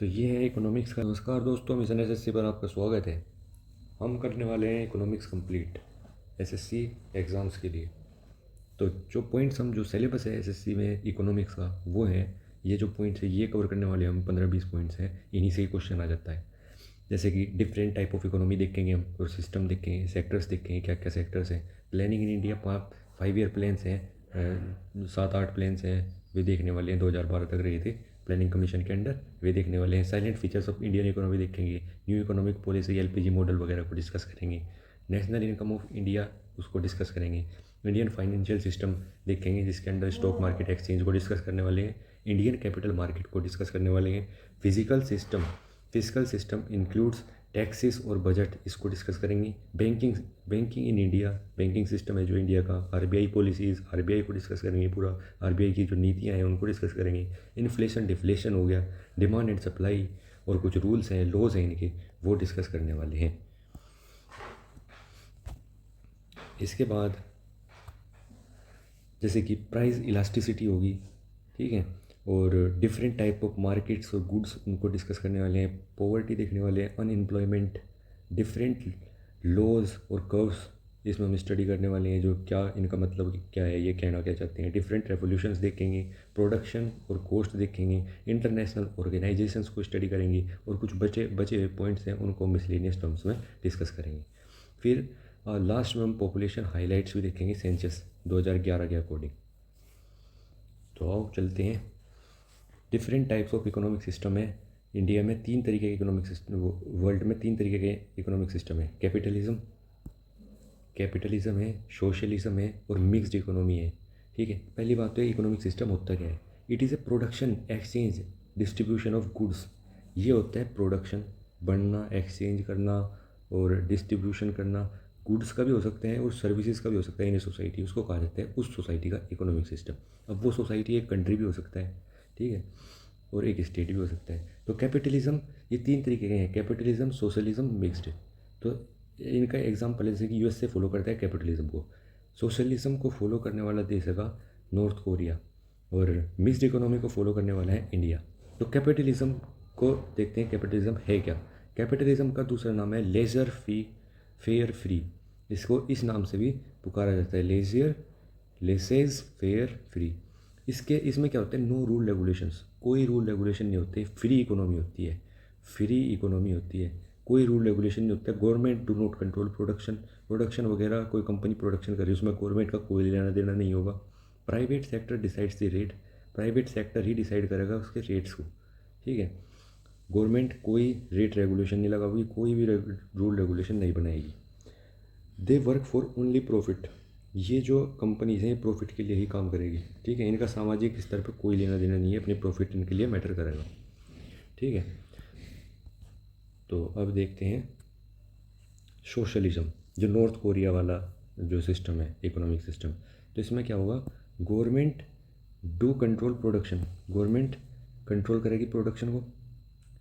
तो ये है इकोनॉमिक्स का। नमस्कार दोस्तों, मिशन एसएससी पर आपका स्वागत है। हम करने वाले हैं इकोनॉमिक्स कंप्लीट एसएससी एग्ज़ाम्स के लिए। तो जो पॉइंट्स हम जो सिलेबस है एसएससी में इकोनॉमिक्स का वो है, ये जो पॉइंट्स है ये कवर करने वाले हम 15-20 पॉइंट्स हैं। इन्हीं से ही क्वेश्चन आ जाता है। जैसे कि डिफरेंट टाइप ऑफ इकोनॉमी देखेंगे हम, और सिस्टम देखेंगे, सेक्टर्स देखेंगे, क्या क्या सेक्टर्स हैं। Planning in India 5 year plans हैं, 7-8 प्लान्स हैं, वे देखने वाले हैं। 2012 तक रहे थे प्लानिंग कमीशन के अंडर, वे देखने वाले हैं। Silent features of Indian economy देखेंगे। New economic policy, LPG model वगैरह को डिस्कस करेंगे। नेशनल इनकम ऑफ इंडिया उसको डिस्कस करेंगे। इंडियन फाइनेंशियल सिस्टम देखेंगे, जिसके अंदर स्टॉक मार्केट, एक्सचेंज को डिस्कस करने वाले हैं। इंडियन कैपिटल मार्केट को डिस्कस करने वाले हैं। फिजिकल सिस्टम इंक्लूड्स टैक्सेस और बजट, इसको डिस्कस करेंगे। Banking in India, banking system है जो इंडिया का। आरबीआई पॉलिसीज़, आरबीआई को डिस्कस करेंगे पूरा। आरबीआई की जो नीतियाँ हैं उनको डिस्कस करेंगे। इन्फ्लेशन डिफ्लेशन हो गया, डिमांड एंड सप्लाई, और कुछ रूल्स हैं, लॉज हैं इनके, वो डिस्कस करने वाले हैं। इसके बाद जैसे कि प्राइस इलास्टिसिटी होगी, ठीक है, और डिफरेंट टाइप ऑफ मार्केट्स और गुड्स उनको डिस्कस करने वाले हैं। पॉवर्टी देखने वाले हैं, अनएम्प्लॉयमेंट, डिफरेंट लॉज और कर्व्स इसमें हम स्टडी करने वाले हैं, जो क्या इनका मतलब क्या है, ये कहना क्या चाहते हैं। डिफरेंट रेवोल्यूशंस देखेंगे, प्रोडक्शन और कॉस्ट देखेंगे। इंटरनेशनल ऑर्गेनाइजेशंस को स्टडी करेंगे, और कुछ बचे हुए पॉइंट्स हैं उनको मिसलेनियस टर्म्स में डिस्कस करेंगे। फिर लास्ट में हम पॉपुलेशन हाईलाइट्स भी देखेंगे सेंसस 2011 के अकॉर्डिंग। तो आओ चलते हैं। Different types of economic system है इंडिया में। 3 तरीके के इकोनॉमिक सिस्टम, वर्ल्ड में 3 तरीके के इकोनॉमिक सिस्टम है। कैपिटलिज्म है, सोशलिज्म है, और मिक्स्ड इकोनॉमी है। ठीक है, पहली बात तो इकोनॉमिक सिस्टम होता क्या है। It is a production, exchange, distribution of goods. ये होता है प्रोडक्शन, बनना, एक्सचेंज करना और डिस्ट्रीब्यूशन करना। गुड्स का भी हो सकते हैं और सर्विसेज का भी हो सकता है इन सोसाइटी, उसको कहा जाता है उस सोसाइटी का इकोनॉमिक सिस्टम। अब वो सोसाइटी एक कंट्री भी हो सकता है, ठीक है, और एक स्टेट भी हो सकता है। तो कैपिटलिज्म, ये 3 तरीके के हैं, कैपिटलिज्म, सोशलिज्म, मिक्स्ड। तो इनका एग्जाम्पल जैसे कि यूएसए फॉलो करता है कैपिटलिज्म को। सोशलिज्म को फॉलो करने वाला देश है नॉर्थ कोरिया, और मिक्स्ड इकोनॉमी को फॉलो करने वाला है इंडिया। तो कैपिटलिज्म को देखते हैं, कैपिटलिज्म है क्या। कैपिटलिज्म का दूसरा नाम है लेजर फेयर फ्री। इसको इस नाम से भी पुकारा जाता है, लेसेज फेयर फ्री। इसमें क्या होता है, नो रूल रेगुलेशंस, कोई रूल रेगुलेशन नहीं होते। फ्री इकोनॉमी होती है, कोई रूल रेगुलेशन नहीं होता। Government do not control production वगैरह, कोई कंपनी प्रोडक्शन कर रही है उसमें गवर्नमेंट का कोई लेना देना नहीं होगा। Private sector decides the rate, private sector he decide करेगा उसके रेट्स को, ठीक है। गवर्नमेंट कोई रेट रेगुलेशन नहीं लगाएगी, कोई भी रूल रेगुलेशन नहीं बनाएगी। दे वर्क फॉर ओनली प्रॉफिट, ये जो कंपनीज हैं प्रॉफिट के लिए ही काम करेगी, ठीक है। इनका सामाजिक स्तर पर कोई लेना देना नहीं है, अपनी प्रॉफिट इनके लिए मैटर करेगा, ठीक है। तो अब देखते हैं सोशलिज्म, जो नॉर्थ कोरिया वाला जो सिस्टम है, इकोनॉमिक सिस्टम। तो इसमें क्या होगा, government do control production, government control करेगी प्रोडक्शन को,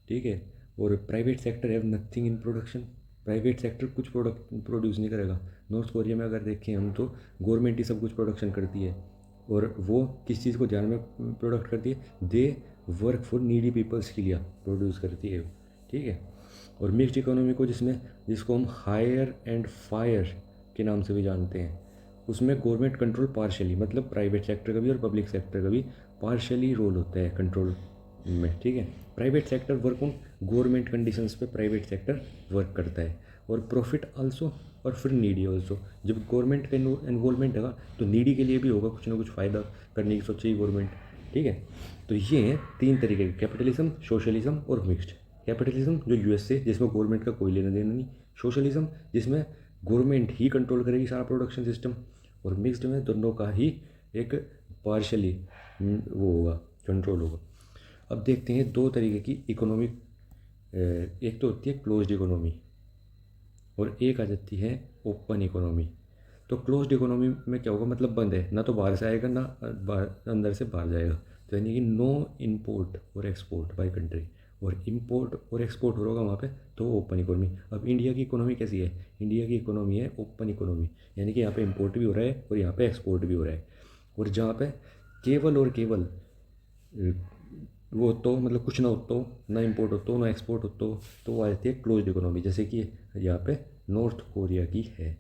ठीक है। और private sector have nothing in production, private sector कुछ प्रोडक्ट प्रोड्यूस नहीं करेगा। नॉर्थ कोरिया में अगर देखें हम तो गवर्नमेंट ही सब कुछ प्रोडक्शन करती है, और वो किस चीज़ को ध्यान में प्रोडक्ट करती है, they work for needy peoples के लिए प्रोड्यूस करती है, ठीक है। और मिक्स्ड इकोनॉमी को जिसको हम हायर एंड फायर के नाम से भी जानते हैं, उसमें गवर्नमेंट कंट्रोल पार्शली, मतलब प्राइवेट सेक्टर का भी और पब्लिक सेक्टर का भी पार्शली रोल होता है कंट्रोल में, ठीक है। Private sector work on government conditions पे प्राइवेट सेक्टर वर्क करता है, और प्रॉफिट आल्सो, और फिर नीडी ऑल्सो। जब गवर्नमेंट का इन्वॉल्वमेंट होगा तो नीडी के लिए भी होगा, कुछ ना कुछ फ़ायदा करने की सोचेगी गवर्नमेंट, ठीक है। तो ये हैं 3 तरीके के, कैपिटलिज्म, सोशलिज्म और मिक्स्ड। कैपिटलिज्म जो यूएसए, जिसमें गवर्नमेंट का कोई लेना देना नहीं। सोशलिज्म जिसमें गवर्नमेंट ही कंट्रोल करेगी सारा प्रोडक्शन सिस्टम। और मिक्स्ड में दोनों का ही एक पार्शली वो होगा, कंट्रोल होगा। अब देखते हैं 2 तरीके की इकोनॉमिक, एक तो होती है क्लोज्ड इकोनॉमी और एक आ जाती है ओपन इकोनॉमी। तो क्लोज्ड इकोनॉमी में क्या होगा, मतलब बंद है, ना तो बाहर से आएगा ना अंदर से बाहर जाएगा। तो यानी कि नो इम्पोर्ट और एक्सपोर्ट बाय कंट्री, और इम्पोर्ट और एक्सपोर्ट हो रहा वहाँ पे, तो ओपन इकोनॉमी। अब इंडिया की इकोनॉमी कैसी है, इंडिया की इकोनॉमी है ओपन इकोनॉमी, यानी कि यहाँ पे इम्पोर्ट भी हो रहा है और यहाँ पे एक्सपोर्ट भी हो रहा है। और जहाँ पे केवल और केवल वो तो मतलब कुछ ना हो तो, ना इम्पोर्ट हो तो, ना एक्सपोर्ट हो तो वो आ जाती है क्लोज्ड इकोनॉमी, जैसे कि यहाँ पे नॉर्थ कोरिया की है।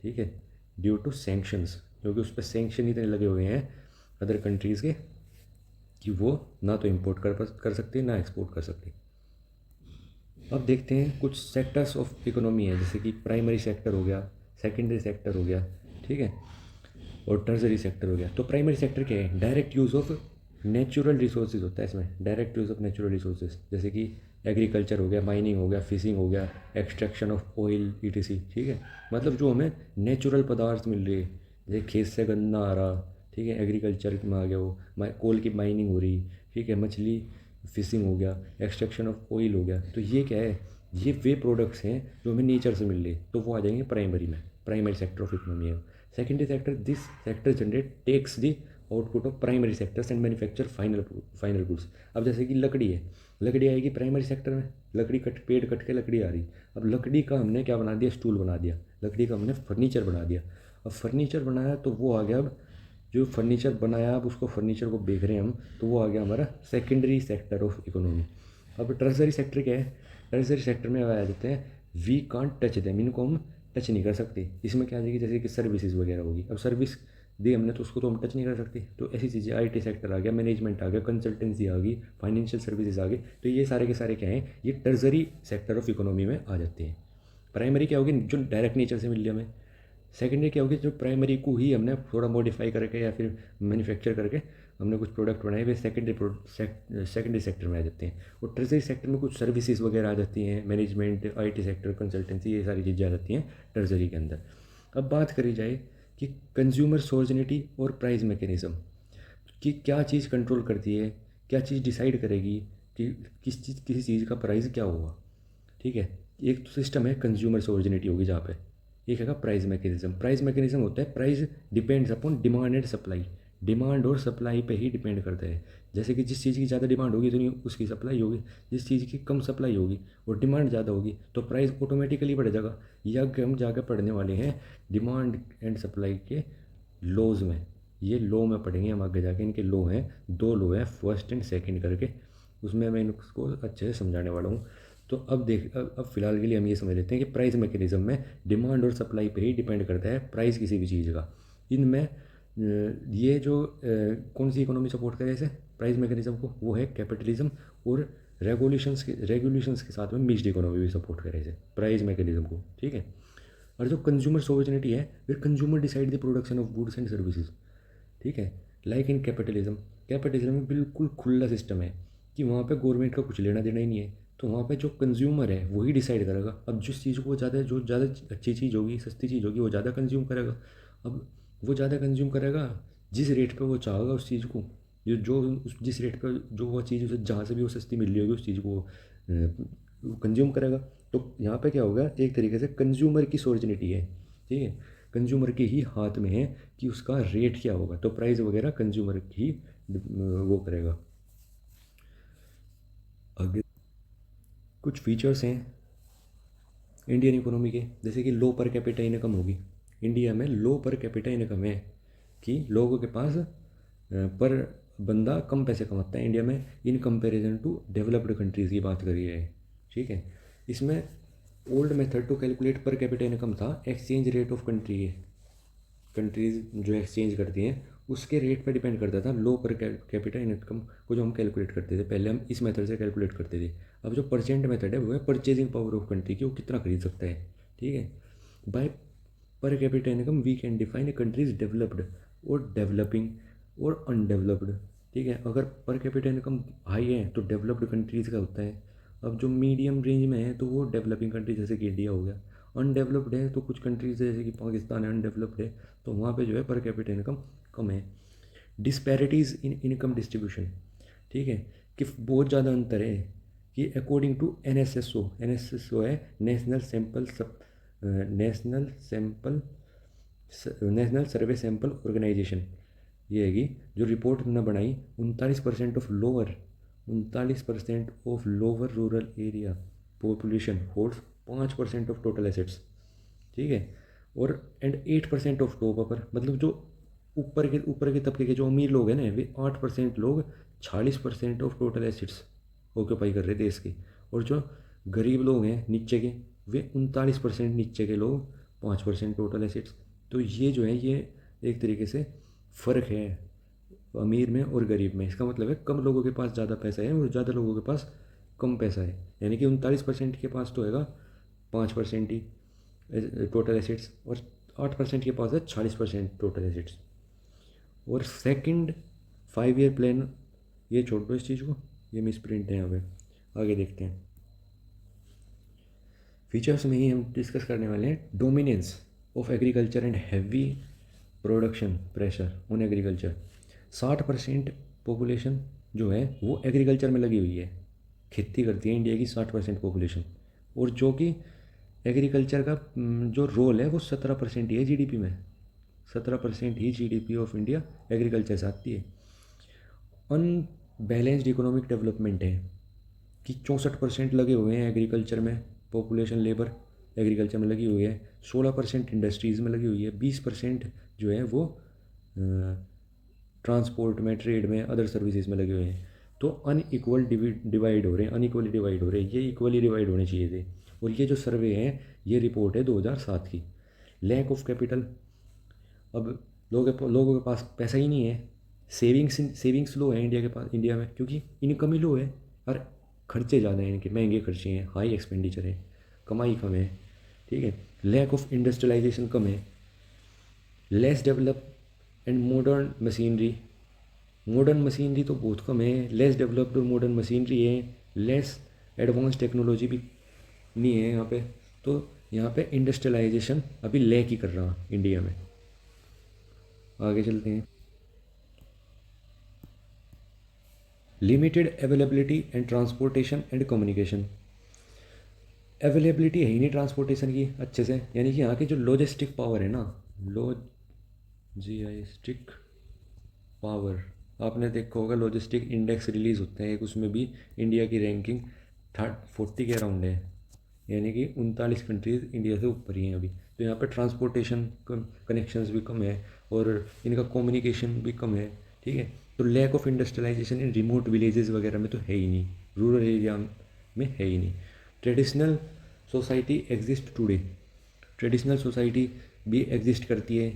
ठीक है, ड्यू टू सैंक्शंस, क्योंकि उस पर सैंक्शन इतने लगे हुए हैं अदर कंट्रीज़ के कि वो ना तो इम्पोर्ट कर सकती ना एक्सपोर्ट कर सकती। अब देखते हैं कुछ सेक्टर्स ऑफ इकोनॉमी है, जैसे कि प्राइमरी सेक्टर हो गया, सेकेंडरी सेक्टर हो गया, ठीक है, और टर्सरी सेक्टर हो गया। तो प्राइमरी सेक्टर क्या है? Direct use of natural resources होता है इसमें, direct use of natural resources, जैसे कि एग्रीकल्चर हो गया, माइनिंग हो गया, फिशिंग हो गया, एक्सट्रैक्शन ऑफ ऑयल ईटीसी। ठीक है, मतलब जो हमें नेचुरल पदार्थ मिल रही है, जैसे खेत से गन्ना आ रहा, ठीक है, एग्रीकल्चर में आ गया वो, कोल की माइनिंग हो रही, ठीक है, मछली फिशिंग हो गया, एक्सट्रैक्शन ऑफ ऑयल हो गया। तो ये क्या है? ये वे प्रोडक्ट्स हैं जो हमें नेचर से मिल रही है, तो वो आ जाएंगे प्राइमरी में, प्राइमरी सेक्टर ऑफ इकोनॉमी है। Secondary sector, this sector generate takes the output of primary sectors and manufacture final goods. अब जैसे कि लकड़ी है, लकड़ी आएगी प्राइमरी सेक्टर में, लकड़ी कट, पेड़ कट के लकड़ी आ रही। अब लकड़ी का हमने क्या बना दिया? स्टूल बना दिया, लकड़ी का हमने फर्नीचर बना दिया। अब फर्नीचर बनाया तो वो आ गया, अब जो फर्नीचर बनाया अब उसको, फर्नीचर को बेच रहे हैं हम, तो वो आ गया हमारा सेकेंडरी सेक्टर ऑफ इकोनॉमी। अब टर्सरी सेक्टर क्या है? टर्सरी सेक्टर में आ जाते हैं वी कांट टच देम, इनको हम टच नहीं कर सकते। इसमें क्या आ जाएगी? जैसे कि सर्विसेज वगैरह होगी, अब सर्विस दी हमने तो उसको तो हम टच नहीं कर सकते। तो ऐसी चीज़ें, आईटी सेक्टर आ गया, मैनेजमेंट आ गया, कंसल्टेंसी आ गई, फाइनेंशियल सर्विसेज आ गई, तो ये सारे के सारे क्या हैं? ये टर्सरी सेक्टर ऑफ इकोनॉमी में आ जाते हैं। प्राइमरी क्या होगी? जो डायरेक्ट नेचर से मिल रही हमें। सेकेंडरी क्या होगी? जो प्राइमरी को ही हमने थोड़ा मॉडिफाई करके या फिर मैन्युफैक्चर करके हमने कुछ प्रोडक्ट बनाए, वे सेकेंडरी सेक्टर में आ जाते हैं। और टर्सरी सेक्टर में कुछ सर्विसेज वगैरह आ जाती हैं, मैनेजमेंट, आईटी सेक्टर, कंसल्टेंसी, ये सारी चीज़ें आ जाती हैं टर्सरी के अंदर। अब बात करी जाए कि कंज्यूमर सोर्जनिटी और प्राइस मैकेनिज़्म, कि क्या चीज़ कंट्रोल करती है, क्या चीज़ डिसाइड करेगी कि किसी चीज़ का प्राइस क्या होगा। ठीक है, एक तो सिस्टम है कंज्यूमर सोर्जनिटी होगी जहाँ पे, एक है प्राइस मैकेनिज्म। प्राइस मैकेनिज्म होता है price depends upon demand and supply, demand और सप्लाई पे ही डिपेंड करता है। जैसे कि जिस चीज़ की ज़्यादा डिमांड होगी तो उसकी सप्लाई होगी, जिस चीज़ की कम सप्लाई होगी और डिमांड ज़्यादा होगी तो प्राइस ऑटोमेटिकली बढ़ जाएगा। या हम जाकर पढ़ने वाले हैं डिमांड एंड सप्लाई के लॉज में, ये लॉ में पढ़ेंगे हम आगे जाके। इनके लॉ हैं, दो लॉ हैं, फर्स्ट एंड सेकंड करके, उसमें मैं इनको अच्छे से समझाने वाला हूँ। तो अब फिलहाल के लिए हम ये समझ लेते हैं कि प्राइस मैकेनिज्म में डिमांड और सप्लाई पे ही डिपेंड करता है प्राइस किसी भी चीज़ का। इनमें ये जो कौन सी इकोनॉमी सपोर्ट करे इसे, प्राइस मैकेनिज्म को? वो है कैपिटलिज्म। और रेगुलेशंस के साथ में मिक्स्ड इकोनॉमी भी सपोर्ट करे इसे, प्राइस मैकेनिज्म को। ठीक है, और जो कंज्यूमर सोवर्निटी है, फिर consumer decide the production of goods and services. ठीक है, लाइक इन कैपिटलिज्म, कैपिटलिज्म में बिल्कुल खुला सिस्टम है कि वहाँ पे गवर्नमेंट का कुछ लेना देना ही नहीं है। तो वहाँ पे जो कंज्यूमर है वही डिसाइड करेगा। अब जिस चीज़ को जो ज़्यादा अच्छी चीज़ होगी, सस्ती चीज़ होगी, वो ज़्यादा कंज्यूम करेगा। अब वो ज़्यादा कंज्यूम करेगा जिस रेट पे वो चाहेगा उस चीज़ को, जिस रेट पे जो वो चीज़ उसे जहाँ से भी वो सस्ती मिल रही होगी उस चीज़ को कंज्यूम करेगा। तो यहाँ पे क्या होगा? एक तरीके से कंज्यूमर की सोर्जनिटी है। ठीक है, कंज्यूमर के ही हाथ में है कि उसका रेट क्या होगा, तो प्राइस वगैरह कंज्यूमर ही वो करेगा। आगे कुछ फीचर्स हैं इंडियन इकोनॉमी के, जैसे कि लो पर कैपिटा इनकम होगी। इंडिया में लो पर कैपिटा इनकम है कि लोगों के पास पर बंदा कम पैसे कमाता है इंडिया में, in comparison to developed countries की बात करी है। ठीक है, इसमें old method to calculate per capita income था एक्सचेंज रेट ऑफ कंट्रीज़ जो एक्सचेंज करती हैं उसके रेट पर डिपेंड करता था लो पर कैपिटा इनकम को, जो हम कैलकुलेट करते थे पहले, हम इस मेथड से कैलकुलेट करते थे। अब जो परसेंट मेथड है वो है परचेजिंग पावर ऑफ कंट्री की, वो कितना खरीद सकता है। ठीक है, by per capita income we can define a countries developed और डेवलपिंग और अनडेवलप्ड। ठीक है, अगर पर कैपिटा इनकम हाई है तो डेवलप्ड कंट्रीज़ का होता है। अब जो मीडियम रेंज में है तो वो डेवलपिंग कंट्री जैसे कि इंडिया हो गया। अनडेवलप्ड है तो कुछ कंट्रीज जैसे कि पाकिस्तान है, अनडेवलप्ड है, तो वहाँ पे जो है पर कैपिटा इनकम कम है। डिस्पैरिटीज़ इन इनकम डिस्ट्रीब्यूशन, ठीक है, कि बहुत ज़्यादा अंतर है कि according to N S S O है national sample national national survey sample organization, ये है कि जो रिपोर्ट उन्होंने बनाई, 39% of lower rural area population holds 5% of total assets. ठीक है, और एंड 8% ऑफ टॉप अपर, मतलब जो ऊपर के तबके के जो अमीर लोग हैं ना, वे 8% लोग 40% ऑफ टोटल एसिड्स ऑक्यूपाई कर रहे हैं देश के। और जो गरीब लोग हैं नीचे के, वे 39%, नीचे के लोग 5% टोटल एसिड्स। तो ये जो है ये एक तरीके से फ़र्क है अमीर में और गरीब में। इसका मतलब है कम लोगों के पास ज़्यादा पैसा है और ज़्यादा लोगों के पास कम पैसा है। यानी कि 39% के पास तो होगा 5% ही टोटल एसिड्स, और 8% के पास है 40% टोटल एसिड्स। और सेकंड 5 ईयर प्लान, ये छोड़ दो इस चीज़ को, ये मिस प्रिंट है यहाँ पे। आगे देखते हैं फीचर्स में ही हम डिस्कस करने वाले हैं dominance of agriculture and heavy production pressure on agriculture. 60% population जो है वो एग्रीकल्चर में लगी हुई है, खेती करती है इंडिया की 60% पॉपुलेशन। और जो कि एग्रीकल्चर का जो रोल है वो 17% ही है जीडीपी में। 17% ही जीडीपी ऑफ इंडिया एग्रीकल्चर से आती है। अनबैलेंस्ड इकोनॉमिक डेवलपमेंट है कि 64% लगे हुए हैं एग्रीकल्चर में, पॉपुलेशन लेबर एग्रीकल्चर में लगी हुई है। 16% इंडस्ट्रीज़ में लगी हुई है। 20% जो है वो ट्रांसपोर्ट में, ट्रेड में, अदर सर्विसेज में लगे हुए हैं। तो अनइक्वल डिवाइड हो रहे हैं, अनइक्वली डिवाइड हो रहे हैं। ये इक्वली डिवाइड होने चाहिए थे। और ये जो सर्वे है ये रिपोर्ट है 2007 की। लैक ऑफ कैपिटल, अब लोगों के पास पैसा ही नहीं है। सेविंग्स लो है इंडिया के पास, इंडिया में, क्योंकि इनकम ही लो है और खर्चे ज़्यादा हैं इनके, महंगे खर्चे हैं, हाई एक्सपेंडिचर है, कमाई कम है। ठीक है। लैक ऑफ इंडस्ट्रियलाइजेशन कम है। Less develop and modern machinery तो बहुत कम है। लेस डेवलप्ड और मॉडर्न मशीनरी है। लेस एडवांस टेक्नोलॉजी भी नहीं है यहाँ पे। तो यहाँ पे इंडस्ट्रियलाइजेशन अभी लैक ही कर रहा इंडिया में। आगे चलते हैं। Limited availability and transportation and communication. Availability है ही नहीं ट्रांसपोर्टेशन की अच्छे से, यानी कि यहाँ की जो लॉजिस्टिक पावर है ना, लॉजिस्टिक पावर, आपने देखा होगा लॉजिस्टिक इंडेक्स रिलीज़ होते हैं एक, उसमें भी इंडिया की रैंकिंग 40 के अराउंड है। यानी कि 39 कंट्रीज़ इंडिया से ऊपर ही हैं अभी। तो यहाँ पे ट्रांसपोर्टेशन कनेक्शंस भी कम है और इनका कम्युनिकेशन भी कम है। ठीक है। तो lack of industrialization in remote villages वगैरह में तो है ही नहीं, रूरल एरिया में है ही नहीं। Traditional society exist today, traditional society भी एग्जिस्ट करती है।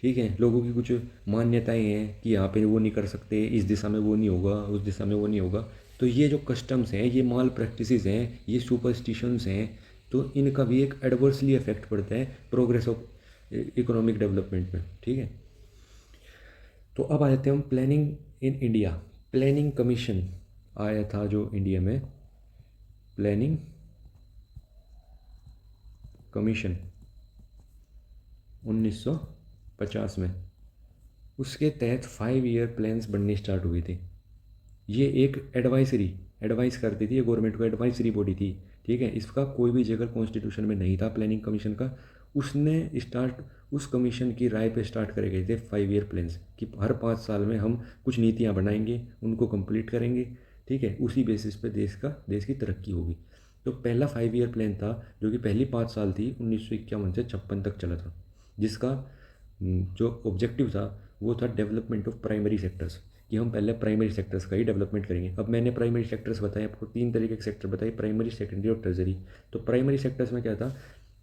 ठीक है। लोगों की कुछ मान्यताएं हैं कि यहाँ पे वो नहीं कर सकते, इस दिशा में वो नहीं होगा, उस दिशा में वो नहीं होगा। तो ये जो कस्टम्स हैं, ये माल प्रैक्टिसेस हैं, ये सुपरस्टिशंस हैं, तो इनका भी एक एडवर्सली इफेक्ट पड़ता है प्रोग्रेस ऑफ इकोनॉमिक डेवलपमेंट में। ठीक है। तो अब आ जाते हैं हम planning in India. Planning commission आया था जो इंडिया में, प्लानिंग कमीशन 1950 में, उसके तहत 5 ईयर प्लान्स बनने स्टार्ट हुए थे। ये एक एडवाइस करती थी, ये गवर्नमेंट को एडवाइजरी बॉडी थी। ठीक है। इसका कोई भी जगह कॉन्स्टिट्यूशन में नहीं था प्लानिंग कमीशन का। उस कमीशन की राय पे स्टार्ट करे गए थे 5 ईयर प्लान्स कि हर 5 साल में हम कुछ नीतियाँ बनाएंगे, उनको कंप्लीट करेंगे। ठीक है। उसी बेसिस पे देश की तरक्की होगी। तो पहला 5 ईयर प्लान था जो कि पहली 5 साल थी, 1951 से 56 तक चला था, जिसका जो ऑब्जेक्टिव था वो था डेवलपमेंट ऑफ प्राइमरी सेक्टर्स, कि हम पहले प्राइमरी सेक्टर्स का ही डेवलपमेंट करेंगे। अब मैंने प्राइमरी सेक्टर्स बताए आपको, 3 तरीके के सेक्टर बताए, प्राइमरी, सेकेंडरी और टर्जरी। तो प्राइमरी सेक्टर्स में क्या था,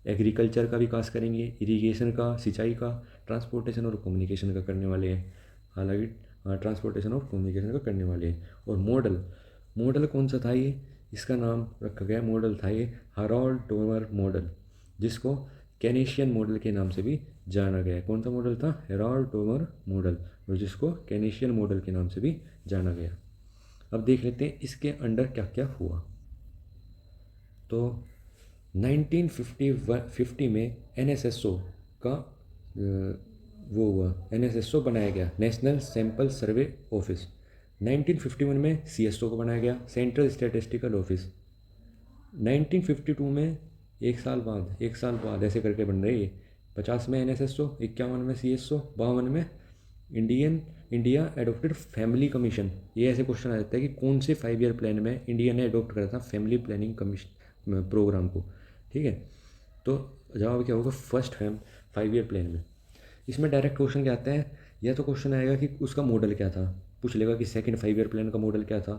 एग्रीकल्चर का विकास करेंगे, इरिगेशन का, सिंचाई का, ट्रांसपोर्टेशन और कम्युनिकेशन का करने वाले हैं। हालांकि ट्रांसपोर्टेशन और कम्युनिकेशन का करने वाले हैं। और मॉडल कौन सा था ये, इसका नाम रखा गया, मॉडल था ये हैरोल्ड टोमर मॉडल, जिसको केनेशियन मॉडल के नाम से भी जाना गया है। कौन सा मॉडल था, हैरोल्ड टोमर मॉडल, और जिसको केनेशियन मॉडल के नाम से भी जाना गया। अब देख लेते हैं इसके अंडर क्या क्या हुआ। तो 1950 में NSSO का वो हुआ, NSSO बनाया गया, नेशनल सैंपल सर्वे ऑफिस। 1951 में CSO को बनाया गया, सेंट्रल स्टैटिस्टिकल ऑफिस। 1952 में एक साल बाद ऐसे करके बन रही है। 50 में NSSO, 51 में CSO, 52 में इंडिया एडोप्टेड फैमिली कमीशन। ये ऐसे क्वेश्चन आ जाता है कि कौन से 5 ईयर प्लान में इंडिया ने अडोप्ट करा था फैमिली प्लानिंग कमीशन प्रोग्राम को। ठीक है। तो जवाब क्या होगा, फर्स्ट 5 ईयर प्लान में। इसमें डायरेक्ट क्वेश्चन क्या आता है, या तो क्वेश्चन आएगा कि उसका मॉडल क्या था, पूछ लेगा कि सेकंड 5 ईयर प्लान का मॉडल क्या था,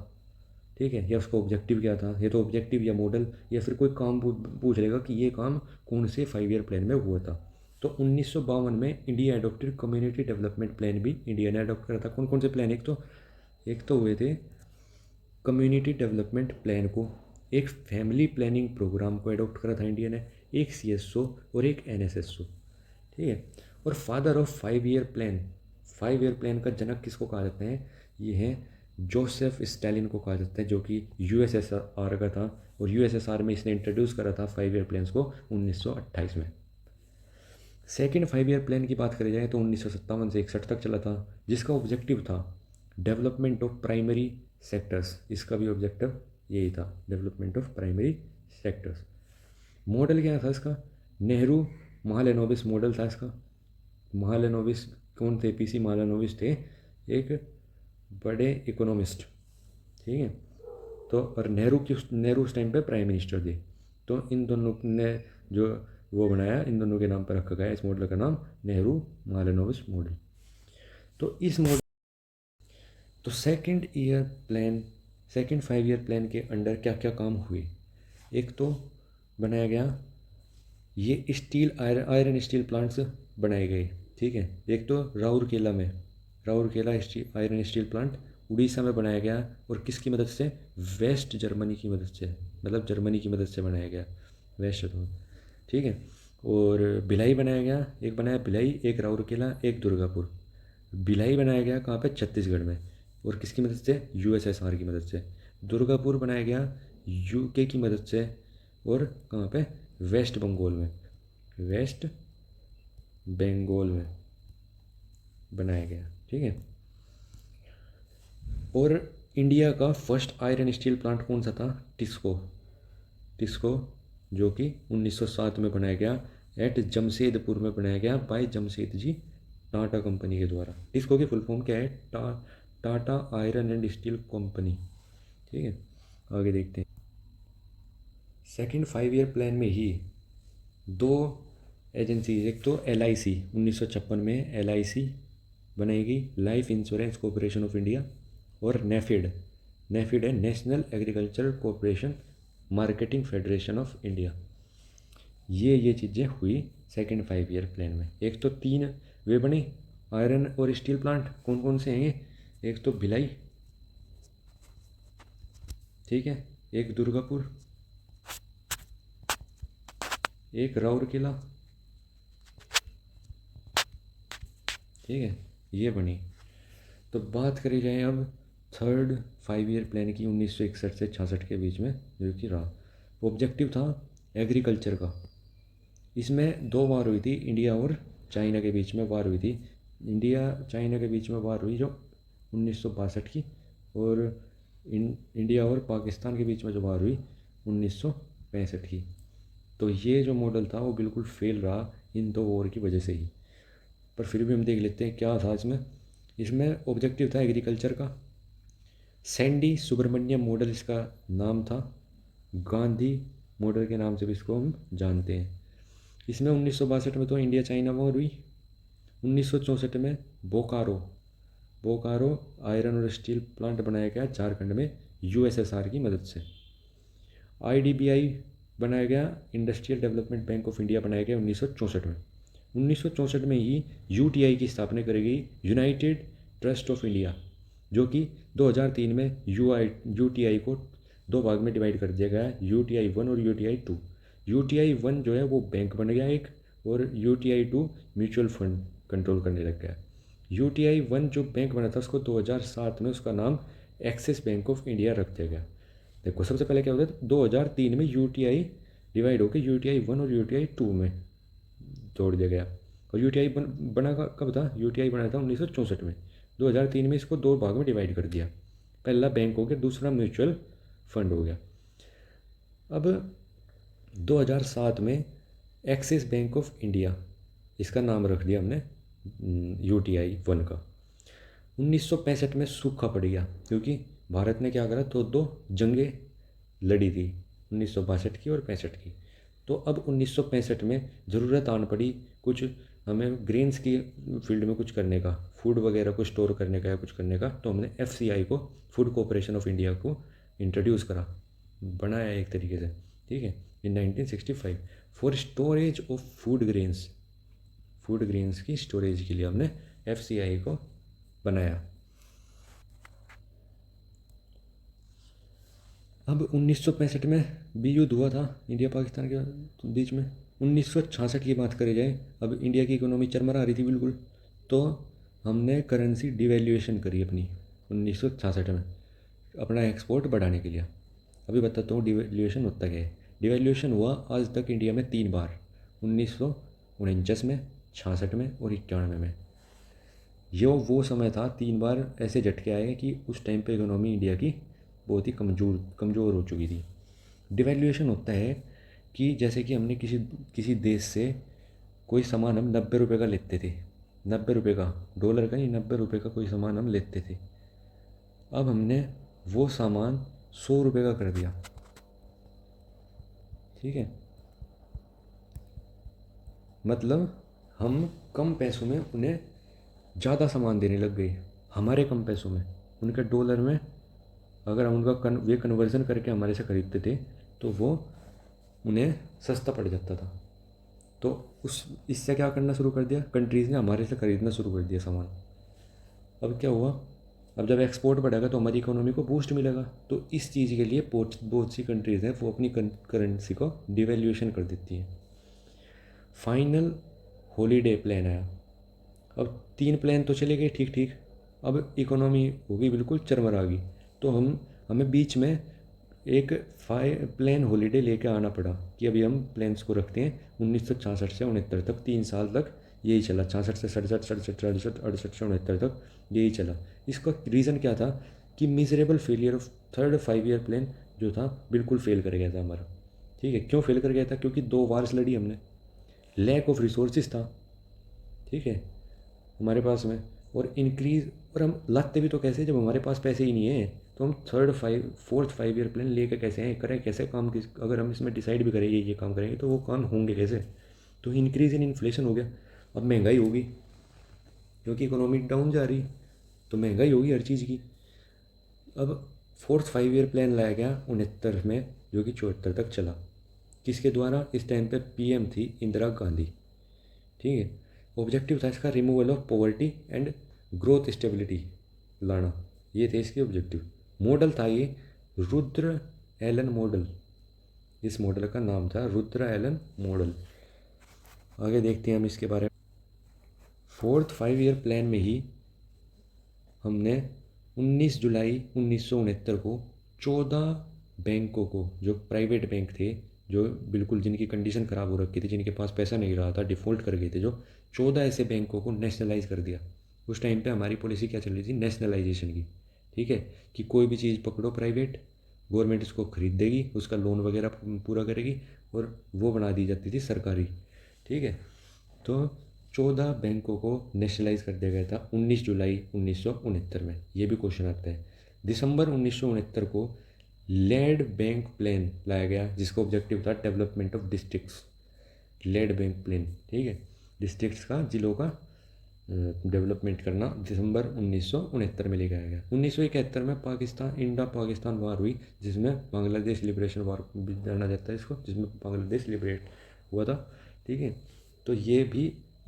ठीक है, या उसका ऑब्जेक्टिव क्या था, या तो ऑब्जेक्टिव या मॉडल, या फिर कोई काम पूछ लेगा कि ये काम कौन से 5 ईयर प्लान में हुआ था। तो 1952 में India adopted community development plan भी इंडिया ने अडोप्ट करा था। कौन कौन से प्लान, एक तो हुए थे कम्युनिटी डेवलपमेंट प्लान को, एक फैमिली प्लानिंग प्रोग्राम को अडोप्ट करा था इंडिया ने, एक CSO और एक NSSO, ठीक है। और फादर ऑफ 5 ईयर प्लान का जनक किसको कहा जाता है, ये है जोसेफ स्टालिन को कहा जाता है, जो कि USSR का था, और USSR में इसने इंट्रोड्यूस करा था 5 ईयर प्लान्स को 1928 में। सेकेंड 5 ईयर प्लान की बात करी जाए तो 1957 से 61 तक चला था, जिसका ऑब्जेक्टिव था डेवलपमेंट ऑफ प्राइमरी सेक्टर्स। इसका भी ऑब्जेक्टिव यही था, development of primary sectors. Model क्या था इसका, नेहरू महालनोबिस मॉडल था इसका। महालनोबिस कौन थे, PC महालनोबिस थे एक बड़े इकोनॉमिस्ट, ठीक है। तो और नेहरू उस टाइम पे प्राइम मिनिस्टर थे। तो इन दोनों ने जो वो बनाया, इन दोनों के नाम पर रखा गया इस मॉडल का नाम नेहरू महालनोबिस मॉडल। तो इस मॉडल तो सेकंड 5 ईयर प्लान के अंडर क्या क्या काम हुए, एक तो बनाया गया ये स्टील आयरन स्टील प्लांट्स बनाए गए, ठीक है। एक तो Rourkela iron steel plant Orissa में बनाया गया, और किसकी मदद से, वेस्ट जर्मनी की मदद से, मतलब जर्मनी की मदद से बनाया गया, वेस्ट जर्मनी, ठीक है। और भिलाई बनाया गया, एक बनाया भिलाई, एक राउरकेला, एक दुर्गापुर। भिलाई बनाया गया कहाँ पे, छत्तीसगढ़ में, और किसकी मदद से, USSR की मदद से। दुर्गापुर बनाया गया UK की मदद से, और कहाँ पे, वेस्ट बंगाल में बनाया गया, ठीक है। और इंडिया का फर्स्ट आयरन स्टील प्लांट कौन सा था, टिस्को, जो कि 1907 में बनाया गया, एट जमशेदपुर में बनाया गया बाय जमशेदजी टाटा कंपनी के द्वारा। टिस्को की फुल फॉर्म क्या है, Tata iron and steel company, ठीक है। आगे देखते हैं। सेकंड 5 ईयर प्लान में ही दो एजेंसी, एक तो LIC 1956 में LIC बनाई गई, life insurance corporation of India, और नेफिड है national agriculture corporation marketing federation of India. ये चीज़ें हुई सेकंड 5 ईयर प्लान में। एक तो 3 वे बने आयरन और स्टील प्लांट, कौन कौन से हैं, एक तो भिलाई, ठीक है, एक दुर्गापुर, एक राउरकेला, ठीक है, ये बनी। तो बात करी जाए अब थर्ड 5 ईयर प्लान की 1961 से 66 के बीच में, जो कि रहा, ऑब्जेक्टिव था एग्रीकल्चर का। इसमें 2 वार हुई थी, इंडिया और चाइना के बीच में वार हुई थी। इंडिया चाइना के बीच में वार हुई जो 1962 की, और इंडिया और पाकिस्तान के बीच में जो वार हुई 1965 की। तो ये जो मॉडल था वो बिल्कुल फेल रहा इन 2 वॉर की वजह से ही। पर फिर भी हम देख लेते हैं क्या था इसमें ऑब्जेक्टिव था एग्रीकल्चर का। सैंडी सुब्रमण्यम मॉडल इसका नाम था, गांधी मॉडल के नाम से भी इसको हम जानते हैं। इसमें 1962 में तो इंडिया चाइना वॉर हुई। 1964 में बोकारो आयरन और स्टील प्लांट बनाया गया झारखंड में USSR की मदद से। IDBI बनाया गया, industrial development bank of India बनाया गया 1964 में। 1964 में ही UTI की स्थापना करी गई, यूनाइटेड ट्रस्ट ऑफ इंडिया, जो कि 2003 में UTI को 2 भाग में डिवाइड कर दिया गया, UTI 1 और UTI 2। UTI 1 जो है वो बैंक बन गया एक, और UTI 2 म्यूचुअल फंड कंट्रोल करने लग गया। UTI 1 जो बैंक बना था उसको 2007 में उसका नाम एक्सिस बैंक ऑफ इंडिया रख दिया गया। देखो सबसे पहले क्या होता है, 2003 में UTI डिवाइड होकर UTI 1 और UTI 2 में जोड़ दिया गया। और UTI बना कब था, UTI बना था 1964 में। 2003 में इसको 2 भाग में डिवाइड कर दिया, पहला बैंक हो गया, दूसरा म्यूचुअल फंड हो गया। अब 2007 में एक्सिस बैंक ऑफ इंडिया इसका नाम रख दिया हमने UTI 1 का। 1965 में सूखा पड़ गया, क्योंकि भारत ने क्या करा, तो 2 जंगें लड़ी थी, 1962 की और 65 की। तो अब 1965 में ज़रूरत आन पड़ी कुछ हमें ग्रेन्स की फील्ड में कुछ करने का, फूड वगैरह को स्टोर करने का या कुछ करने का, तो हमने FCI को, फूड कॉरपोरेशन ऑफ इंडिया को इंट्रोड्यूस करा, बनाया एक तरीके से, ठीक है, इन 1965 for storage of food grains. Food grains की स्टोरेज के लिए हमने FCI को बनाया। अब 1965 में भी युद्ध हुआ था इंडिया पाकिस्तान के बीच में। 1966 की बात करी जाए, अब इंडिया की इकोनॉमी चरमरा रही थी बिल्कुल, तो हमने करेंसी डिवैल्यूएशन करी अपनी 1966 में, अपना एक्सपोर्ट बढ़ाने के लिए। अभी बताता हूँ डिवैल्यूएशन होता क्या है। डिवैल्यूएशन हुआ आज तक इंडिया में 3 बार, 1949 में, 66 में और 91 में। यो वो समय था, 3 बार ऐसे झटके आए कि उस टाइम पे इकोनॉमी इंडिया की बहुत ही कमज़ोर हो चुकी थी। डिवैल्यूएशन होता है कि जैसे कि हमने किसी किसी देश से कोई सामान हम 90 रुपये का लेते थे, 90 रुपये का, डॉलर का नहीं, 90 रुपये का कोई सामान हम लेते थे। अब हमने वो सामान 100 रुपये का कर दिया, ठीक है, मतलब हम कम पैसों में उन्हें ज़्यादा सामान देने लग गए, हमारे कम पैसों में, उनके डॉलर में। अगर हम उनका वे कन्वर्जन करके हमारे से ख़रीदते थे तो वो उन्हें सस्ता पड़ जाता था। तो उस इससे क्या करना शुरू कर दिया, कंट्रीज़ ने हमारे से ख़रीदना शुरू कर दिया सामान। अब क्या हुआ, अब जब एक्सपोर्ट बढ़ेगा तो हमारी इकोनॉमी को बूस्ट मिलेगा। तो इस चीज़ के लिए बहुत सी कंट्रीज़ हैं वो अपनी करेंसी को डिवैल्यूएशन कर देती हैं। फाइनल हॉलीडे प्लान आया। अब 3 प्लान तो चले गए ठीक ठीक, अब इकोनॉमी होगी बिल्कुल चरमरा गई। तो हमें बीच में एक प्लान हॉलीडे लेके आना पड़ा कि अभी हम प्लान्स को रखते हैं 1966 से 69 तक, 3 साल तक यही चला, 66 से 67, 67 68, 68 से 69 तक यही चला। इसका रीज़न क्या था कि miserable failure of third 5 year plan जो था बिल्कुल फेल कर गया था हमारा, ठीक है। क्यों फेल कर गया था, क्योंकि 2 वार्स लड़ी हमने, लैक ऑफ रिसोर्सेज था, ठीक है, हमारे पास में, और इंक्रीज, और हम लाते भी तो कैसे जब हमारे पास पैसे ही नहीं है। तो हम फोर्थ 5 ईयर प्लान लेकर कैसे हैं, करें कैसे काम, किस अगर हम इसमें डिसाइड भी करेंगे ये काम करेंगे तो वो काम होंगे कैसे। तो इंक्रीज इन इन्फ्लेशन हो गया, अब महंगाई होगी क्योंकि इकोनॉमी डाउन जा रही, तो महंगाई होगी हर चीज़ की। अब फोर्थ 5 ईयर प्लान लाया गया 69 में, जो कि 74 तक चला। किसके द्वारा, इस टाइम पे PM थी इंदिरा गांधी, ठीक है। ऑब्जेक्टिव था इसका removal of poverty and growth stability लाना, ये थे इसके ऑब्जेक्टिव। मॉडल था ये रुद्र एलन मॉडल, इस मॉडल का नाम था रुद्र एलन मॉडल। आगे देखते हैं हम इसके बारे में। फोर्थ 5 ईयर प्लान में ही हमने 19 जुलाई 1969 को 14 बैंकों को, जो प्राइवेट बैंक थे, जो बिल्कुल जिनकी कंडीशन ख़राब हो रखी थी, जिनके पास पैसा नहीं रहा था, डिफ़ॉल्ट कर गए थे, जो 14 ऐसे बैंकों को नेशनलाइज कर दिया। उस टाइम पे हमारी पॉलिसी क्या चल रही थी, नेशनलाइजेशन की, ठीक है, कि कोई भी चीज़ पकड़ो प्राइवेट, गवर्नमेंट उसको खरीद देगी, उसका लोन वगैरह पूरा करेगी और वो बना दी जाती थी सरकारी, ठीक है। तो 14 बैंकों को नेशनलाइज कर दिया गया था 19 जुलाई 1969 में। ये भी क्वेश्चन आता है। दिसंबर 1969 को लेड बैंक प्लान लाया गया, जिसका ऑब्जेक्टिव था development of districts, lead bank plan, ठीक है, डिस्ट्रिक्ट्स का, जिलों का डेवलपमेंट करना, दिसंबर 1969 में लेके आया गया। 1971 में इंडो पाकिस्तान वार हुई, जिसमें बांग्लादेश लिबरेशन वार भी जाना जाता है इसको, जिसमें बांग्लादेश लिबरेट हुआ था, ठीक है। तो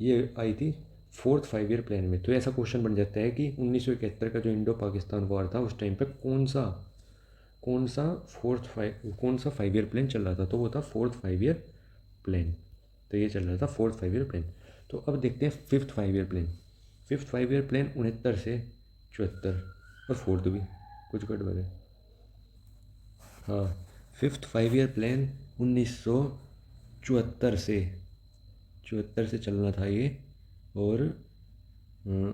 ये आई थी फोर्थ 5 ईयर प्लान में। तो ऐसा क्वेश्चन बन जाता है कि 1971 का जो इंडो पाकिस्तान वॉर था, उस टाइम पे कौन सा 5 ईयर प्लान चल रहा था, तो वो था फोर्थ 5 ईयर प्लान। तो ये चल रहा था फोर्थ 5 ईयर प्लान। तो अब देखते हैं fifth 5 year plan. Fifth 5 year plan 69 से 74, और फोर्थ भी कुछ गड़बड़ है, हाँ। फिफ्थ 5 ईयर प्लान 1974 से चलना था ये, और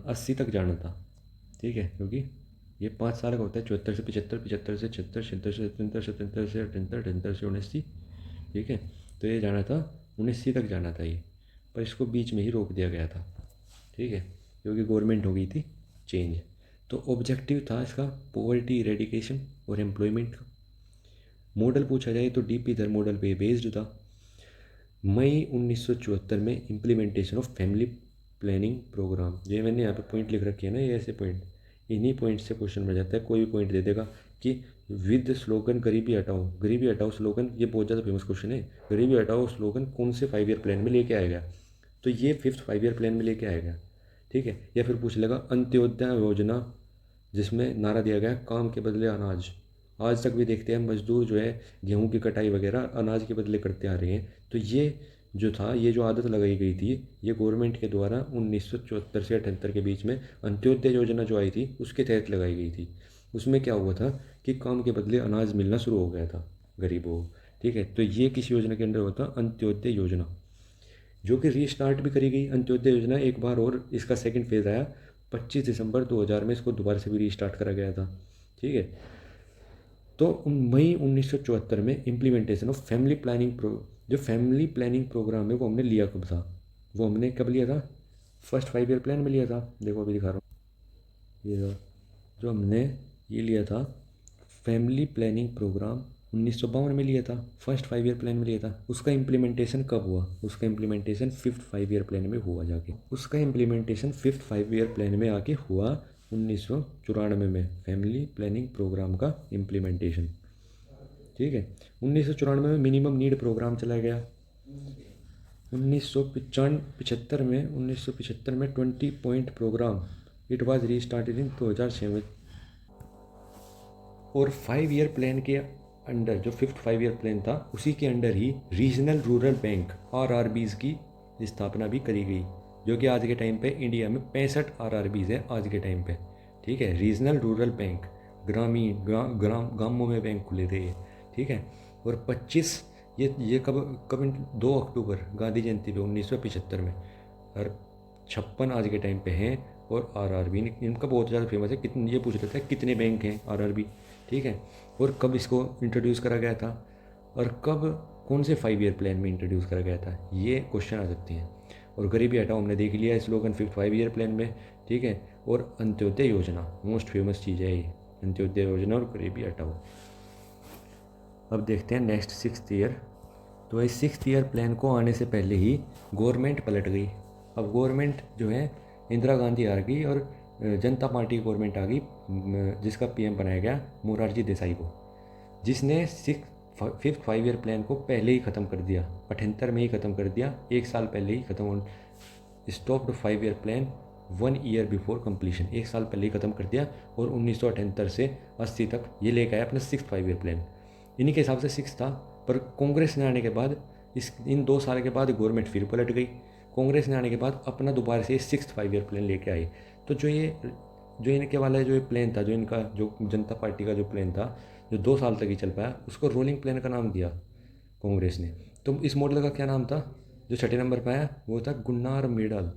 80 तक जाना था, ठीक है, क्योंकि ये 5 साल का होता है। 74 से 75, 75 से 76, 76 से 77, 77 से 78, 78 से 79, ठीक है। तो ये जाना था 19 तक जाना था ये, पर इसको बीच में ही रोक दिया गया था, ठीक है, क्योंकि गवर्नमेंट हो गई थी चेंज। तो ऑब्जेक्टिव था इसका पॉवर्टी इरेडिकेशन और एम्प्लॉयमेंट का। मॉडल पूछा जाए तो DP धर मॉडल पे बेस्ड था। मई 1974 में implementation of family planning program. ये मैंने यहाँ पे पॉइंट लिख रखी है ना, ये ऐसे पॉइंट, इन्हीं पॉइंट से क्वेश्चन बन जाता है। कोई भी पॉइंट दे देगा कि विद स्लोगन गरीबी हटाओ, गरीबी हटाओ स्लोगन, ये बहुत ज़्यादा फेमस क्वेश्चन है। गरीबी हटाओ स्लोगन कौन से 5 ईयर प्लान में लेके आएगा, तो ये 5th 5 ईयर प्लान में लेके आएगा, ठीक है। या फिर पूछ लेगा अंत्योदय योजना, जिसमें नारा दिया गया है काम के बदले अनाज। आज तक भी देखते हैं मजदूर जो है गेहूं की कटाई वगैरह अनाज के बदले करते आ रहे हैं। तो ये जो था, ये जो आदत लगाई गई थी, ये गवर्नमेंट के द्वारा 1974 से 78 के बीच में अंत्योदय योजना जो आई थी उसके तहत लगाई गई थी। उसमें क्या हुआ था कि काम के बदले अनाज मिलना शुरू हो गया था गरीबों को, ठीक है। तो ये किस योजना के अंडर होता, अंत्योदय योजना, जो कि रीस्टार्ट भी करी गई अंत्योदय योजना एक बार और। इसका सेकंड फेज़ आया 25 दिसंबर 2000 में, इसको दोबारा से भी रीस्टार्ट करा गया था, ठीक है। तो मई 1974 में इम्प्लीमेंटेशन ऑफ फैमिली प्लानिंग जो फैमिली प्लानिंग प्रोग्राम है वो हमने लिया कब था, वो हमने कब लिया था, फर्स्ट 5 ईयर प्लान में लिया था। देखो अभी दिखा रहा हूँ, ये था जो हमने ये लिया था, फैमिली प्लानिंग प्रोग्राम 1952 में लिया था, फर्स्ट 5 ईयर प्लान में लिया था। उसका इम्प्लीमेंटेशन कब हुआ, उसका इम्प्लीमेंटेशन 5th 5 ईयर प्लान में हुआ जाके, उसका इम्प्लीमेंटेशन 5th 5 ईयर प्लान में आके हुआ 1994 में, फैमिली प्लानिंग प्रोग्राम का इम्प्लीमेंटेशन, ठीक है। 1994 में मिनिमम नीड प्रोग्राम चला गया। 1975 में 20 point programme, it was restarted in 2006 में। और 5 ईयर प्लान के अंडर, जो 5th 5 ईयर प्लान था उसी के अंडर ही रीजनल रूरल बैंक RRBs की स्थापना भी करी गई, जो कि आज के टाइम पे इंडिया में 65 RRBs है आज के टाइम पे, ठीक है। रीजनल रूरल बैंक, ग्रामीण गांवों में बैंक खुले थे ये, ठीक है। और 25 ये कब 2 अक्टूबर गांधी जयंती पे 1975 में, और 56 आज के टाइम पे हैं। और RRB इनका बहुत ज़्यादा फेमस है। कितने, ये पूछ रहे थे कितने बैंक हैं RRB, ठीक है। और कब इसको इंट्रोड्यूस करा गया था, और कब कौन से 5 ईयर प्लान में इंट्रोड्यूस करा गया था, ये क्वेश्चन आ सकते हैं। और गरीबी हटाओ हमने देख लिया स्लोगन 5th 5 ईयर प्लान में, ठीक है। और अंत्योदय योजना मोस्ट फेमस चीज़ है ये, अंत्योदय योजना और गरीबी हटाओ। अब देखते हैं नेक्स्ट 6th ईयर। तो इस 6th ईयर प्लान को आने से पहले ही गवर्नमेंट पलट गई। अब गवर्नमेंट जो है इंदिरा गांधी आ गई और जनता पार्टी गवर्नमेंट आ गई, जिसका PM बनाया गया मोरारजी देसाई को, जिसने 5th 5 ईयर प्लान को पहले ही ख़त्म कर दिया, 78 में ही ख़त्म कर दिया, एक साल पहले ही ख़त्म। Stopped 5 year plan 1 year before completion, एक साल पहले ही ख़त्म कर दिया। और 1978 से 80 तक ये लेकर आया अपना 6th 5 ईयर प्लान। इन्हीं के हिसाब से 6 था, पर कांग्रेस ने आने के बाद इन 2 साल के बाद गवर्नमेंट फिर पलट गई। कांग्रेस ने आने के बाद अपना दोबारा से 6th 5 ईयर प्लान लेके आई। तो जो इनके वाला जो प्लान था, जो इनका जो जनता पार्टी का जो प्लान था, जो 2 साल तक ही चल पाया, उसको रोलिंग प्लान का नाम दिया कांग्रेस ने। तो इस मॉडल का क्या नाम था, जो 6ठे नंबर पर आया, वो था गुन्नार मेडल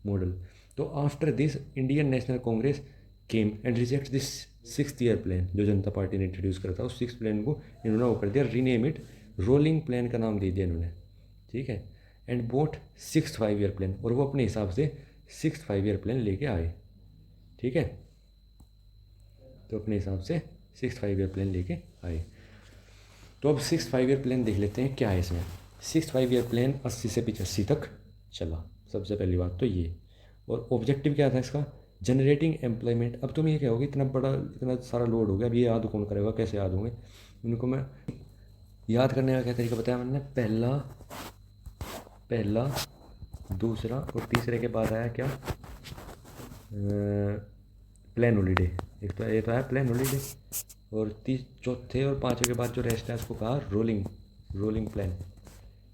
मॉडल। तो after this Indian national Congress came and reject this 6th year plan, जो जनता पार्टी ने इंट्रोड्यूस करा था, उस 6th प्लान को इन्होंने वो कर दिया, रीनेम इट, रोलिंग प्लान का नाम दे दिया इन्होंने, ठीक है। And boat 6th 5 year plan, और वो अपने हिसाब से 6th 5 ईयर प्लान लेके आए, ठीक है। तो अपने हिसाब से 6th 5 ईयर प्लान लेके आए। तो अब 6th 5 ईयर प्लान देख लेते हैं क्या है इसमें। 6th 5 ईयर प्लान 80 से 85 तक चला, सबसे पहली बात तो ये। और ऑब्जेक्टिव क्या था इसका, जनरेटिंग एम्प्लॉयमेंट। अब तुम ये क्या होगी, इतना सारा लोड हो गया, अब ये याद कौन करेगा, कैसे याद होंगे इनको। मैं याद करने का क्या तरीका बताया मैंने, पहला दूसरा और तीसरे के बाद आया क्या, प्लान हॉलीडे। एक तो ये तो आया प्लान हॉलीडे, और चौथे और पाँचवें के बाद जो रेस्ट है उसको कहा रोलिंग प्लान,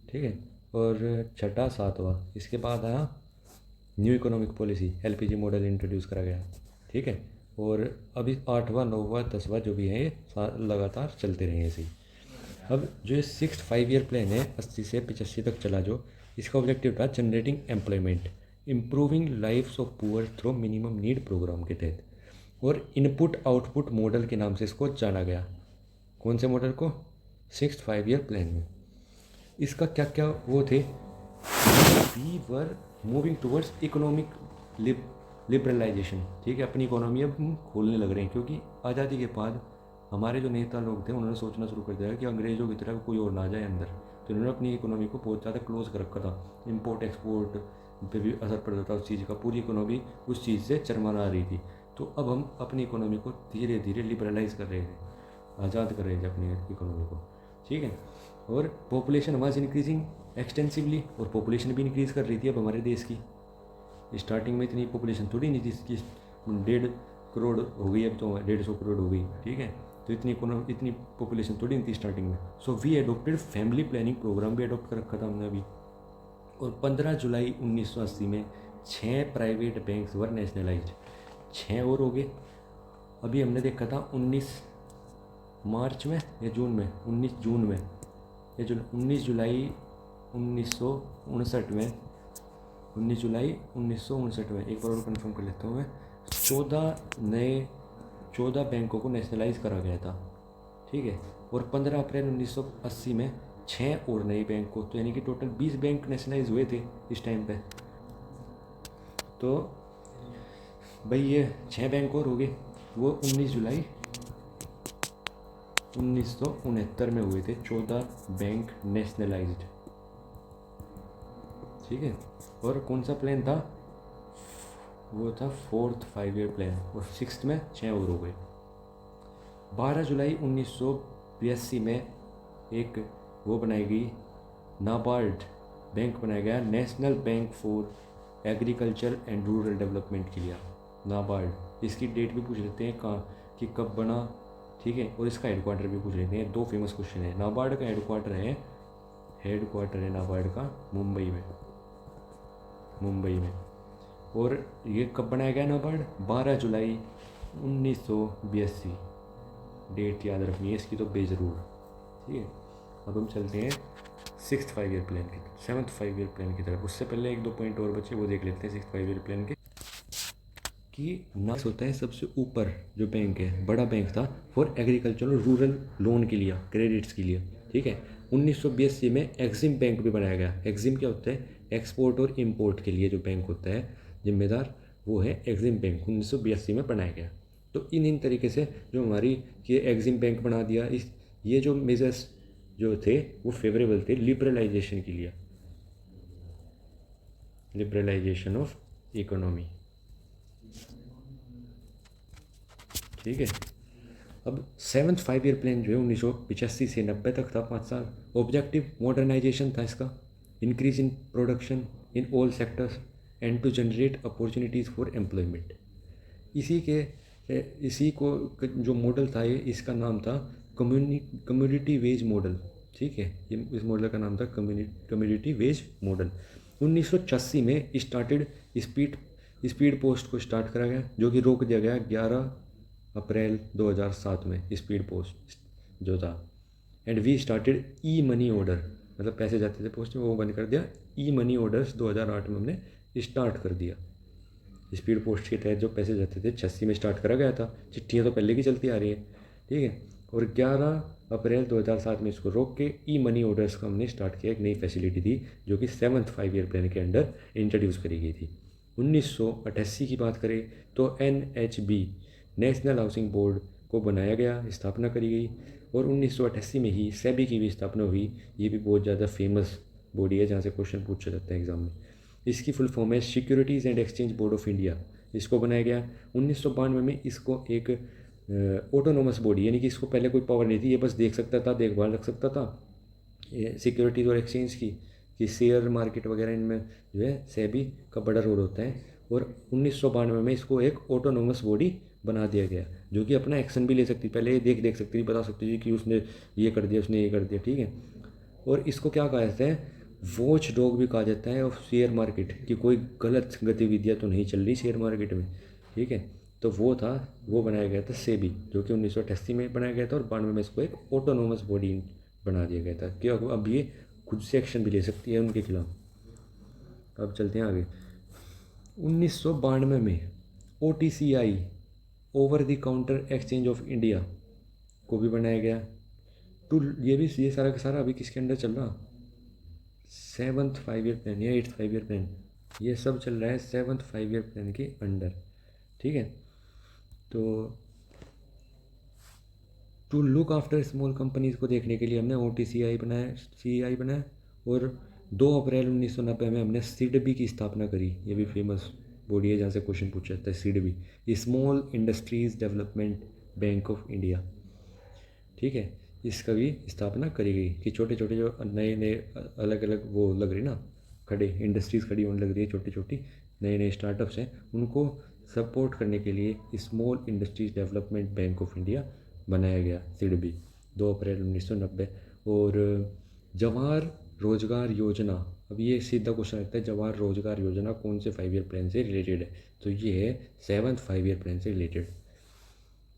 ठीक है। और छठा सातवां इसके बाद आया new economic policy, LPG model introduce करा गया, ठीक है। और अभी 8वां 9वां 10वां जो भी है ये लगातार चलते रहे ऐसे ही। अब जो ये 6th 5 ईयर प्लान है 80 से 85 तक चला, जो इसका ऑब्जेक्टिव था generating employment, improving lifes of poor through minimum need program के तहत। और इनपुट आउटपुट मॉडल के नाम से इसको जाना गया। कौन से मॉडल को, 6th 5 ईयर प्लान में। इसका क्या क्या वो थे, we were moving towards economic liberalization, ठीक है। अपनी इकोनॉमी अब हम खोलने लग रहे हैं, क्योंकि आज़ादी के बाद हमारे जो नेता लोग थे उन्होंने सोचना शुरू कर दिया कि अंग्रेज़ों की तरह कोई और ना आ जाए अंदर, तो उन्होंने अपनी इकोनॉमी को बहुत ज़्यादा क्लोज कर रखा था। इम्पोर्ट एक्सपोर्ट पे भी असर पड़ता था उस चीज़ का, पूरी इकोनॉमी उस चीज़ से चरमरा रही थी। तो अब हम अपनी इकोनॉमी को धीरे धीरे लिबरलाइज कर रहे थे, आज़ाद कर रहे थे अपनी इकोनॉमी को, ठीक है। और पॉपुलेशन वाज इंक्रीजिंग एक्सटेंसिवली, और पॉपुलेशन भी इंक्रीज़ कर रही थी अब हमारे देश की। स्टार्टिंग में इतनी पॉपुलेशन थोड़ी नहीं थी, इसकी 1.5 करोड़ हो गई, अब तो 150 करोड़ हो गई, ठीक है। तो इतनी पॉपुलेशन थोड़ी नहीं थी स्टार्टिंग में। So we adopted family planning program भी एडोप्ट कर रखा था हमने अभी। और 15 जुलाई 1980 में 6 प्राइवेट बैंक्स वर नेशनलाइज्ड, 6 और हो गए। अभी हमने देखा था 19 मार्च में या जून में, 19 जून में या 19 जुलाई 1959 में, 19 जुलाई 1959 में, एक बार और कंफर्म कर लेता हूँ मैं, 14 बैंकों को नेशनलाइज करा गया था, ठीक है। और 15 अप्रैल 1980 में 6 और नए बैंक को, तो यानी कि टोटल 20 बैंक नेशनलाइज हुए थे इस टाइम पे। तो भाई ये 6 बैंक और हो गए, वो 19 जुलाई 1969 में हुए थे 14 बैंक नेशनलाइज्ड, ठीक है। और कौन सा प्लान था, वो था 4th 5 ईयर प्लान, और 6th में 6 और हो गए। 12 जुलाई 1982 में एक वो बनाई गई, नाबार्ड बैंक बनाया गया, national bank for agriculture and rural development के लिए, नाबार्ड। इसकी डेट भी पूछ लेते हैं कहाँ कि कब बना, ठीक है। और इसका हेडक्वार्टर भी पूछ लेते हैं, 2 फेमस क्वेश्चन है। नाबार्ड का हेडक्वार्टर है नाबार्ड का मुंबई में। और ये कब बनाया गया नाबार्ड, 12 जुलाई 1982। डेट याद रखनी है इसकी तो बेजरूर, ठीक है। अब हम चलते हैं 6th 5 ईयर प्लान की, 7th 5 ईयर प्लान की तरफ। उससे पहले 1-2 पॉइंट और बचे, वो देख लेते हैं 6th 5 ईयर प्लान के। कि नास होता है सबसे ऊपर जो बैंक है, बड़ा बैंक था फॉर एग्रीकल्चर और रूरल लोन के लिए, क्रेडिट्स के लिए, ठीक है। 1982 में एक्सिम बैंक भी बनाया गया। एक्सिम क्या होता है, एक्सपोर्ट और इम्पोर्ट के लिए जो बैंक होता है जिम्मेदार, वो है एक्सिम बैंक, 1982 में बनाया गया। तो इन तरीके से जो हमारी ये एक्सिम बैंक बना दिया, ये जो मेजर्स जो थे वो फेवरेबल थे लिबरलाइजेशन के लिए, लिबरलाइजेशन ऑफ इकोनॉमी, ठीक है। अब 7th 5 ईयर प्लान जो है 1985 से 90 तक था, 5 साल। ऑब्जेक्टिव मॉडर्नाइजेशन था इसका, increase in production in all sectors and to generate opportunities for employment. इसी को जो मॉडल था ये, इसका नाम था कम्युनिटी वेज मॉडल, ठीक है। ये इस मॉडल का नाम था कम्युनिटी वेज मॉडल। 1986 में स्टार्टेड स्पीड पोस्ट को स्टार्ट करा गया, जो कि रोक दिया गया 11 अप्रैल 2007 में, स्पीड पोस्ट जो था। And we started e money order, मतलब पैसे जाते थे पोस्ट में, वो बंद कर दिया। ई मनी ऑर्डर्स 2008 में हमने स्टार्ट कर दिया। स्पीड पोस्ट के तहत जो पैसे जाते थे 86 में स्टार्ट करा गया था, चिट्ठियाँ तो पहले की चलती आ रही हैं, ठीक है। और 11 अप्रैल 2007 में इसको रोक के ई मनी ऑर्डर्स का हमने स्टार्ट किया, एक नई फैसिलिटी थी जो कि 7th 5 ईयर प्लान के अंडर इंट्रोड्यूस करी गई थी। 1988 की बात करें तो NHB नेशनल हाउसिंग बोर्ड को बनाया गया, स्थापना करी गई। और 1988 में ही सेबी की भी स्थापना हुई। ये भी बहुत ज़्यादा फेमस बॉडी है जहाँ से क्वेश्चन पूछा जाता है एग्जाम में। इसकी फुल फॉर्म है securities and exchange board of India. इसको बनाया गया 1992 में। इसको एक ऑटोनोमस बॉडी, यानी कि इसको पहले कोई पावर नहीं थी, ये बस देख सकता था, देखभाल रख सकता था सिक्योरिटीज़ और एक्सचेंज की, कि शेयर मार्केट वगैरह इनमें जो है सेबी का बड़ा रोल होता है। और 1992 में इसको एक ऑटोनोमस बॉडी बना दिया गया, जो कि अपना एक्शन भी ले सकती, पहले ये देख सकती थी, बता सकती थी कि उसने ये कर दिया, उसने ये कर दिया, ठीक है। और इसको क्या कहा जाता है, वॉच डॉग भी कहा जाता है ऑफ शेयर मार्केट, कि कोई गलत गतिविधियाँ तो नहीं चल रही शेयर मार्केट में, ठीक है। तो वो बनाया गया था सेबी, जो कि 1988 में बनाया गया था। और 92 में इसको एक ऑटोनोमस बॉडी बना दिया गया था कि अब ये खुद से एक्शन भी ले सकती है उनके खिलाफ। अब चलते हैं आगे। 1992 में OTCI over the counter exchange of India को भी बनाया गया। ये सारा का सारा अभी किसके अंडर चल रहा, 7th 5 ईयर प्लान या 8th 5 ईयर प्लान, ये सब चल रहा है 7th 5 ईयर प्लान के अंडर, ठीक है। तो to look after small companies को देखने के लिए हमने OTCI बनाया, CEI बनाया। और 2 अप्रैल 1990 में हमने सिडबी की स्थापना करी। ये भी फेमस बॉडी है जहाँ से क्वेश्चन पूछा जाता है, SIDBI, small industries development bank of India. ठीक है, इसका भी स्थापना करी गई कि छोटे छोटे जो नए नए अलग अलग वो लग रही ना, खड़े इंडस्ट्रीज़ खड़ी होने लग रही है, छोटी छोटी नए नए स्टार्टअप्स हैं, उनको सपोर्ट करने के लिए small industries development bank of India बनाया गया, सिडबी, 2 अप्रैल 1990। और जवाहर रोजगार योजना, अब ये सीधा क्वेश्चन लगता है, जवाहर रोजगार योजना कौन से 5 ईयर प्लान से रिलेटेड है? तो ये है 7th 5 ईयर प्लान से रिलेटेड,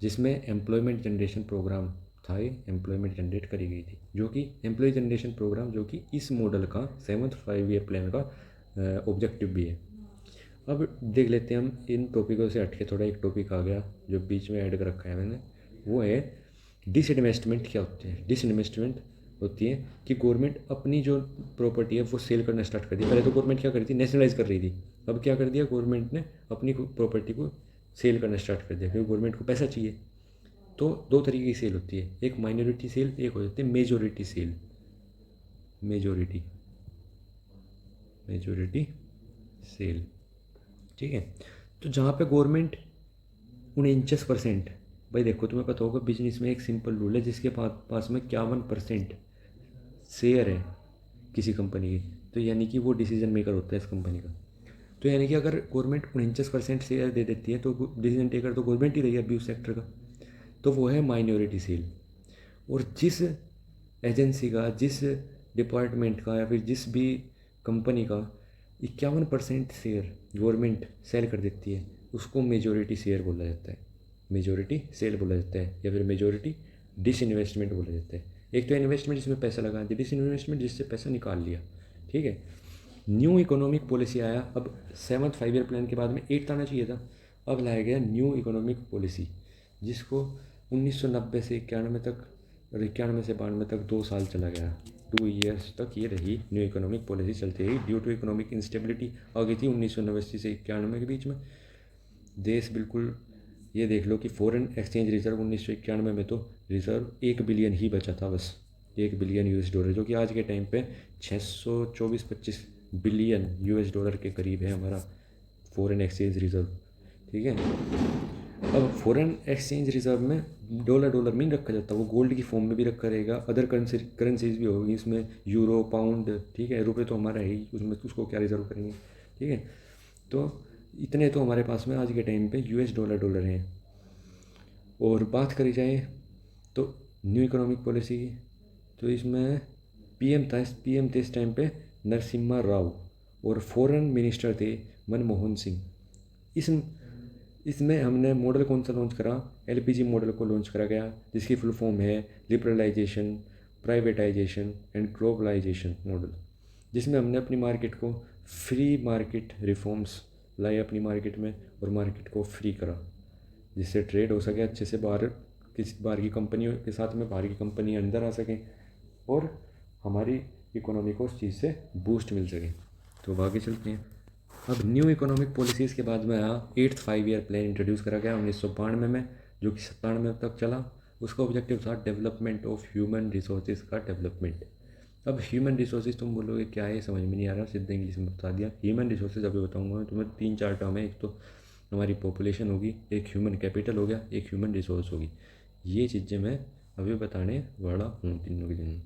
जिसमें एम्प्लॉयमेंट जनरेशन प्रोग्राम था। ये एम्प्लॉयमेंट जनरेट करी गई थी, जो कि एम्प्लॉय जनरेशन प्रोग्राम जो कि इस मॉडल का 7th 5 ईयर प्लान का ऑब्जेक्टिव भी है। अब देख लेते हैं हम इन टॉपिकों से हट के, थोड़ा एक टॉपिक आ गया जो बीच में ऐड कर रखा है मैंने, वो है डिसइन्वेस्टमेंट। क्या होते हैं डिसइन्वेस्टमेंट? होती है कि गवर्नमेंट अपनी जो प्रॉपर्टी है वो सेल करना स्टार्ट कर दी। पहले तो गवर्नमेंट क्या कर रही थी, नेशनलाइज कर रही थी। अब क्या कर दिया गवर्नमेंट ने, अपनी प्रॉपर्टी को सेल करना स्टार्ट कर दिया, क्योंकि गवर्नमेंट को पैसा चाहिए। तो 2 तरीके की सेल होती है, एक माइनॉरिटी सेल, एक हो जाती है मेजोरिटी सेल। मेजोरिटी सेल, ठीक है। तो जहाँ पे गवर्नमेंट 49%, भाई देखो तुम्हें पता होगा बिजनेस में एक सिंपल रूल है, जिसके पास में 51% शेयर है किसी कंपनी की, तो यानी कि वो डिसीजन मेकर होता है इस कंपनी का। तो यानी कि अगर गवर्नमेंट 49% शेयर दे देती है तो डिसीजन टेकर तो गवर्नमेंट ही रही है अभी उस सेक्टर का, तो वो है माइनॉरिटी सेल। और जिस एजेंसी का, जिस डिपार्टमेंट का, या फिर जिस भी कंपनी का 51% शेयर गवर्नमेंट सेल कर देती है, उसको मेजोरिटी शेयर बोला जाता है, मेजोरिटी सेल बोला जाता है, या फिर मेजोरिटी डिसइन्वेस्टमेंट बोला जाता है। एक तो इन्वेस्टमेंट जिसमें पैसा लगा दिया, डिसइन्वेस्टमेंट जिससे पैसा निकाल लिया, ठीक है। न्यू इकोनॉमिक पॉलिसी आया, अब 7th 5 ईयर प्लान के बाद में 8th आना चाहिए था, अब लाया गया न्यू इकोनॉमिक पॉलिसी, जिसको 1990 से 91 तक, और 91 से 92 तक 2 साल चला गया, 2 ईयर्स तक ये रही न्यू इकोनॉमिक पॉलिसी चलती रही। ड्यू टू इकोनॉमिक इंस्टेबिलिटी आ गई थी 1990 से 91 के बीच में। देश बिल्कुल, ये देख लो कि फॉरेन एक्सचेंज रिजर्व 1991 में तो रिजर्व 1 बिलियन ही बचा था, बस 1 बिलियन US डॉलर, जो कि आज के टाइम पे 624-25 बिलियन US डॉलर के करीब है हमारा फॉरेन एक्सचेंज रिजर्व, ठीक है। अब फॉरेन एक्सचेंज रिजर्व में डॉलर में नहीं रखा जाता, वो गोल्ड की फॉर्म में भी रखा रहेगा, अदर करेंसीज भी होगी इसमें, यूरो, पाउंड, ठीक है। रुपये तो हमारा है ही, उसमें उसको क्या रिजर्व करेंगे, ठीक है। तो इतने तो हमारे पास में आज के टाइम पे US डॉलर हैं। और बात करी जाए तो न्यू इकोनॉमिक पॉलिसी की, तो इसमें PM थे इस टाइम पे नरसिम्हा राव, और फॉरेन मिनिस्टर थे मनमोहन सिंह। इसमें हमने मॉडल कौन सा लॉन्च करा, LPG मॉडल को लॉन्च करा गया, जिसकी फुल फॉर्म है liberalization, privatization and globalization model, जिसमें हमने अपनी मार्केट को फ्री मार्केट रिफॉर्म्स लाए अपनी मार्केट में, और मार्केट को फ्री करा, जिससे ट्रेड हो सके अच्छे से, बाहर की कंपनियों के साथ में बाहर की कंपनी अंदर आ सकें, और हमारी इकोनॉमी को उस चीज़ से बूस्ट मिल सके। तो अब आगे चलते हैं। अब न्यू इकोनॉमिक पॉलिसीज़ के बाद में आया 8th 5 ईयर प्लान इंट्रोड्यूस करा गया 1992 में, जो कि 97 तक चला। उसका ऑब्जेक्टिव था डेवलपमेंट ऑफ ह्यूमन रिसोर्सेज का डेवलपमेंट। अब ह्यूमन रिसोर्सेज तुम बोलोगे क्या है, समझ में नहीं आ रहा, सीधा इंग्लिश में बता दिया। ह्यूमन रिसोर्सेज अभी बताऊंगा मैं तुम्हें, 3-4 टर्म है, एक तो हमारी पॉपुलेशन होगी, एक ह्यूमन कैपिटल हो गया, एक ह्यूमन रिसोर्स होगी। ये चीज़ें मैं अभी बताने वाला हूँ तीनों के दिन।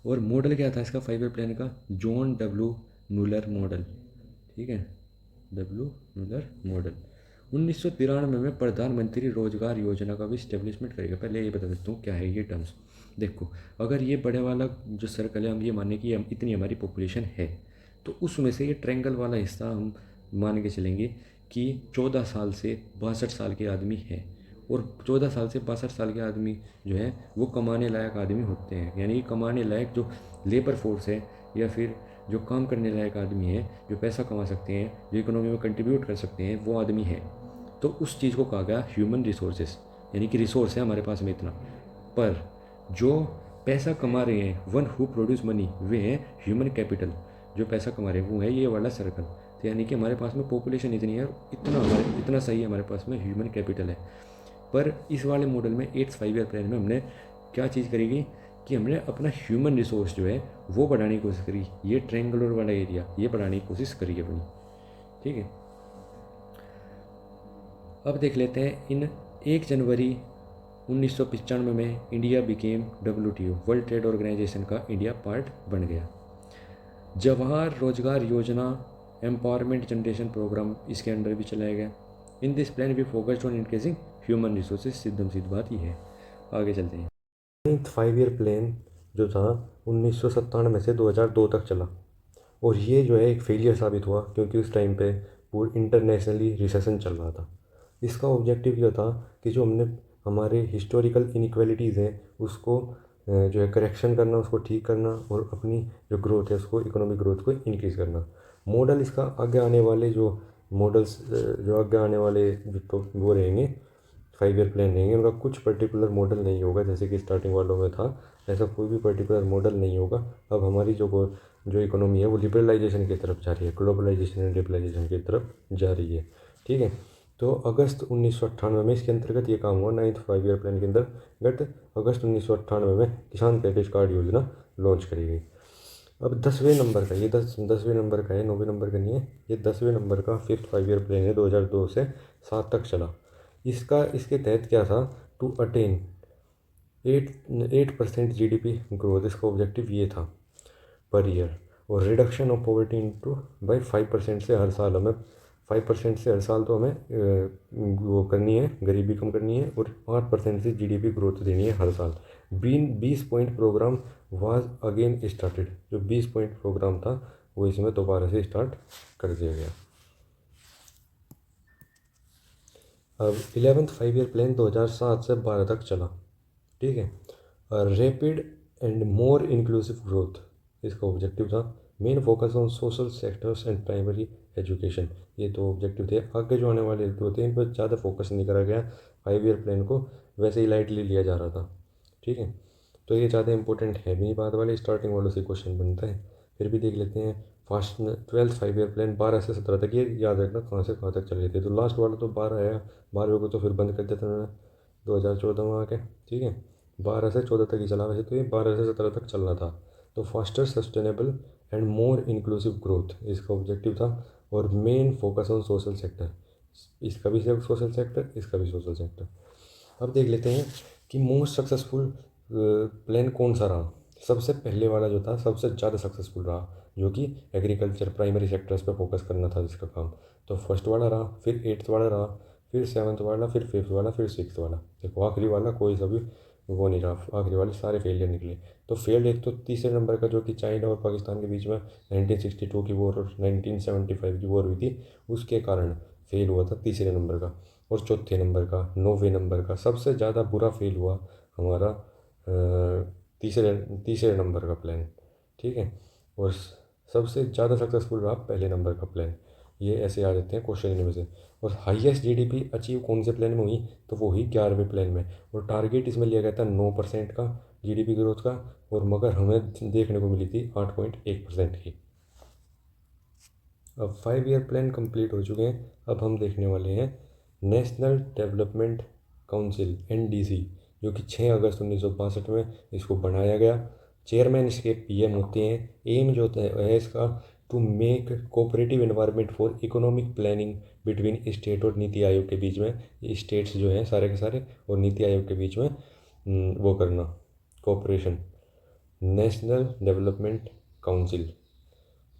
और मॉडल क्या था इसका 5 ईयर प्लान का, जॉन W म्यूलर मॉडल, ठीक है, W म्यूलर मॉडल। 1993 में प्रधानमंत्री रोजगार योजना का भी स्टेब्लिशमेंट करेगा। पहले ये बता देता हूँ क्या है ये टर्म्स। देखो, अगर ये बड़े वाला जो सर्कल है, हम ये माने कि हम इतनी हमारी पॉपुलेशन है, तो उसमें से ये ट्रायंगल वाला हिस्सा हम मान के चलेंगे कि 14 साल से 62 साल के आदमी हैं, और 14 साल से 62 साल के आदमी जो है वो कमाने लायक आदमी होते हैं, यानी कि कमाने लायक जो लेबर फोर्स है, या फिर जो काम करने लायक आदमी है, जो पैसा कमा सकते हैं, जो इकोनॉमी में कंट्रीब्यूट कर सकते हैं, वो आदमी है। तो उस चीज़ को कहा गया ह्यूमन रिसोर्सेज, यानी कि रिसोर्स है हमारे पास में इतना, पर जो पैसा कमा रहे हैं, वन हु प्रोड्यूस मनी, वे हैं ह्यूमन कैपिटल, जो पैसा कमा रहे हैं वो है ये वाला सर्कल। तो यानी कि हमारे पास में पॉपुलेशन इतनी है, इतना सही हमारे पास में ह्यूमन कैपिटल है, पर इस वाले मॉडल में 8th 5 ईयर प्लान में हमने क्या चीज़ करेगी कि हमने अपना ह्यूमन रिसोर्स जो है वो बढ़ाने की कोशिश करी, ये ट्रायंगुलर वाला एरिया ये बढ़ाने की कोशिश करी अपनी। ठीक है, अब देख लेते हैं इन 1 जनवरी 1995 में India became WTO World Trade Organization का इंडिया पार्ट बन गया। Jawahar Rozgar Yojana empowerment generation programme इसके अंडर भी चलाया गया। In this plan we focused on increasing human resources, सीधी बात ये है। आगे चलते हैं। 9th 5 ईयर प्लान जो था 1997 से 2002 तक चला और ये जो है एक फेलियर साबित हुआ क्योंकि उस टाइम पे पूरी इंटरनेशनली रिसेशन चल रहा था। इसका ऑब्जेक्टिव यह था कि जो हमने हमारे हिस्टोरिकल इनइक्वालिटीज़ हैं उसको जो है करेक्शन करना, उसको ठीक करना और अपनी जो ग्रोथ है उसको इकोनॉमिक ग्रोथ को इंक्रीज़ करना। मॉडल इसका आगे आने वाले जो मॉडल्स जो आगे आने वाले जो तो वो रहेंगे 5 ईयर प्लान रहेंगे उनका कुछ पर्टिकुलर मॉडल नहीं होगा जैसे कि स्टार्टिंग वालों में था, ऐसा कोई भी पर्टिकुलर मॉडल नहीं होगा। अब हमारी जो इकोनॉमी है वो लिबरलाइजेशन की तरफ जा रही है, ग्लोबलाइजेशन एंड लिबरलाइजेशन की तरफ जा रही है। ठीक है, तो अगस्त 1998 में इसके अंतर्गत ये काम हुआ। 9th 5 ईयर प्लान के अंतर्गत अगस्त 1998 में किसान क्रेडिट कार्ड योजना लॉन्च करी गई। अब 10वें नंबर का ये 10वें नंबर का है, 9वें नंबर का नहीं है, ये 10वें नंबर का 5th 5 ईयर प्लान है, 2002 से 7 तक चला। इसके तहत क्या था, टू अटेन 8% GDP ग्रोथ, इसका ऑब्जेक्टिव ये था पर ईयर, और reduction of poverty into by 5% से हर साल हमें 5% से हर साल तो हमें वो करनी है, गरीबी कम करनी है, और 5% से GDP ग्रोथ देनी है हर साल। 20 point program was again started, जो 20 पॉइंट प्रोग्राम था वो इसमें दोबारा से स्टार्ट कर दिया गया। अब 11th 5 ईयर प्लान 2007 से 12 तक चला। ठीक है, rapid and more inclusive growth इसका ऑब्जेक्टिव था। Main focus on social sectors and primary education, ये दो ऑब्जेक्टिव थे। आगे जो आने वाले दो थे इन पर ज़्यादा फोकस नहीं करा गया, 5 ईयर प्लान को वैसे ही लाइटली लिया जा रहा था। ठीक है, तो ये ज़्यादा इंपॉर्टेंट है भी नहीं, बाद वाले स्टार्टिंग वालों से क्वेश्चन बनता है। फिर भी देख लेते हैं। फर्स्ट 12th 5 ईयर प्लान 12 से 17 तक, ये याद रखना कहाँ से कहाँ तक चल रहे थे। तो लास्ट वाला तो 12 आया, 12वें को तो फिर बंद कर दिया था उन्होंने 2014 में आके। ठीक है, 12 से 14 तक ही चला, वैसे तो ये 12 से 17 तक चलना था। तो faster sustainable and more inclusive growth इसका ऑब्जेक्टिव था, और main focus on social sector, इसका भी सोशल सेक्टर, इसका भी सोशल सेक्टर। अब देख लेते हैं कि मोस्ट सक्सेसफुल प्लान कौन सा रहा। सबसे पहले वाला जो था सबसे ज़्यादा सक्सेसफुल रहा, जो कि एग्रीकल्चर प्राइमरी सेक्टर्स पर फोकस करना था जिसका काम। तो फर्स्ट वाला रहा, फिर 8th वाला रहा, फिर 7th वाला, फिर 5th वाला, फिर 6th वाला। देखो आखिरी वाला कोई सा भी वो नहीं रहा, आखिरी वाले सारे फेलियर निकले। तो फेल्ड एक तो तीसरे नंबर का जो कि चाइना और पाकिस्तान के बीच में 1962 की वॉर और 1975 की वॉर हुई थी, उसके कारण फेल हुआ था तीसरे नंबर का। और चौथे नंबर का, 9वें नंबर का सबसे ज़्यादा बुरा फेल हुआ हमारा तीसरे नंबर का प्लान। ठीक है, और सबसे ज़्यादा सक्सेसफुल रहा पहले नंबर का प्लान। ये ऐसे आ जाते हैं क्वेश्चन में से। और हाईएस्ट GDP अचीव कौन से प्लान में हुई, तो वो हुई 11वें प्लान में। और टारगेट इसमें लिया गया था 9% का GDP ग्रोथ का, और मगर हमें देखने को मिली थी 8.1% की। अब 5 ईयर प्लान कंप्लीट हो चुके हैं। अब हम देखने वाले हैं नेशनल डेवलपमेंट काउंसिल NDC, जो कि 6 अगस्त 1962 में इसको बनाया गया। चेयरमैन इसके PM होते हैं। एम जो होता है इसका, to make cooperative environment for economic planning between state और नीति आयोग के बीच में, स्टेट्स जो हैं सारे के सारे और नीति आयोग के बीच में वो करना कोऑपरेशन। नेशनल डेवलपमेंट काउंसिल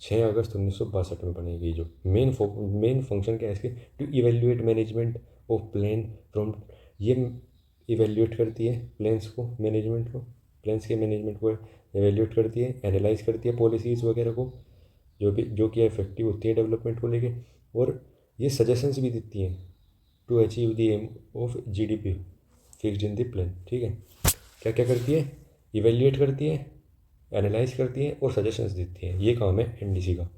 6 अगस्त 1962 में बनाई गई। जो मेन फंक्शन क्या है इसके, to evaluate management of plan from, ये इवेल्युएट करती है प्लान्स को, मैनेजमेंट को, प्लान्स के मैनेजमेंट को इवेल्युएट करती है, एनालाइज करती है पॉलिसीज़ वगैरह को, जो कि इफेक्टिव होती है डेवलपमेंट को लेके। और ये सजेशंस भी देती हैं to achieve the aim of GDP fixed in the plan. ठीक है, क्या क्या करती है, इवेल्युएट करती है, एनालाइज करती है और सजेशंस देती हैं। ये काम है NDC का।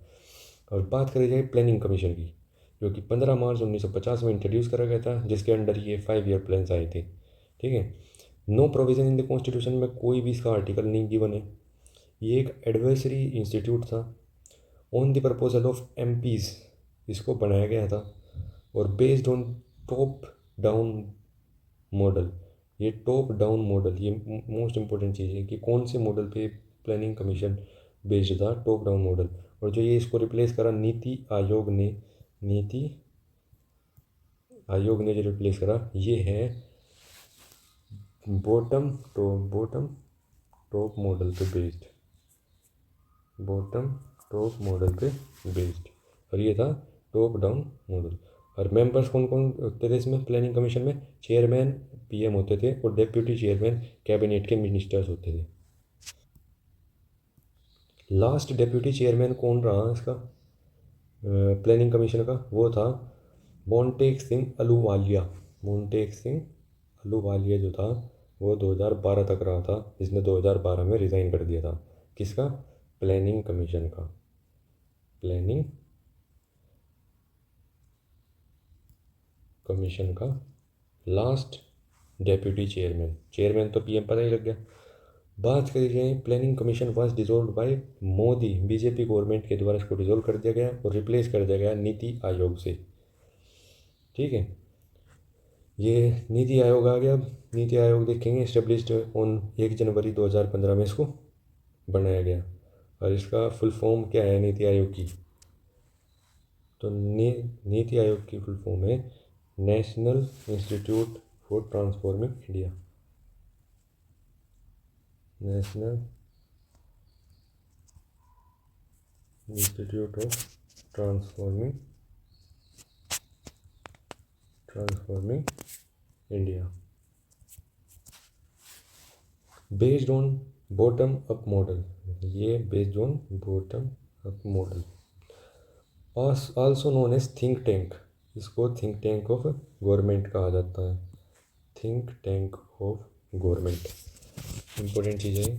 और बात करी जाए प्लानिंग कमीशन की, जो कि 15 मार्च 1950 में इंट्रोड्यूस करा गया था, जिसके अंडर ये 5 ईयर प्लान्स आए थे। ठीक है, no provision in the constitution में कोई भी इसका आर्टिकल नहीं गिवन है। ये एक एडवाइजरी इंस्टीट्यूट था। On the proposal of MPs इसको बनाया गया था, और based on top down model, ये टॉप डाउन मॉडल, ये मोस्ट इंपॉर्टेंट चीज़ है कि कौन से मॉडल पे प्लानिंग कमीशन बेस्ड था, टॉप डाउन मॉडल। और जो ये इसको रिप्लेस करा नीति आयोग ने, नीति आयोग ने जो रिप्लेस करा ये है बॉटम टॉप मॉडल पे बेस्ड, बॉटम टॉप मॉडल पे बेस्ड, और ये था टॉप डाउन मॉडल। और मेंबर्स कौन कौन होते थे इसमें प्लानिंग कमीशन में? चेयरमैन पीएम होते थे और डेप्यूटी चेयरमैन कैबिनेट के मिनिस्टर्स होते थे। लास्ट डेप्यूटी चेयरमैन कौन रहा इसका प्लानिंग कमीशन का? वो था मोंटेक सिंह अहलूवालिया। मोंटेक सिंह अहलूवालिया जो था वो 2012 तक रहा था, जिसने 2012 में रिज़ाइन कर दिया था। किसका? प्लानिंग कमीशन का, प्लानिंग कमीशन का लास्ट डेप्यूटी चेयरमैन। चेयरमैन तो पीएम पता ही लग गया। बात करी जाए planning commission was dissolve by Modi, BJP government के द्वारा इसको डिसॉल्व कर दिया गया और रिप्लेस कर दिया गया नीति आयोग से। ठीक है, ये नीति आयोग आ गया। नीति आयोग देखेंगे इस्टेब्लिश्ड ऑन 1 जनवरी 2015 में इसको बनाया गया। और इसका फुल फॉर्म क्या है नीति आयोग की? तो नीति आयोग की फुल फॉर्म है national institute for transforming India. National institute of transforming India, based on bottom up model. ये based on bottom up model, also known as think tank. इसको थिंक टैंक ऑफ गवर्नमेंट कहा जाता है, think tank of government. Important चीज़ है।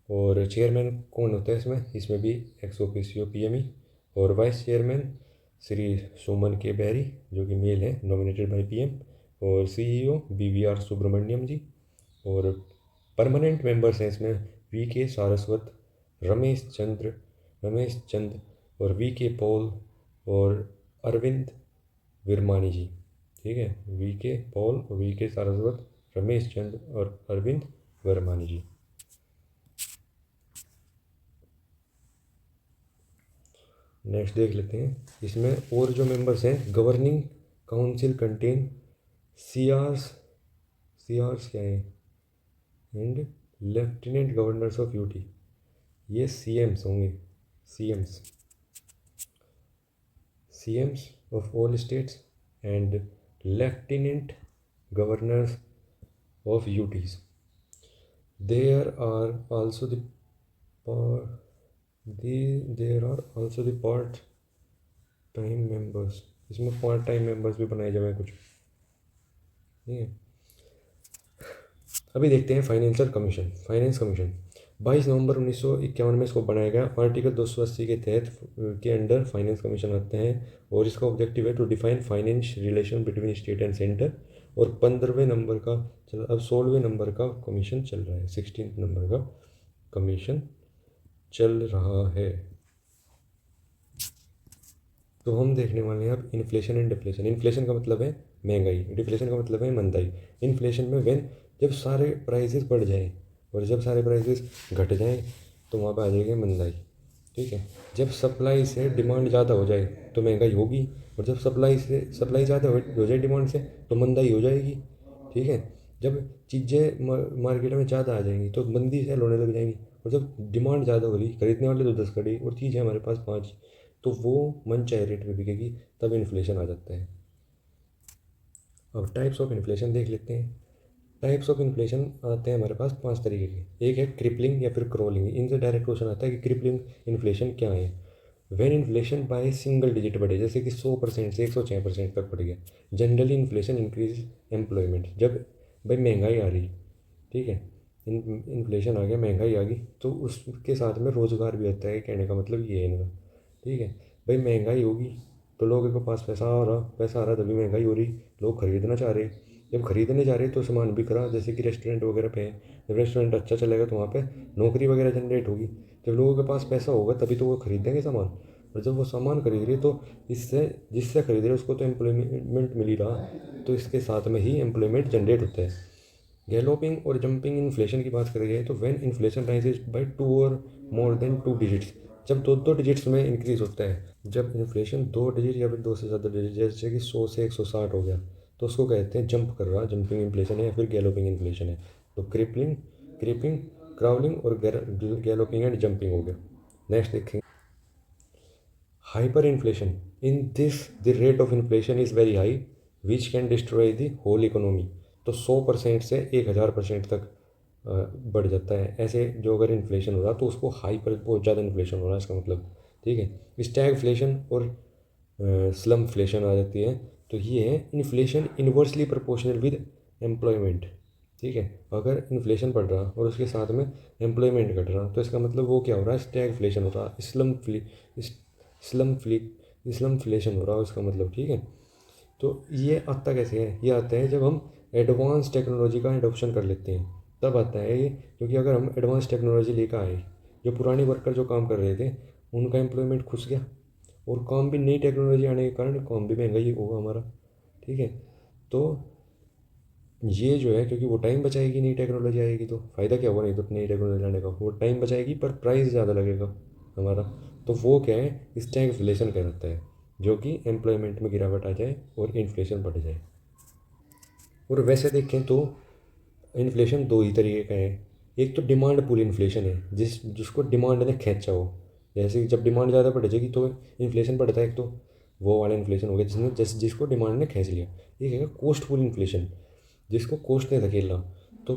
और chairman कौन होता है इसमें? इसमें भी एक्स ऑफिशियो पीएम ही, और वाइस चेयरमैन श्री सुमन के बैरी जो कि मेल है, नॉमिनेटेड बाय पीएम, और सीईओ बीवीआर सुब्रमण्यम जी। और परमानेंट मेंबर्स हैं इसमें वीके सारस्वत, रमेश चंद और वीके पॉल और अरविंद विरमानी जी। ठीक है, वीके पॉल, वीके सारस्वत, रमेश चंद और अरविंद वर्मानी जी। नेक्स्ट देख लेते हैं इसमें और जो मेंबर्स हैं। गवर्निंग काउंसिल कंटेन सीआरस क्या है, and lieutenant governors of UT. ये सीएम्स होंगे, CMs of all states and lieutenant governors of UTs. There are also the part time members. इसमें पार्ट टाइम मेंबर्स भी बनाए जाए कुछ, ठीक है। अभी देखते हैं फाइनेंस कमीशन 22 नवंबर 1951 में इसको बनाया गया। आर्टिकल 280 के तहत के अंडर फाइनेंस कमीशन आते हैं और इसका ऑब्जेक्टिव है to define finance relation between state and centre. और 15वें नंबर का अब 16वें नंबर का कमीशन चल रहा है, 16 नंबर का कमीशन चल रहा है। तो हम देखने वाले हैं अब इन्फ्लेशन एंड डिफ्लेशन। इन्फ्लेशन का मतलब है महंगाई, डिफ्लेशन का मतलब है मंदाई। इन्फ्लेशन में जब सारे प्राइसेस बढ़ जाएं और जब सारे प्राइसेस घट जाएं तो वहाँ पे आ जाएगी मंदाई। ठीक है, जब सप्लाई से डिमांड ज़्यादा हो जाए तो महंगाई होगी, और जब सप्लाई ज़्यादा हो जाए डिमांड से तो मंदाई हो जाएगी। ठीक है, जब चीज़ें मार्केट में ज़्यादा आ जाएंगी तो मंदी सेल होने लग जाएंगी, और जब डिमांड ज़्यादा होगी, खरीदने वाले तो 10 खड़ी और चीज़ है हमारे पास 5, तो वो मन चाहे रेट में बिकेगी, तब इन्फ्लेशन आ जाता है। अब टाइप्स ऑफ इन्फ्लेशन देख लेते हैं। टाइप्स ऑफ इन्फ्लेशन आते हैं हमारे पास 5 तरीके के। एक है क्रिपलिंग या फिर क्रॉलिंग। इनसे डायरेक्ट क्वेश्चन आता है कि क्रिपलिंग इन्फ्लेशन क्या है। When inflation by single digit बढ़े, जैसे कि 100% से 106% तक बढ़ गया। जनरली इन्फ्लेशन इंक्रीज एम्प्लॉयमेंट, जब भाई महंगाई आ रही, ठीक है, इन्फ्लेशन आ गया, महंगाई आ गई, तो उसके साथ में रोज़गार भी आता है। कहने का मतलब ये है इनका। ठीक है, भाई महंगाई होगी तो लोगों के पास पैसा आ रहा तभी महंगाई हो रही, लोग खरीदना चाह रहे। जब खरीदने जा रहे तो सामान बिक रहा, जैसे कि रेस्टोरेंट वगैरह पे है। जब रेस्टोरेंट अच्छा चलेगा तो वहाँ पे नौकरी वगैरह जनरेट होगी। जब लोगों के पास पैसा होगा तभी तो वो खरीदेंगे सामान। और जब वो सामान खरीद रही है तो इससे जिससे खरीद रही है उसको तो एम्प्लॉयमेंट मिल ही रहा, तो इसके साथ में ही एम्प्लॉयमेंट जनरेट होता है। गैलोपिंग और जंपिंग इन्फ्लेशन की बात करेंगे तो व्हेन इन्फ्लेशन राइजेज बाय 2 और मोर देन 2 डिजिट्स, जब दो दो डिजिट्स में इंक्रीज होता है, जब इन्फ्लेशन 2 डिजिट या फिर 2 से ज़्यादा डिजिट, जैसे कि 100 से 160 हो गया, तो उसको कहते हैं जंप कर रहा, जंपिंग इन्फ्लेशन है या फिर गैलोपिंग इन्फ्लेशन है। तो क्रिपलिंग, क्रीपिंग, क्राउलिंग और गैलोपिंग एंड जंपिंग हो गया। नेक्स्ट देखेंगे hyper inflation. In this the rate of inflation is very high which can destroy the whole economy. तो 100% से 1000% तक बढ़ जाता है। ऐसे जो अगर इन्फ्लेशन हो रहा तो उसको हाइपर, बहुत ज़्यादा इन्फ्लेशन हो रहा है इसका मतलब, ठीक है। स्टैगफ्लेशन और स्लम्पफ्लेशन आ जाती है। तो ये है inflation inversely proportional with employment, ठीक है। अगर इन्फ्लेशन बढ़ रहा और उसके साथ में एम्प्लॉयमेंट घट रहा तो इसका मतलब वो क्या हो रहा है, स्टैगफ्लेशन हो रहा, स्लम्पफ्लेशन हो रहा है उसका मतलब, ठीक है। तो ये आता कैसे है, ये आता है जब हम एडवांस टेक्नोलॉजी का एडोप्शन कर लेते हैं, तब आता है ये। क्योंकि अगर हम एडवांस टेक्नोलॉजी लेकर आए, जो पुराने वर्कर जो काम कर रहे थे उनका एम्प्लॉयमेंट खुस गया, और काम भी नई टेक्नोलॉजी आने के कारण काम भी महंगा ही होगा हमारा, ठीक है। तो ये जो है, क्योंकि वो टाइम बचाएगी, नई टेक्नोलॉजी आएगी तो फ़ायदा क्या होगा, नहीं तो नई टेक्नोलॉजी आने का वो टाइम बचाएगी पर प्राइस ज़्यादा लगेगा हमारा। तो वो क्या है, स्टैगफ्लेशन कहलाता है, जो कि एम्प्लॉयमेंट में गिरावट आ जाए और इन्फ्लेशन बढ़ जाए। और वैसे देखें तो इन्फ्लेशन दो ही तरीके का है। एक तो डिमांड पुल इन्फ्लेशन है, जिसको डिमांड ने खींचा हो, जैसे कि जब डिमांड ज़्यादा बढ़ जाएगी तो इन्फ्लेशन बढ़ता है, एक तो वो वाला इन्फ्लेशन हो गया जिसको डिमांड ने खींच लिया। एक है कॉस्ट पुल इन्फ्लेशन, जिसको कॉस्ट ने धकेला। तो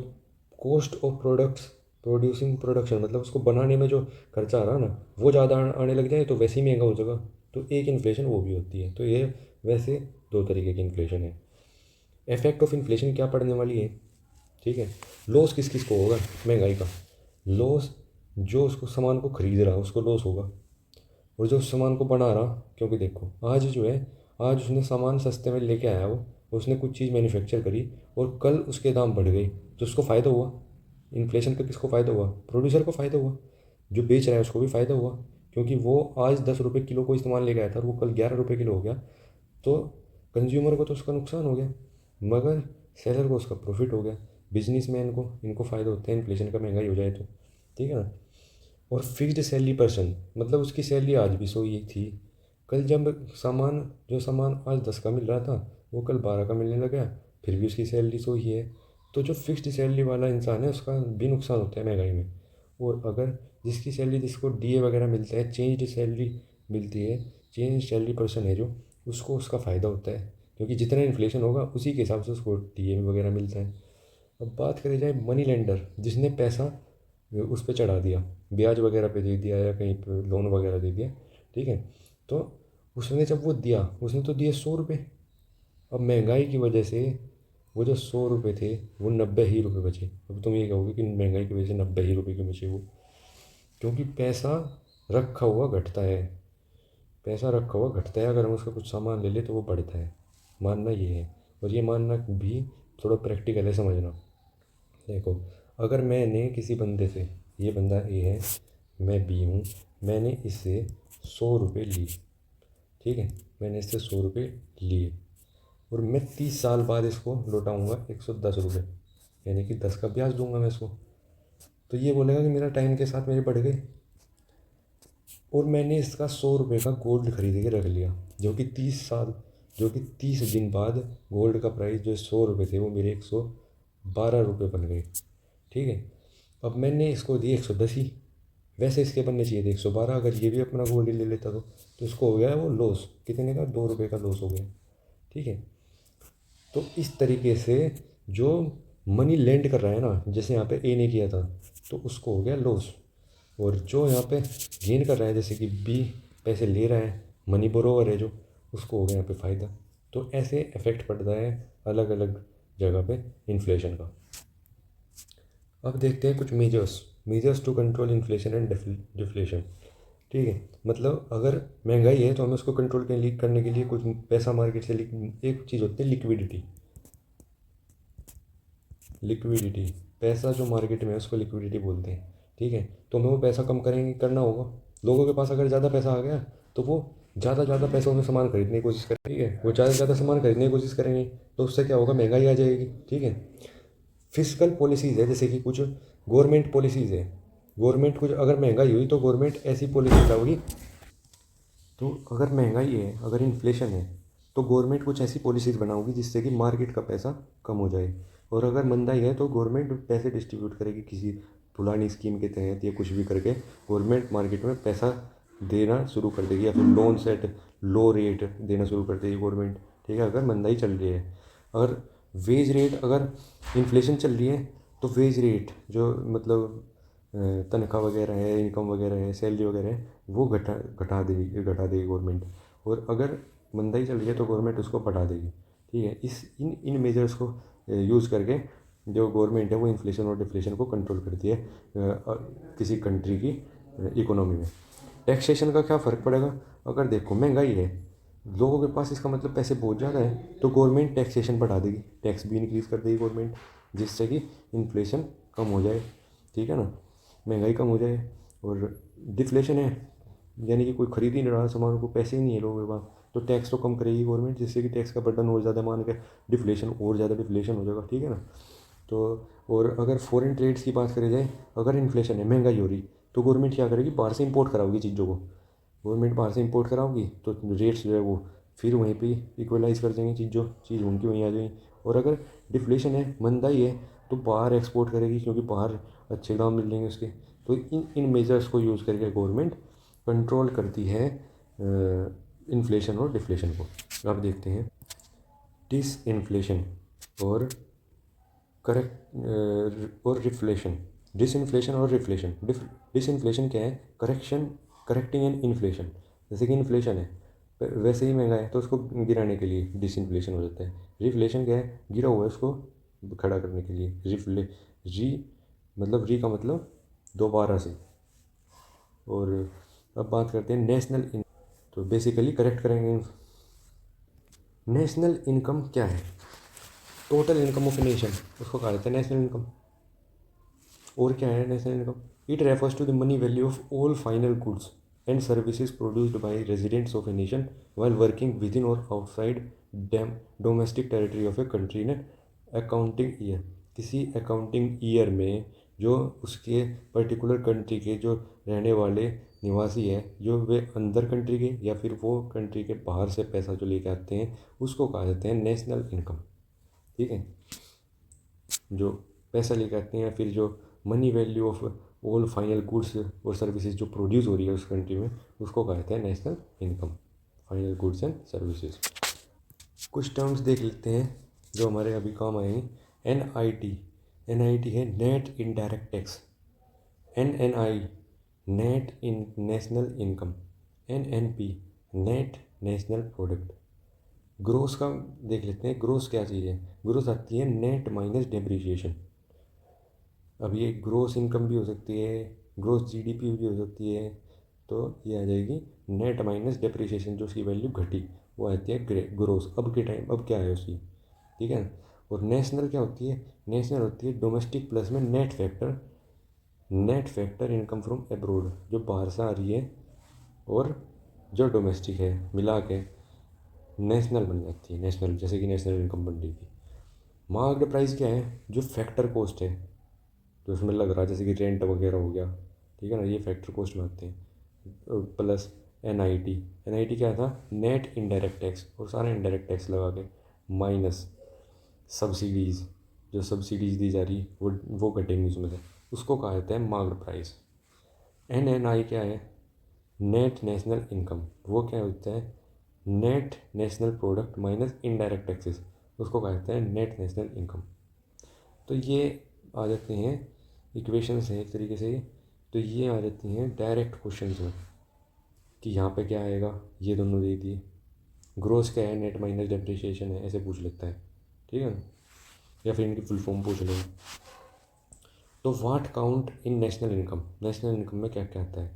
cost of products producing production, मतलब उसको बनाने में जो खर्चा आ रहा ना वो ज़्यादा आने लग जाए तो वैसे ही महंगा हो जाएगा, तो एक इन्फ्लेशन वो भी होती है। तो ये वैसे दो तरीके की इन्फ्लेशन है। इफेक्ट ऑफ इन्फ्लेशन क्या पड़ने वाली है, ठीक है। लॉस किस किस को होगा महंगाई का, लॉस जो उसको सामान को खरीद रहा उसको लॉस होगा, और जो उस सामान को बना रहा, क्योंकि देखो आज जो है, आज उसने सामान सस्ते में लेके आया वो, उसने कुछ चीज़ मैन्युफैक्चर करी और कल उसके दाम बढ़ गई तो उसको फ़ायदा हुआ। इन्फ्लेशन का किसको फ़ायदा हुआ, प्रोड्यूसर को फ़ायदा हुआ, जो बेच रहा है उसको भी फ़ायदा हुआ, क्योंकि वो आज 10 रुपये किलो को इस्तेमाल लेके आया था और वो कल 11 रुपये किलो हो गया, तो कंज्यूमर को तो उसका नुकसान हो गया, मगर सेलर को उसका प्रॉफिट हो गया। बिजनेसमैन को इनको फ़ायदा होता है इन्फ्लेशन का, महंगाई हो जाए तो, ठीक है ना। और फिक्स्ड सैलरी पर्सन, मतलब उसकी सैलरी आज भी सो ही थी, कल जब सामान जो सामान आज 10 का मिल रहा था वो कल 12 का मिलने लगा, फिर भी उसकी सैलरी सो ही है। तो जो फिक्स्ड सैलरी वाला इंसान है उसका भी नुकसान होता है महंगाई में। और अगर जिसकी सैलरी, जिसको डीए वगैरह मिलता है, चेंज्ड सैलरी मिलती है, चेंज सैलरी पर्सन है जो, उसको उसका फ़ायदा होता है, क्योंकि जितना इन्फ्लेशन होगा उसी के हिसाब से उसको डीए वगैरह मिलता है। अब बात करी जाए मनी लेंडर, जिसने पैसा उस पर चढ़ा दिया, ब्याज वगैरह पे दे दिया या कहीं पर लोन वगैरह दे दिया, ठीक है। तो उसने जब वो दिया, उसने तो दिए 100 रुपये। अब महंगाई की वजह से वो जो 100 रुपये थे वो 90 ही रुपये बचे। अब तुम ये कहोगे कि महंगाई की वजह से 90 ही रुपये क्यों बचे वो, क्योंकि पैसा रखा हुआ घटता है, पैसा रखा हुआ घटता है, अगर हम उसका कुछ सामान ले ले तो वो बढ़ता है, मानना ये है। और ये मानना भी थोड़ा प्रैक्टिकल है, समझना। देखो, अगर मैंने किसी बंदे से, ये बंदा ए है, मैं बी हूँ, मैंने इससे 100 रुपये ली, ठीक है, मैंने इससे 100 रुपये लिए और मैं 30 साल बाद इसको लौटाऊंगा 110 रुपये, यानी कि 10 का ब्याज दूंगा मैं इसको। तो ये बोलेगा कि मेरा टाइम के साथ मेरे बढ़ गए, और मैंने इसका 100 रुपये का गोल्ड खरीद के रख लिया, जो कि 30 साल, जो कि 30 दिन बाद गोल्ड का प्राइस जो 100 रुपये थे वो मेरे 112 रुपये बन गए, ठीक है। अब मैंने इसको दिए 110 ही, वैसे इसके बनने चाहिए थे 112, अगर ये भी अपना गोल्ड ले लेता तो इसको हो गया वो लॉस, कितने का, 2 रुपये का लॉस हो गया, ठीक है। तो इस तरीके से जो मनी लेंड कर रहा है ना, जैसे यहाँ पे ए ने किया था तो उसको हो गया लॉस, और जो यहाँ पे गेन कर रहा है जैसे कि बी पैसे ले रहा है, मनी बोरोवर है जो, उसको हो गया यहाँ पे फ़ायदा। तो ऐसे इफेक्ट पड़ता है अलग अलग जगह पे इन्फ्लेशन का। अब देखते हैं कुछ measures to control inflation and deflation, ठीक है। मतलब अगर महंगाई है तो हमें उसको कंट्रोल करने के लिए कुछ पैसा मार्केट से एक चीज़ होती है लिक्विडिटी। लिक्विडिटी, पैसा जो मार्केट में है उसको लिक्विडिटी बोलते हैं, ठीक है। तो हमें वो पैसा कम करेंगे करना होगा, लोगों के पास अगर ज़्यादा पैसा आ गया तो वो ज़्यादा पैसों में सामान खरीदने की कोशिश करेंगे, ठीक है, वो ज़्यादा सामान खरीदने की कोशिश करेंगे, तो उससे क्या होगा, महंगाई आ जाएगी, ठीक है। फिजिकल पॉलिसीज़ है, जैसे कि कुछ गवर्नमेंट पॉलिसीज़ है, गवर्नमेंट कुछ अगर महंगाई हुई तो गवर्नमेंट ऐसी पॉलिसी लाओगी, तो अगर महंगाई है, अगर इन्फ्लेशन है, तो गवर्नमेंट कुछ ऐसी पॉलिसीज़ बनाओगी जिससे कि मार्केट का पैसा कम हो जाए। और अगर मंदाई है तो गवर्नमेंट पैसे डिस्ट्रीब्यूट करेगी किसी पुरानी स्कीम के तहत या कुछ भी करके गवर्नमेंट मार्केट में पैसा देना शुरू कर देगी, या फिर लोन सेट लो रेट देना शुरू कर देगी गवर्नमेंट, ठीक है, अगर मंदाई चल रही है। अगर वेज रेट, अगर इन्फ्लेशन चल रही है तो वेज रेट जो मतलब तनख्वाह वगैरह है, इनकम वगैरह है, सैलरी वगैरह है, वो घटा देगी गवर्नमेंट। और अगर मंदाई चल रही है तो गवर्नमेंट उसको बढ़ा देगी, ठीक है। इस इन इन मेजर्स को यूज़ करके जो गवर्नमेंट है वो इन्फ्लेशन और डिफ्लेशन को कंट्रोल करती है किसी कंट्री की इकोनॉमी में। टैक्सेशन का क्या फ़र्क पड़ेगा, अगर देखो महंगाई है, लोगों के पास इसका मतलब पैसे बहुत ज़्यादा है, तो गवर्नमेंट टैक्सेशन बढ़ा देगी, टैक्स भी इंक्रीज़ कर देगी गवर्नमेंट, जिससे कि इन्फ्लेशन कम हो जाए, ठीक है ना, महंगाई कम हो जाए। और डिफ्लेशन है, यानी कि कोई खरीद ही नहीं रहा सामान को, पैसे ही नहीं है लोगों के पास, तो टैक्स तो कम करेगी गवर्नमेंट, जिससे कि टैक्स का बर्डन और ज़्यादा मान के डिफ्लेशन और ज़्यादा डिफ्लेशन हो जाएगा, ठीक है ना। तो और अगर फॉरेन ट्रेड्स की बात करी जाए, अगर इन्फ्लेशन है, महंगाई हो रही, तो गवर्नमेंट क्या करेगी, बाहर से इंपोर्ट कराओगी चीज़ों को, गवर्नमेंट बाहर से इंपोर्ट कराओगी तो रेट्स जो है वो फिर वहीं पे इक्वलाइज कर देंगे, चीज़ उनकी वहीं आ जाएगी। और अगर डिफ्लेशन है, मंदाई है, तो बाहर एक्सपोर्ट करेगी, क्योंकि बाहर अच्छे दाम मिल जाएंगे उसके। तो इन इन मेजर्स को यूज़ करके गवर्नमेंट कंट्रोल करती है इन्फ्लेशन और डिफ्लेशन को। अब देखते हैं डिस इन्फ्लेशन और करेक्ट और रिफ्लेशन। डिसइन्फ्लेशन और रिफ्लेशन। डिसइन्फ्लेशन क्या है, करेक्टिंग एन इन्फ्लेशन, जैसे कि इन्फ्लेशन है वैसे ही महंगा है तो उसको गिराने के लिए डिसइन्फ्लेशन हो जाता है। रिफ्लेशन क्या है, गिरा हुआ है उसको खड़ा करने के लिए। री का मतलब दोबारा से। और अब बात करते हैं नेशनल इन, तो बेसिकली करेक्ट करेंगे। नेशनल इनकम क्या है, टोटल इनकम ऑफ नेशन, उसको कहा जाता है नेशनल इनकम। और क्या है national income, it refers to the money value of all final goods and services produced by residents of a nation while working within और outside domestic territory of a country in accounting year. किसी accounting year में जो उसके particular country के जो रहने वाले निवासी है, जो वे अंदर कंट्री के या फिर वो कंट्री के बाहर से पैसा जो लेके आते हैं, उसको कहा जाते हैं नेशनल इनकम, ठीक है। जो पैसा लेके आते हैं या फिर जो money value of all final goods और सर्विसेज जो प्रोड्यूस हो रही है उस कंट्री में, उसको कहते हैं national income, final goods and services. कुछ टर्म्स देख लेते हैं जो हमारे अभी काम आएंगे। NIT, NIT है net indirect tax. NNI net in national income. NNP net national product. Gross का देख लेते हैं, ग्रोस क्या चीज़ है, ग्रोस आती है नेट माइनस डेप्रिसिएशन। अब ये ग्रोस इनकम भी हो सकती है, ग्रोस GDP भी हो सकती है, तो ये आ जाएगी नेट माइनस डेप्रिसिएशन, जो उसकी वैल्यू घटी वो आती है ग्रोस। अब के टाइम अब क्या है उसकी, ठीक है। और नेशनल क्या होती है, नेशनल होती है डोमेस्टिक प्लस में net factor income from abroad, जो बाहर से आ रही है और जो डोमेस्टिक है मिला के नेशनल बन जाती है, नेशनल, जैसे कि नेशनल इनकम बन रही थी। मार्क्ड प्राइस क्या है, जो फैक्टर कॉस्ट है जो उसमें लग रहा है, जैसे कि रेंट वगैरह हो गया, ठीक है ना, ये फैक्टर कॉस्ट में आते हैं। प्लस NIT क्या था, नेट इनडायरेक्ट टैक्स, और सारा इनडायरेक्ट टैक्स लगा के, माइनस सब्सिडीज़, जो सब्सिडीज़ दी जा रही वो घटेंगी उसमें से, उसको कहा जाता है मार्क्ड प्राइस। NNI क्या है, नेट नेशनल इनकम, वो क्या होता है, net national product minus indirect taxes, उसको कहा जाता है नेट नेशनल इनकम। तो ये आ जाते हैं इक्वेशंस हैं एक तरीके से, तो ये आ जाती हैं डायरेक्ट क्वेश्चंस में कि यहाँ पे क्या आएगा, ये दोनों दे दिए, ग्रोस क्या है, नेट माइनस डेप्रिसिएशन है, ऐसे पूछ लेता है, ठीक है, या फिर इनकी फुल फॉर्म पूछ लेंगे। तो what count in national income, national income में क्या क्या आता है,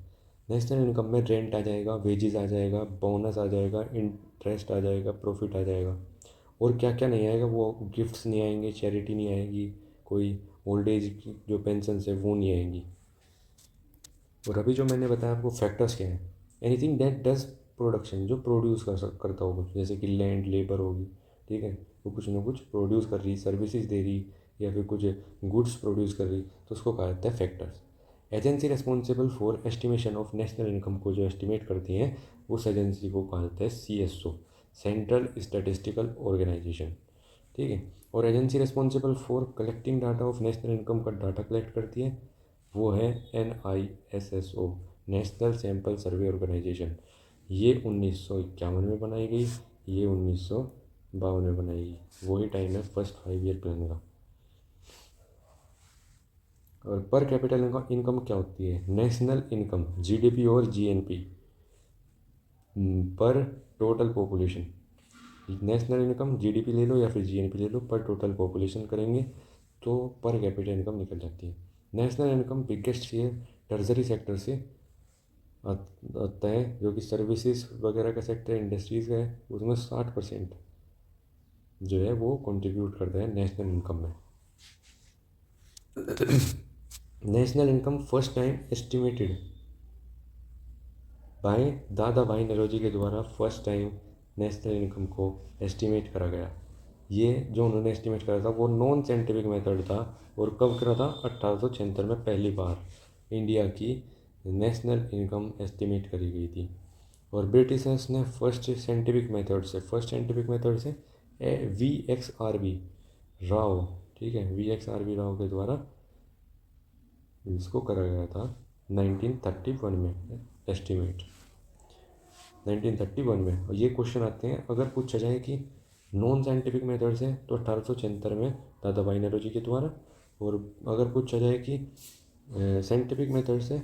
नेशनल इनकम में रेंट आ जाएगा, वेजेस आ जाएगा, बोनस आ जाएगा, इंटरेस्ट आ जाएगा, प्रॉफिट आ जाएगा। और क्या क्या नहीं आएगा, वो गिफ्ट्स नहीं आएंगे, चैरिटी नहीं आएगी, कोई ओल्ड एज की जो पेंशन है वो नहीं आएंगी। और अभी जो मैंने बताया आपको फैक्टर्स क्या हैं, एनीथिंग दैट डज प्रोडक्शन, जो प्रोड्यूस करता हो कुछ, जैसे कि लैंड लेबर होगी, ठीक है, वो कुछ ना कुछ प्रोड्यूस कर रही, सर्विसेज दे रही या फिर कुछ गुड्स प्रोड्यूस कर रही, तो उसको कहा जाता है factors. Agency responsible for estimation of national income को जो एस्टिमेट करती हैं उस एजेंसी को कहा जाता है CSO, सेंट्रल स्टैटिस्टिकल ऑर्गेनाइजेशन, ठीक है। और agency responsible for collecting data of national income का डाटा कलेक्ट करती है वो है NISSO, national sample survey organisation. ये 1951 में बनाई गई, ये 1952 में बनाई गई। वही टाइम है फर्स्ट 5 ईयर प्लान का। और पर कैपिटल इनकम क्या होती है? नेशनल इनकम, GDP और GNP पर total population. National income GDP ले लो या फिर GNP ले लो, पर टोटल पॉपुलेशन करेंगे तो पर कैपिटल इनकम निकल जाती है। National income biggest share टर्जरी sector से आता है, जो कि सर्विसेज वगैरह का सेक्टर, इंडस्ट्रीज़ का है, उसमें 60% जो है वो कंट्रीब्यूट करता है नेशनल इनकम में। National income first time estimated by दादा भाई नौरोजी के द्वारा फर्स्ट टाइम नेशनल इनकम को एस्टिमेट करा गया। ये जो उन्होंने एस्टिमेट करा था वो नॉन साइंटिफिक मेथड था, और कब करा था? 1876 में पहली बार इंडिया की नेशनल इनकम एस्टिमेट करी गई थी। और ब्रिटिशर्स ने फर्स्ट साइंटिफिक मेथड से VXRB राव, ठीक है, VXRB राव के द्वारा इसको करा गया था 1931 में एस्टिमेट, 1931 में। और ये क्वेश्चन आते हैं अगर पूछा जाए कि नॉन साइंटिफिक मेथड से तो 1876 में दादा भाई नौरोजी के द्वारा, और अगर पूछा जाए कि साइंटिफिक मेथड से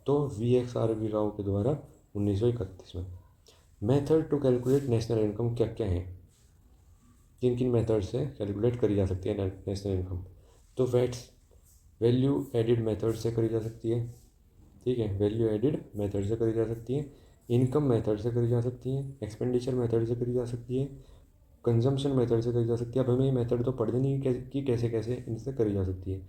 तो VXRB राव के द्वारा 1931 में। Method to calculate national income क्या क्या है, किन किन मेथड से कैलकुलेट करी जा सकती है नेशनल इनकम? तो वैल्यू एडिड मेथड से करी जा सकती है, ठीक है, वैल्यू एडिड मेथड से करी जा सकती है, इनकम मेथड से करी जा सकती है, एक्सपेंडिचर मेथड से करी जा सकती है, कंजम्पशन मेथड से करी जा सकती है। अब हमें ये मेथड तो पढ़नी नहीं कि कैसे कैसे इनसे करी जा सकती है,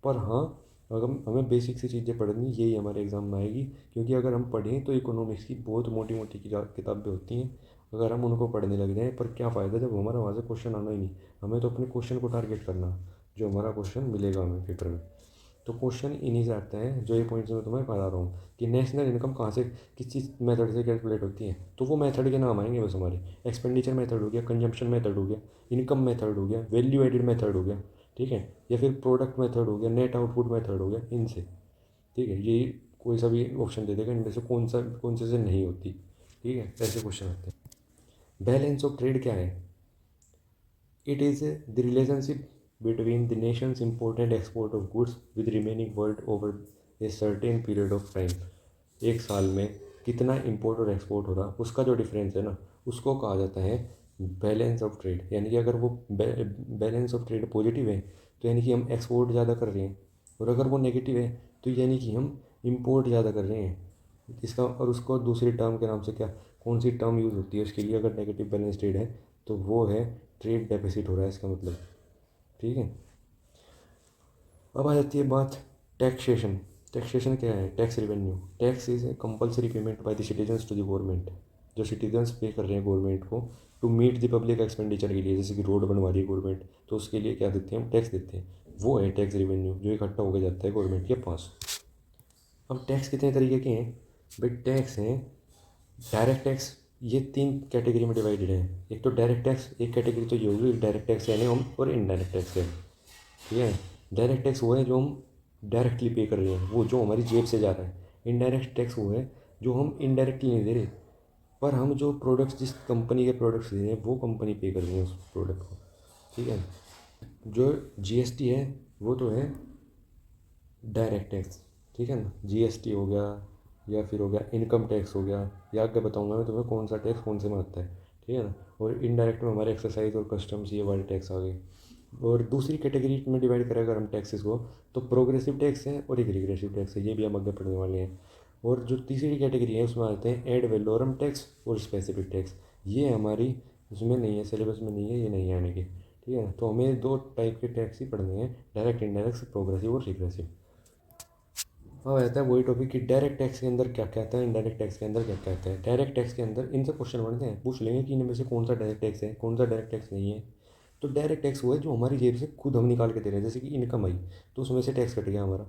पर हाँ अगर हमें बेसिक सी चीज़ें पढ़नी, यही हमारे एग्ज़ाम में आएगी। क्योंकि अगर हम पढ़ें तो इकोनॉमिक्स की बहुत मोटी मोटी किताबें होती हैं, अगर हम उनको पढ़ने लग जाएँ, पर क्या फ़ायदा जब हमारा वहाँ से क्वेश्चन आना ही नहीं। हमें तो अपने क्वेश्चन को टारगेट करना, जो हमारा क्वेश्चन मिलेगा हमें पेपर में। तो क्वेश्चन इन्हीं से आते हैं, जो ये पॉइंट्स मैं तुम्हें बता रहा हूँ कि नेशनल इनकम कहाँ से, किस चीज़ मेथड से कैलकुलेट होती है। तो वो मेथड के नाम आएंगे बस हमारे, एक्सपेंडिचर मेथड हो गया, कंजम्पशन मेथड हो गया, इनकम मेथड हो गया, वैल्यू एडिड मेथड हो गया, ठीक है, या फिर प्रोडक्ट मेथड हो गया, नेट आउटपुट मेथड हो गया, इनसे, ठीक है। ये कोई सा भी ऑप्शन दे देगा इनमें से कौन से नहीं होती, ठीक है, ऐसे क्वेश्चन आते हैं। बैलेंस ऑफ ट्रेड क्या है? It is the relationship between the nation's import and export of goods with remaining world over a certain period of time। एक साल में कितना इंपोर्ट और एक्सपोर्ट हो रहा, उसका जो डिफरेंस है ना, उसको कहा जाता है बैलेंस ऑफ ट्रेड। यानी कि अगर वो बैलेंस ऑफ ट्रेड पॉजिटिव है तो यानी कि हम एक्सपोर्ट ज़्यादा कर रहे हैं, और अगर वो नेगेटिव है तो यानी कि हम इंपोर्ट ज़्यादा कर रहे हैं। इसका और उसको दूसरी टर्म के नाम से क्या, कौन सी टर्म यूज़ होती है उसके लिए? अगर नेगेटिव बैलेंस ट्रेड है तो वो है ट्रेड डेफिसिट हो रहा है, इसका मतलब, ठीक है। अब आ जाती है बात टैक्सेशन। टैक्सेशन क्या है? Tax revenue. Tax is a compulsory payment by the citizens to the government. जो सिटीजन्स पे कर रहे हैं गवर्नमेंट को to meet the public expenditure के लिए, जैसे कि रोड बनवा रही है गवर्नमेंट तो उसके लिए क्या देते हैं? हम टैक्स देते हैं। वो है टैक्स रेवेन्यू, जो इकट्ठा होकर जाता है गवर्नमेंट के पास। अब टैक्स कितने तरीके के हैं भाई? टैक्स हैं डायरेक्ट टैक्स, ये 3 कैटेगरी में डिवाइडेड है। एक तो डायरेक्ट टैक्स, एक कैटेगरी तो ये होगी डायरेक्ट टैक्स यानी हम, और इनडायरेक्ट टैक्स है, ठीक है। डायरेक्ट टैक्स वो है जो हम डायरेक्टली पे कर रहे हैं, वो जो हमारी जेब से जा रहा है। इनडायरेक्ट टैक्स वो है जो हम इनडायरेक्टली नहीं दे रहे, पर हम जो प्रोडक्ट्स, जिस कंपनी के प्रोडक्ट्स दे रहे हैं वो कंपनी पे कर रही है उस प्रोडक्ट को, ठीक है। जो GST है वो तो है डायरेक्ट टैक्स, ठीक है ना। GST हो गया, या फिर हो गया इनकम टैक्स हो गया, या आगे बताऊंगा मैं तुम्हें कौन सा टैक्स कौन से में आता है, ठीक है ना। और इनडायरेक्ट में हमारे एक्सरसाइज और कस्टम्स, ये वाले टैक्स आ गए। और दूसरी कैटेगरी में डिवाइड करें अगर हम टैक्सेस को, तो प्रोग्रेसिव टैक्स है और एक रिग्रेसिव टैक्स है, ये भी हम आगे पढ़ने वाले हैं। और जो तीसरी कैटेगरी है उसमें आते हैं एड वैलोरम टैक्स और स्पेसिफिक टैक्स। ये हमारी उसमें नहीं है, सिलेबस में नहीं है, ये नहीं आने के, ठीक है। तो हमें 2 टाइप के टैक्स ही पढ़ने हैं, डायरेक्ट, इनडायरेक्ट, प्रोग्रेसिव और रिग्रेसिव। अब आता है वही टॉपिक कि डायरेक्ट टैक्स के अंदर क्या क्या आता है, इनडायरेक्ट टैक्स के अंदर क्या क्या आता है। डायरेक्ट टैक्स के अंदर इनसे क्वेश्चन बनते हैं, पूछ लेंगे कि इनमें से कौन सा डायरेक्ट टैक्स है, कौन सा डायरेक्ट टैक्स नहीं है। तो डायरेक्ट टैक्स वो है जो हमारी जेब से खुद हम निकाल के दे रहे हैं, जैसे कि इनकम आई तो उसमें से टैक्स कट गया हमारा,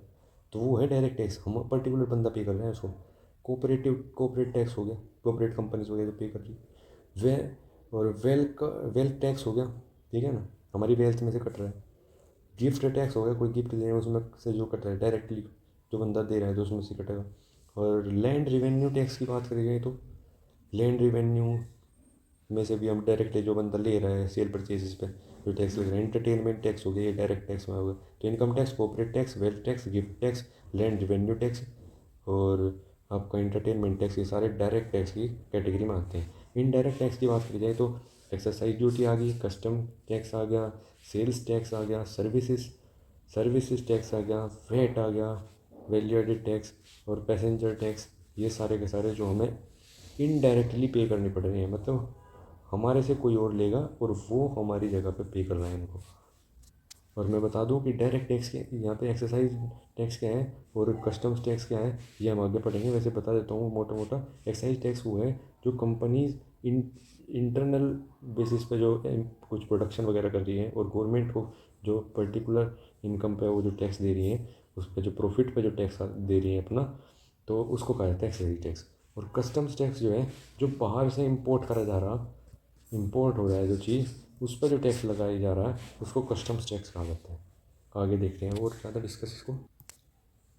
तो वो है डायरेक्ट टैक्स, हम पर्टिकुलर बंदा पे कर रहे हैं उसको। कोऑपरेट टैक्स हो गया, कोऑपरेट कंपनीज वगैरह पे कर रही। वे और वेल्थ टैक्स हो गया, ठीक है ना, हमारी वेल्थ में से कट रहा है। गिफ्ट टैक्स हो गया, कोई गिफ्ट दे रहे हैं उसमें से जो कट रहा है डायरेक्टली, जो बंदा दे रहा है तो उसमें से कटेगा। और लैंड रिवेन्यू टैक्स की बात करेंगे तो लैंड रिवेन्यू में से भी हम डायरेक्टली जो बंदा ले रहा है सेल परचेजेस पे जो टैक्स लग रहा है। एंटरटेनमेंट टैक्स हो गया, ये डायरेक्ट टैक्स में होगा। तो income tax, corporate tax, wealth tax, gift tax, land revenue tax और आपका एंटरटेनमेंट टैक्स, ये सारे डायरेक्ट टैक्स की कैटेगरी में आते हैं। इनडायरेक्ट टैक्स की बात की जाए तो एक्साइज ड्यूटी आ गई, कस्टम टैक्स आ गया, सेल्स टैक्स आ गया, सर्विसेज टैक्स आ गया, वेट आ गया, वैल्यू एडेड टैक्स और पैसेंजर टैक्स। ये सारे के सारे जो हमें इनडायरेक्टली पे करने पड़ रहे हैं, मतलब हमारे से कोई और लेगा और वो हमारी जगह पे पे कर रहा है इनको। और मैं बता दूं कि डायरेक्ट टैक्स के यहाँ पे एक्साइज टैक्स क्या है और कस्टम्स टैक्स क्या है, ये हम आगे पढ़ेंगे। वैसे बता देता हूँ मोटा मोटा। एक्साइज टैक्स वो है जो कंपनीज इंटरनल बेसिस पे जो कुछ प्रोडक्शन वगैरह कर रही है और गवर्नमेंट को जो पर्टिकुलर इनकम पे वो जो टैक्स दे रही है, उस पर जो प्रॉफिट पे जो टैक्स दे रही है अपना, तो उसको कहा जाता है एक्साइज टैक्स। और कस्टम्स टैक्स जो है जो बाहर से इंपोर्ट करा जा रहा, इंपोर्ट हो रहा है जो चीज़, उस पर जो टैक्स लगाया जा रहा है उसको कस्टम्स टैक्स कहा जाता है। आगे देखते हैं और ज़्यादा डिस्कस इसको।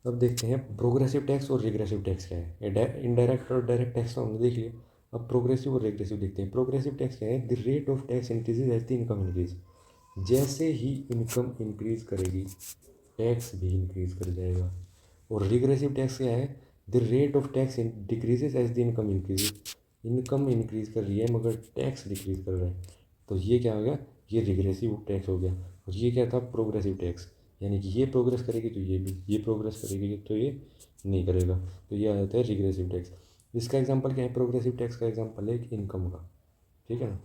अब देखते हैं प्रोग्रेसिव टैक्स और रिग्रेसिव टैक्स क्या है। इनडायरेक्ट और डायरेक्ट टैक्स तो हमने देख लिया, अब प्रोग्रेसिव और रिग्रेसिव देखते हैं। प्रोग्रेसिव टैक्स क्या है, the rate of tax increases as the income increase. जैसे ही इनकम इंक्रीज करेगी टैक्स भी इंक्रीज कर जाएगा। और रिग्रेसिव टैक्स क्या है, the rate of tax decreases as the income increases. Income increase कर रही है मगर टैक्स डिक्रीज कर रहा है, तो ये क्या हो गया, ये रिग्रेसिव टैक्स हो गया। और ये क्या था, प्रोग्रेसिव टैक्स, यानी कि ये प्रोग्रेस करेगी तो ये भी, ये प्रोग्रेस करेगी तो ये नहीं करेगा, तो ये आ जाता है रिग्रेसिव टैक्स। इसका एग्जांपल क्या है, प्रोग्रेसिव टैक्स का एग्जांपल है इनकम का, ठीक है ना।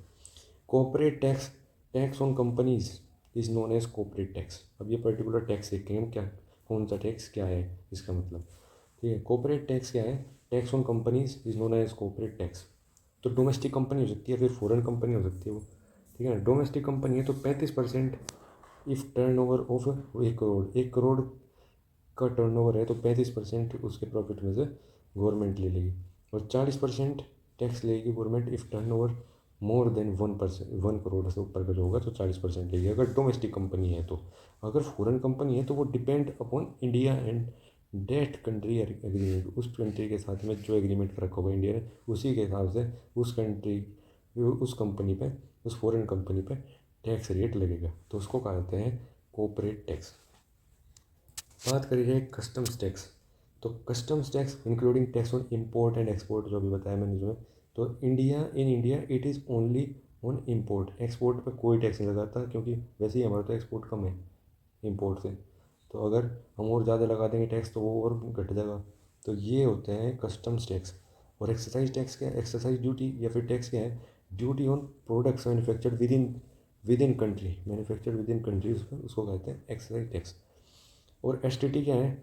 Corporate tax, tax on companies is known as corporate tax. अब ये पर्टिकुलर टैक्स देखेंगे हम क्या, कौन सा टैक्स क्या है इसका मतलब, ठीक है। कॉर्पोरेट टैक्स क्या है, tax on companies is known as corporate tax. तो डोमेस्टिक कंपनी हो सकती है, फिर फॉरेन कंपनी हो सकती है वो, ठीक है ना। डोमेस्टिक कंपनी है तो 35% if turnover of 1 crore, 1 crore का टर्नओवर है तो 35% उसके प्रॉफिट में से गवर्नमेंट ले लेगी। और 40% टैक्स लेगी government if turnover more than 1 crore से ऊपर का जो होगा तो 40% लेगी, अगर डोमेस्टिक कंपनी है तो। अगर फॉरेन कंपनी है तो वो depend upon India and that country agreement, उस कंट्री के साथ में जो एग्रीमेंट कर रखा होगा इंडिया ने, उसी के हिसाब से उस कंट्री, उस कंपनी पे, उस फॉरेन कंपनी पे टैक्स रेट लगेगा, तो उसको कहा जाते हैं कॉर्पोरेट टैक्स। बात करी जाए कस्टम्स टैक्स, तो customs tax including tax on import and export, जो भी बताया मैंने जो है, तो India it is only on import. Export पे कोई टैक्स नहीं लगाता क्योंकि वैसे ही हमारा तो एक्सपोर्ट कम है इम्पोर्ट से, तो अगर हम और ज़्यादा लगा देंगे टैक्स तो वो और घट जाएगा। तो ये होते हैं कस्टम्स टैक्स। और एक्सरसाइज टैक्स क्या है, एक्सरसाइज ड्यूटी या फिर टैक्स क्या है, duty on products manufactured with in country, manufactured with in country, उसको कहते हैं एक्सरसाइज टैक्स। और एसटीटी क्या है,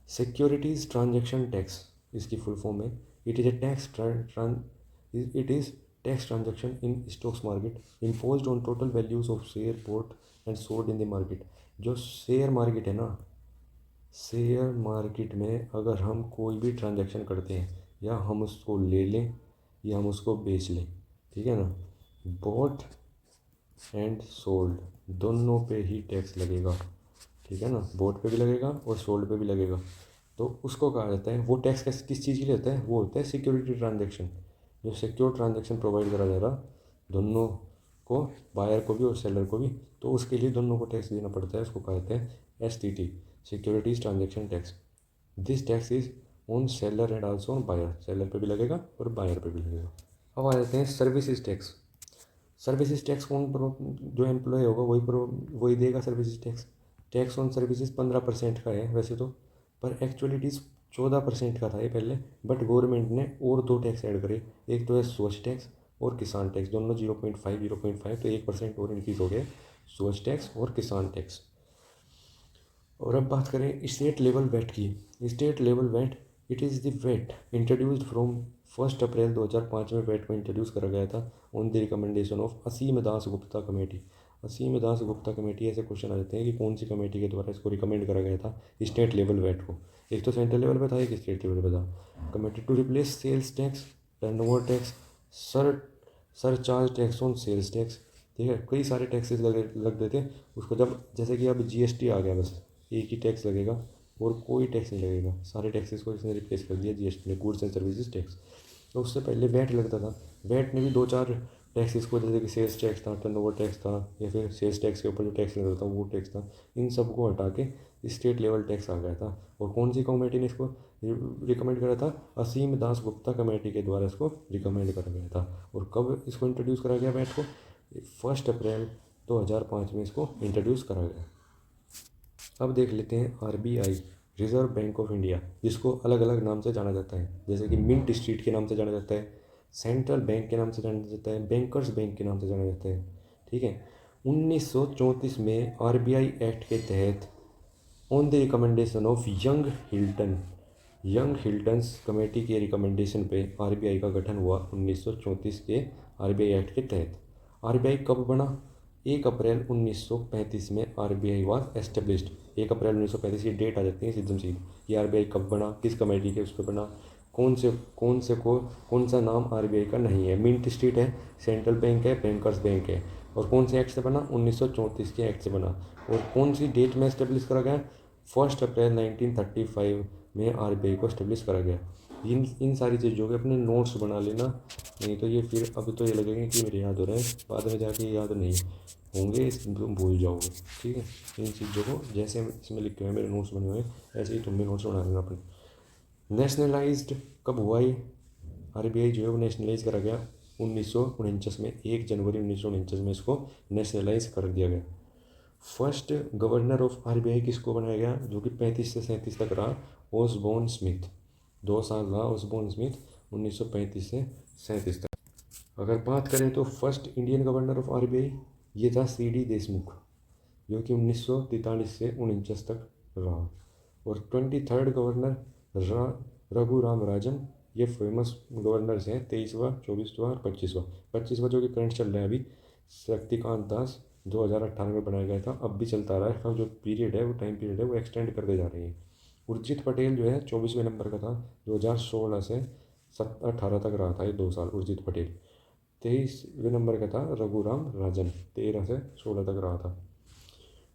सिक्योरिटीज़ ट्रांजैक्शन टैक्स, इसकी फुल फॉर्म है। It is a tax it is tax transaction in stocks market imposed on total values of share boat and sold in the market. जो share market है ना, share market में अगर हम कोई भी ट्रांजैक्शन करते हैं, या हम उसको ले लें या हम उसको बेच लें, ठीक है ना, बॉट एंड सोल्ड दोनों पे ही टैक्स लगेगा, ठीक है ना। बोट पे भी लगेगा और सोल्ड पे भी लगेगा। तो उसको कहा जाता है, वो टैक्स किस चीज़ के लिए होता है, वो होता है सिक्योरिटी ट्रांजैक्शन, जो सिक्योर ट्रांजैक्शन प्रोवाइड करा जा रहा दोनों को, बायर को भी और सेलर को भी, तो उसके लिए दोनों को टैक्स देना पड़ता है। उसको कहा जाता है STT, securities transaction tax. This tax is on seller and also on buyer, seller पे भी लगेगा और बायर पे भी लगेगा। अब आ जाते हैं सर्विसेज टैक्स। सर्विसेज टैक्स कौन जो एम्प्लॉय होगा वही देगा services tax. Tax on services 15% का है वैसे तो, पर एक्चुअली इट इज़ 14% का था ये पहले, बट गवर्नमेंट ने और 2 टैक्स ऐड करे। एक तो है स्वच्छ टैक्स और किसान टैक्स, दोनों 0.5 तो 1% और इंक्रीज़ हो गया स्वच्छ टैक्स और किसान टैक्स। और अब बात करें स्टेट लेवल वैट की। State level VAT, it is the VAT introduced from 1 April 2005 में वैट को इंट्रोड्यूस करा गया था on the recommendation of Asim Das Gupta committee. Asim Das Gupta committee, ऐसे क्वेश्चन आ जाते हैं कि कौन सी कमेटी के द्वारा इसको रिकमेंड करा गया था स्टेट लेवल वैट को। एक तो सेंट्रल लेवल पे था, एक स्टेट लेवल पे था। Committee to replace sales tax, turnover tax, sur surcharge tax on sales tax. ठीक है, कई सारे टैक्सेस लग गए थे उसको। जब जैसे कि अब जीएसटी आ गया, बस एक ही टैक्स लगेगा और कोई टैक्स नहीं लगेगा, सारे टैक्सेस को इसने रिप्लेस कर दिया जीएसटी ने, गुड्स एंड सर्विसेज टैक्स। तो उससे पहले वैट लगता था। वैट ने भी दो चार टैक्सेस को, जैसे कि सेल्स टैक्स था, टर्नओवर टैक्स था, या फिर सेल्स टैक्स के ऊपर जो टैक्स लगता था वो टैक्स था, इन सबको हटा के स्टेट लेवल टैक्स आ गया था। और कौन सी कमेटी ने इसको रिकमेंड करा था? असीम दास गुप्ता कमेटी के द्वारा इसको रिकमेंड करा गया था। और कब इसको इंट्रोड्यूस करा गया वैट को? 1 अप्रैल 2005 में इसको इंट्रोड्यूस करा गया। अब देख लेते हैं RBI, reserve bank of India, जिसको अलग अलग नाम से जाना जाता है, जैसे कि मिंट स्ट्रीट के नाम से जाना जाता है, सेंट्रल बैंक के नाम से जाना जाता है, बैंकर्स बैंक के नाम से जाना जाता है। ठीक है, 1934 में आरबीआई एक्ट के तहत on the recommendation of Young Hiltons committee के रिकमेंडेशन पे आरबीआई का गठन हुआ 1934 के आरबीआई एक्ट के तहत। आरबीआई कब बना? 1 अप्रैल 1935 में आरबीआई वाज एस्टेब्लिश्ड। 1 अप्रैल 1935 की डेट आ जाती है सीधम सीधी कि आरबीआई कब बना, किस कमेटी के उस पर बना, कौन सा नाम आरबीआई का नहीं है। मिंट स्ट्रीट है, सेंट्रल बैंक है, बैंकर्स बैंक है। और कौन से एक्ट से बना? 1934 के एक्ट से बना। और कौन सी डेट में एस्टेब्लिश करा गया? 1 अप्रैल 1935 में आरबीआई को एस्टेब्लिश करा गया। इन सारी चीज़ों के अपने नोट्स बना लेना, नहीं तो ये फिर अभी तो ये लगेगा कि मेरे याद हो रहा है, बाद में जाके याद नहीं होंगे, तुम भूल जाओगे। ठीक है, इन चीज़ों को जैसे इसमें लिखे हुए मेरे नोट्स बने हुए हैं ऐसे ही तुम भी नोट्स बना लेना अपने। नेशनलाइज्ड कब हुआ ये? आरबीआई जो है वो नेशनलाइज करा गया 1949 में, 1 जनवरी 1949 में इसको नेशनलाइज कर दिया गया। फर्स्ट गवर्नर ऑफ आरबीआई किसको बनाया गया, जो कि 35 से 37 तक रहा? Osborne Smith. 2 साल रहा ओसबोर्न स्मिथ, 1935 से 37 तक। अगर बात करें तो first Indian governor of RBI ये था सीडी देशमुख, जो कि 1943 से 1949 तक रहा। और 23rd गवर्नर रघुराम राजन, ये फेमस गवर्नर्स हैं, 23वां, 24वां और 25वां जो कि करंट चल रहा है अभी। शक्तिकांत दास 2018 में बनाया गया था, अब भी चलता रहा है। इसका जो पीरियड है, वो टाइम पीरियड है, वो एक्सटेंड करते जा रही है। उर्जित पटेल जो है 24वें नंबर का था, 2016 से 18 तक रहा था ये 2 साल उर्जित पटेल। 23वें नंबर का था रघुराम राजन, 13 से 16 तक रहा था।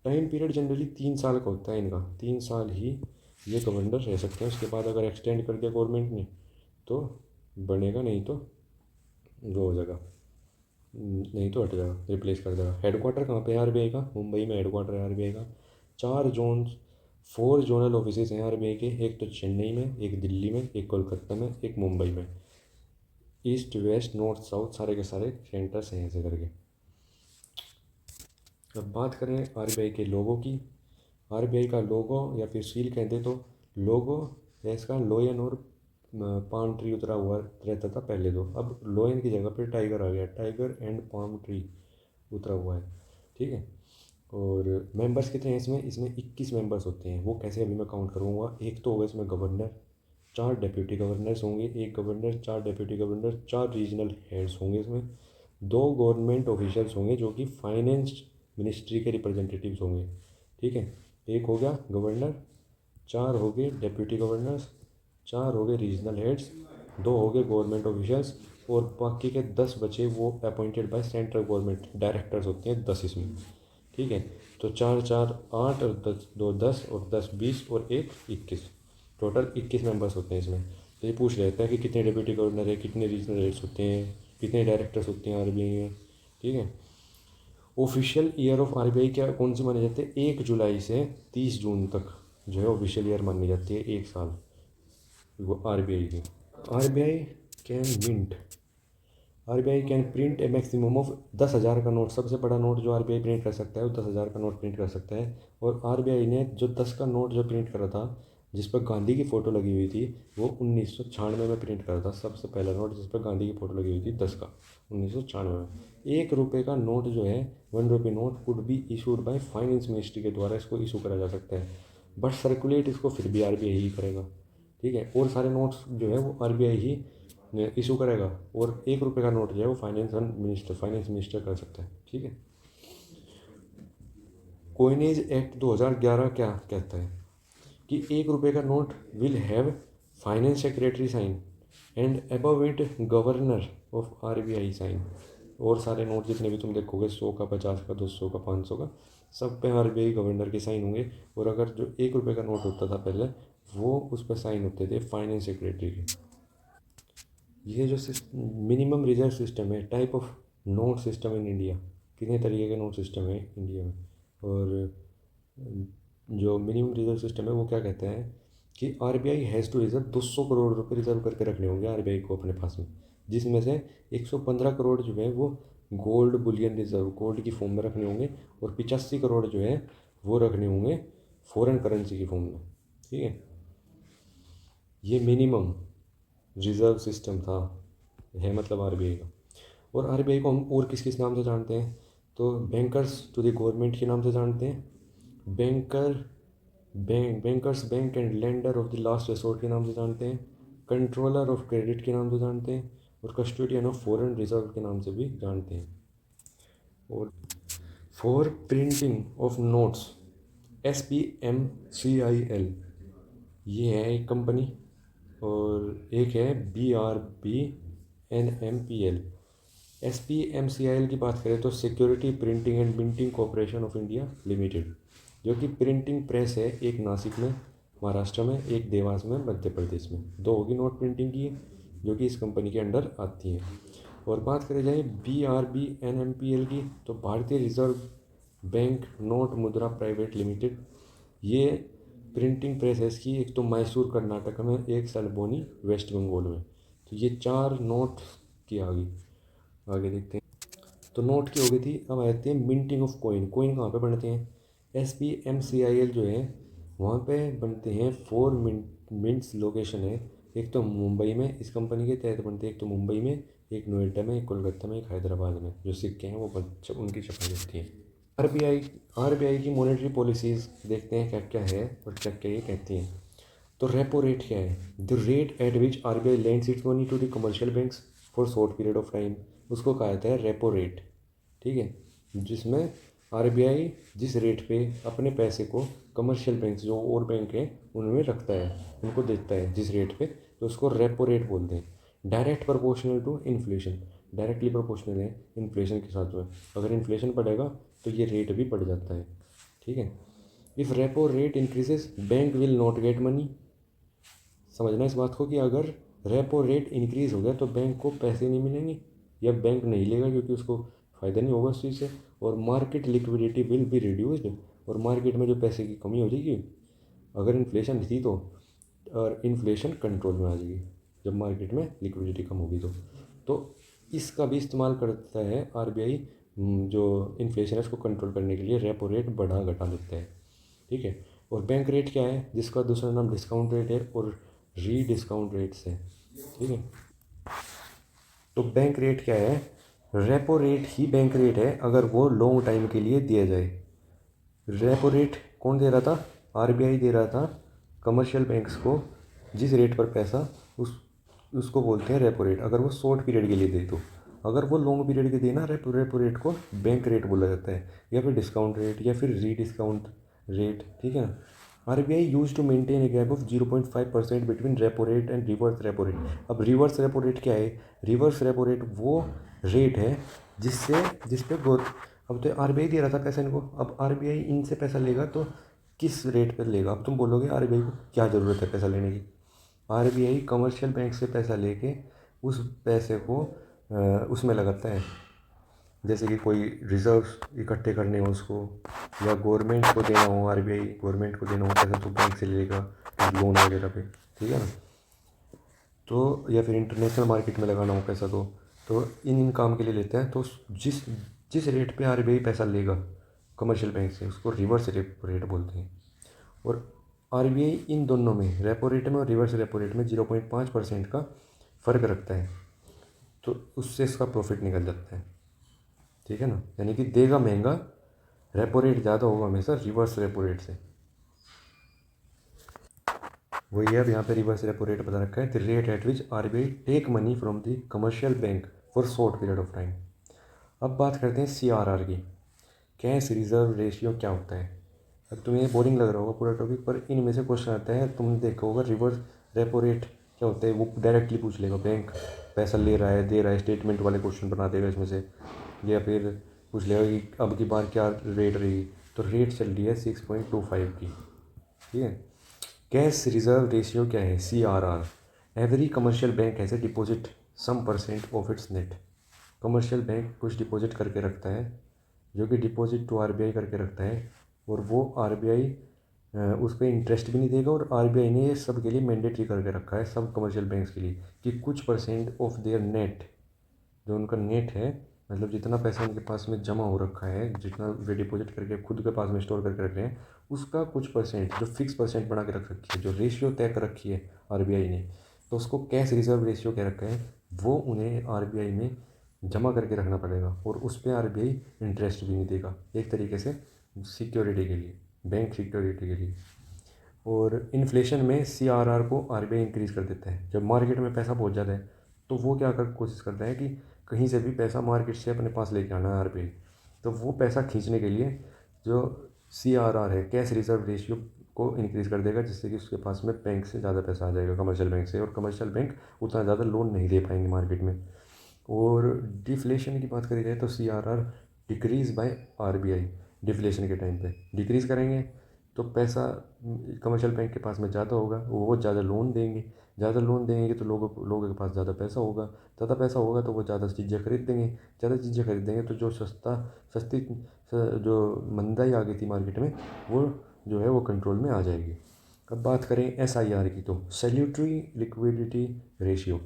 टाइम पीरियड जनरली 3 साल का होता है इनका, 3 साल ही ये गवर्नर रह सकते हैं। उसके बाद अगर एक्सटेंड कर दिया गवर्नमेंट ने तो बनेगा, नहीं तो वो हो जाएगा, नहीं तो हट जाएगा, रिप्लेस कर देगा। हेडक्वार्टर कहाँ पे है आरबीआई का? मुंबई में हेडक्वार्टर है आरबीआई का। 4 जोनल ऑफिसेज हैं आरबीआई के, एक तो चेन्नई में, एक दिल्ली में, एक कोलकाता में, एक मुंबई में। ईस्ट वेस्ट नॉर्थ साउथ सारे के सारे सेंटर्स हैं ऐसे करके। अब बात करें आरबीआई के लोगों की। आरबीआई का लोगो या फिर सील कहते तो लोगो है इसका लोयन और पाम ट्री उतरा हुआ रहता था पहले तो, अब लोयन की जगह पे टाइगर आ गया, टाइगर एंड पाम ट्री उतरा हुआ है। ठीक है, और मेंबर्स कितने हैं इसमें? इसमें 21 मेंबर्स होते हैं। वो कैसे, अभी मैं काउंट करूँगा। एक तो होगा इसमें गवर्नर, 4 डेप्यूटी गवर्नर्स होंगे, एक governor, 4 deputy governor, 4 regional heads होंगे इसमें, 2 गवर्नमेंट ऑफिशियल्स होंगे जो कि फाइनेंस मिनिस्ट्री के रिप्रेजेंटेटिव्स होंगे। ठीक है, एक हो गया गवर्नर, 4 हो गए डेप्यूटी गवर्नर्स, 4 हो गए रीजनल हेड्स, 2 हो गए गवर्नमेंट ऑफिशियल्स, और बाकी के 10 बचे वो appointed by central government directors होते हैं, 10 इसमें। ठीक है, तो 4 4 8 और 10 2 10 और 10 20 और 1 21, टोटल 21 मेंबर्स होते हैं इसमें। तो ये पूछ लेता है कि कितने डिप्टी गवर्नर है, कितने रीजनल हेड्स होते हैं, कितने डायरेक्टर्स होते हैं आरबीआई में। ठीक है, ऑफिशियल ईयर ऑफ आरबीआई क्या कौन सी मानी जाती है? 1 जुलाई से 30 जून तक जो है ऑफिशियल ईयर मानी जाती है, 1 साल वो आरबीआई की। RBI can mint, RBI can print a maximum of 10,000 का नोट। सबसे बड़ा नोट जो आरबीआई प्रिंट कर सकता है वो 10,000 का नोट प्रिंट कर सकता है। और आरबीआई ने जो 10 का नोट जो प्रिंट करा था जिस पर गांधी की फ़ोटो लगी हुई थी, वो 1996 में प्रिंट करा था। सबसे पहला नोट जिस पर गांधी की फ़ोटो लगी हुई थी 10 का, 1996 में। 1 रुपये का नोट जो है, 1 रुपये note could be issued by finance ministry के द्वारा इसको इशू करा जा सकता है। बट सर्कुलेट इसको फिर भी आरबीआई ही करेगा, ठीक है। और सारे नोट्स जो है वो आरबीआई ही इशू करेगा, और 1 रुपये का नोट जो है वो फाइनेंस मिनिस्टर कर सकता है, ठीक है। कोइनेज एक्ट 2011 क्या कहता है कि 1 रुपये का note will have finance secretary sign and above it governor of RBI sign. और सारे नोट जितने भी तुम देखोगे 100 का, 50 का, 200 का, 500 का, सब पे आरबीआई गवर्नर के साइन होंगे। और अगर जो 1 रुपये का नोट होता था पहले, वो उस पर साइन होते थे फाइनेंस सेक्रेटरी के। ये जो मिनिमम रिजर्व सिस्टम है, type of note system in India, कितने तरीके के नोट सिस्टम है इंडिया में। और जो मिनिमम रिजर्व सिस्टम है वो क्या कहते हैं कि RBI has to reserve 200 crore रुपए रिजर्व करके रखने होंगे आरबीआई को अपने पास में, जिसमें से 115 करोड़ जो है वो गोल्ड बुलियन रिजर्व, गोल्ड की फॉर्म में रखने होंगे, और 85 करोड़ जो है वो रखने होंगे फॉरेन करेंसी की फॉर्म में, ठीक है। ये मिनिमम रिजर्व सिस्टम था, है मतलब आरबीआई का। और आरबीआई को हम और किस किस नाम से जानते हैं, तो बैंकर्स टू द गवर्नमेंट के नाम से जानते हैं, bankers bank and lender of the last resort के नाम से जानते हैं, कंट्रोलर ऑफ क्रेडिट के नाम से जानते हैं, और कस्टोडियन ऑफ फॉरेन रिजर्व के नाम से भी जानते हैं। और for printing of notes, SPMCIL ये है एक कंपनी, और एक है BRBNMPL। SPMCIL की बात करें तो security printing and minting corporation of India limited, जो कि प्रिंटिंग प्रेस है, एक नासिक में महाराष्ट्र में, एक देवास में मध्य प्रदेश में, दो होगी नोट प्रिंटिंग की, जो कि इस कंपनी के अंडर आती हैं। और बात करें जाए BRBNMPL की, तो भारतीय रिजर्व बैंक नोट मुद्रा प्राइवेट लिमिटेड, ये प्रिंटिंग प्रेस है इसकी, एक तो मैसूर कर्नाटक में, एक सलबोनी वेस्ट बंगाल में। तो ये 4 नोट की आ गई। आगे देखते हैं। तो नोट की हो गई थी, अब आते हैं मिंटिंग ऑफ कॉइन। कॉइन कहाँ पे बनते हैं, SPMCIL जो है वहाँ पे बनते हैं। 4 मिंट्स लोकेशन है, एक तो मुंबई में इस कंपनी के तहत बनते हैं, एक तो मुंबई में, एक नोएडा में, एक कोलकाता में, एक हैदराबाद में। जो सिक्के हैं वो उनकी छपाई होती है। आरबीआई की मॉनेटरी पॉलिसीज़ देखते हैं क्या क्या है और क्या क्या ये कहती हैं। तो रेपो रेट क्या है, the rate at which RBI lends its money to the commercial banks for short period of time, उसको कहा जाता है रेपो रेट, ठीक है। जिसमें आरबीआई जिस रेट पे अपने पैसे को कमर्शियल बैंक जो और बैंक हैं उनमें रखता है, उनको देता है जिस रेट पे, तो उसको रेपो रेट बोलते हैं। Direct proportional to inflation, directly proportional है इन्फ्लेशन के साथ जो है। अगर इन्फ्लेशन बढ़ेगा तो ये रेट भी बढ़ जाता है, ठीक है। If repo rate increases bank will not get money, समझना इस बात को कि अगर रेपो रेट इंक्रीज़ हो गया तो बैंक को पैसे नहीं मिलेंगे, या बैंक नहीं लेगा क्योंकि उसको फ़ायदा नहीं होगा उस चीज़ से। और market liquidity will be reduced, और मार्केट में जो पैसे की कमी हो जाएगी, अगर इन्फ्लेशन थी तो, और इन्फ्लेशन कंट्रोल में आ जाएगी जब मार्केट में लिक्विडिटी कम होगी तो इसका भी इस्तेमाल करता है आरबीआई, जो इन्फ्लेशन है उसको कंट्रोल करने के लिए रेपो रेट बढ़ा घटा देता है, ठीक है। और बैंक रेट क्या है, जिसका दूसरा नाम डिस्काउंट रेट है और री डिस्काउंट रेट्स है, ठीक है। तो बैंक रेट क्या है, रेपो रेट ही बैंक रेट है अगर वो लॉन्ग टाइम के लिए दिया जाए। रेपो रेट कौन दे रहा था, आरबीआई दे रहा था कमर्शियल बैंक्स को, जिस रेट पर पैसा उसको बोलते हैं रेपो रेट, अगर वो शॉर्ट पीरियड के लिए दे तो। अगर वो लॉन्ग पीरियड के देना, रेपो रेट को बैंक रेट बोला जाता है, या फिर डिस्काउंट रेट, या फिर री डिस्काउंट रेट, ठीक है ना। RBI use to maintain a gap of 0.5% between repo rate and reverse repo rate. अब रिवर्स रेपो रेट क्या है, रिवर्स रेपो रेट वो रेट है जिससे जिस पे अब तो आरबीआई दे रहा था पैसा इनको, अब आरबीआई इनसे पैसा लेगा तो किस रेट पर लेगा। अब तुम बोलोगे आरबीआई को क्या ज़रूरत है पैसा लेने की, आरबीआई कमर्शियल बैंक से पैसा लेके उस पैसे को उसमें लगाता है, जैसे कि कोई रिजर्व्स इकट्ठे करने हो उसको, या गवर्नमेंट को देना हो, आरबीआई गवर्नमेंट को देना हो पैसा तो बैंक से लेगा लोन वगैरह पे, ठीक है ना। तो या फिर इंटरनेशनल मार्केट में लगाना हो पैसा तो इन काम के लिए लेते हैं। तो जिस जिस रेट पे आरबीआई पैसा लेगा कमर्शियल बैंक से उसको रिवर्स रेट बोलते हैं। और आरबीआई इन दोनों में, रेपो रेट में और रिवर्स रेपो रेट में 0.5% का फ़र्क रखता है, तो उससे इसका प्रॉफिट निकल जाता है, ठीक है ना। यानी कि देगा महंगा, रेपो रेट ज़्यादा होगा हमेशा रिवर्स रेपो रेट से। वही है, अब यहाँ पे रिवर्स रेपो रेट बता रखा है, the rate at which RBI take money from the commercial bank for short period of time. अब बात करते हैं सीआरआर की। कैश रिजर्व रेशियो क्या होता है? अब तुम्हें बोरिंग लग रहा होगा पूरा टॉपिक, पर इनमें से क्वेश्चन आता है, तुमने देखा होगा रिवर्स रेपो रेट क्या होता है, वो डायरेक्टली पूछ लेगा। बैंक पैसा ले रहा है, दे रहा है, स्टेटमेंट वाले क्वेश्चन बना देगा इसमें से, या फिर पूछ लेगा कि अब की बार क्या रेट रहेगी। तो रेट चल रही है 6.25 की, ठीक है। कैश रिजर्व रेशियो क्या है? CRR। Every commercial bank has a deposit some percent of its net. Commercial bank कुछ डिपॉजिट करके रखता है, जो कि डिपॉजिट टू आरबीआई करके रखता है, और वो आरबीआई उस पर इंटरेस्ट भी नहीं देगा। और आरबीआई ने ये सब के लिए मैंडेटरी करके रखा है, सब कमर्शियल बैंक्स के लिए, कि कुछ परसेंट ऑफ देयर नेट, जो उनका नेट है, मतलब जितना पैसा उनके पास में जमा हो रखा है, जितना वे डिपॉजिट करके खुद के पास में स्टोर करके रख रहे हैं, उसका कुछ परसेंट जो फिक्स परसेंट बना के रख रखी है, जो रेशियो तय कर रखी है आरबीआई ने, तो उसको कैश रिजर्व रेशियो कह रखा है, वो उन्हें आरबीआई में जमा करके रखना पड़ेगा। और उस पर आरबीआई इंटरेस्ट भी नहीं देगा, एक तरीके से सिक्योरिटी के लिए, बैंक सिक्योरिटी के लिए। और इन्फ्लेशन में सीआरआर को आरबीआई इंक्रीज़ कर देता है। जब मार्केट में पैसा बहुत ज़्यादा है, तो वो क्या कर कोशिश करता है कि कहीं से भी पैसा मार्केट से अपने पास लेके आना है आरबीआई। तो वो पैसा खींचने के लिए जो सीआरआर है, कैश रिजर्व रेशियो, को इंक्रीज़ कर देगा, जिससे कि उसके पास में बैंक से ज़्यादा पैसा आ जाएगा, कमर्शियल बैंक से, और कमर्शियल बैंक उतना ज़्यादा लोन नहीं दे पाएंगे मार्केट में। और डिफ्लेशन की बात करी जाए तो CRR decrease by RBI. Deflation के टाइम पे डिक्रीज़ करेंगे तो पैसा कमर्शियल बैंक के पास में ज़्यादा होगा, वो ज़्यादा लोन देंगे। ज़्यादा लोन देंगे तो लोगों के पास ज़्यादा पैसा होगा। ज़्यादा पैसा होगा तो वो ज़्यादा चीज़ें खरीदेंगे। ज़्यादा चीज़ें खरीदेंगे तो जो सस्ती जो महंगाई आ गई थी मार्केट में, वो जो है वो कंट्रोल में आ जाएगी। अब बात करें एसआईआर की, तो statutory liquidity ratio.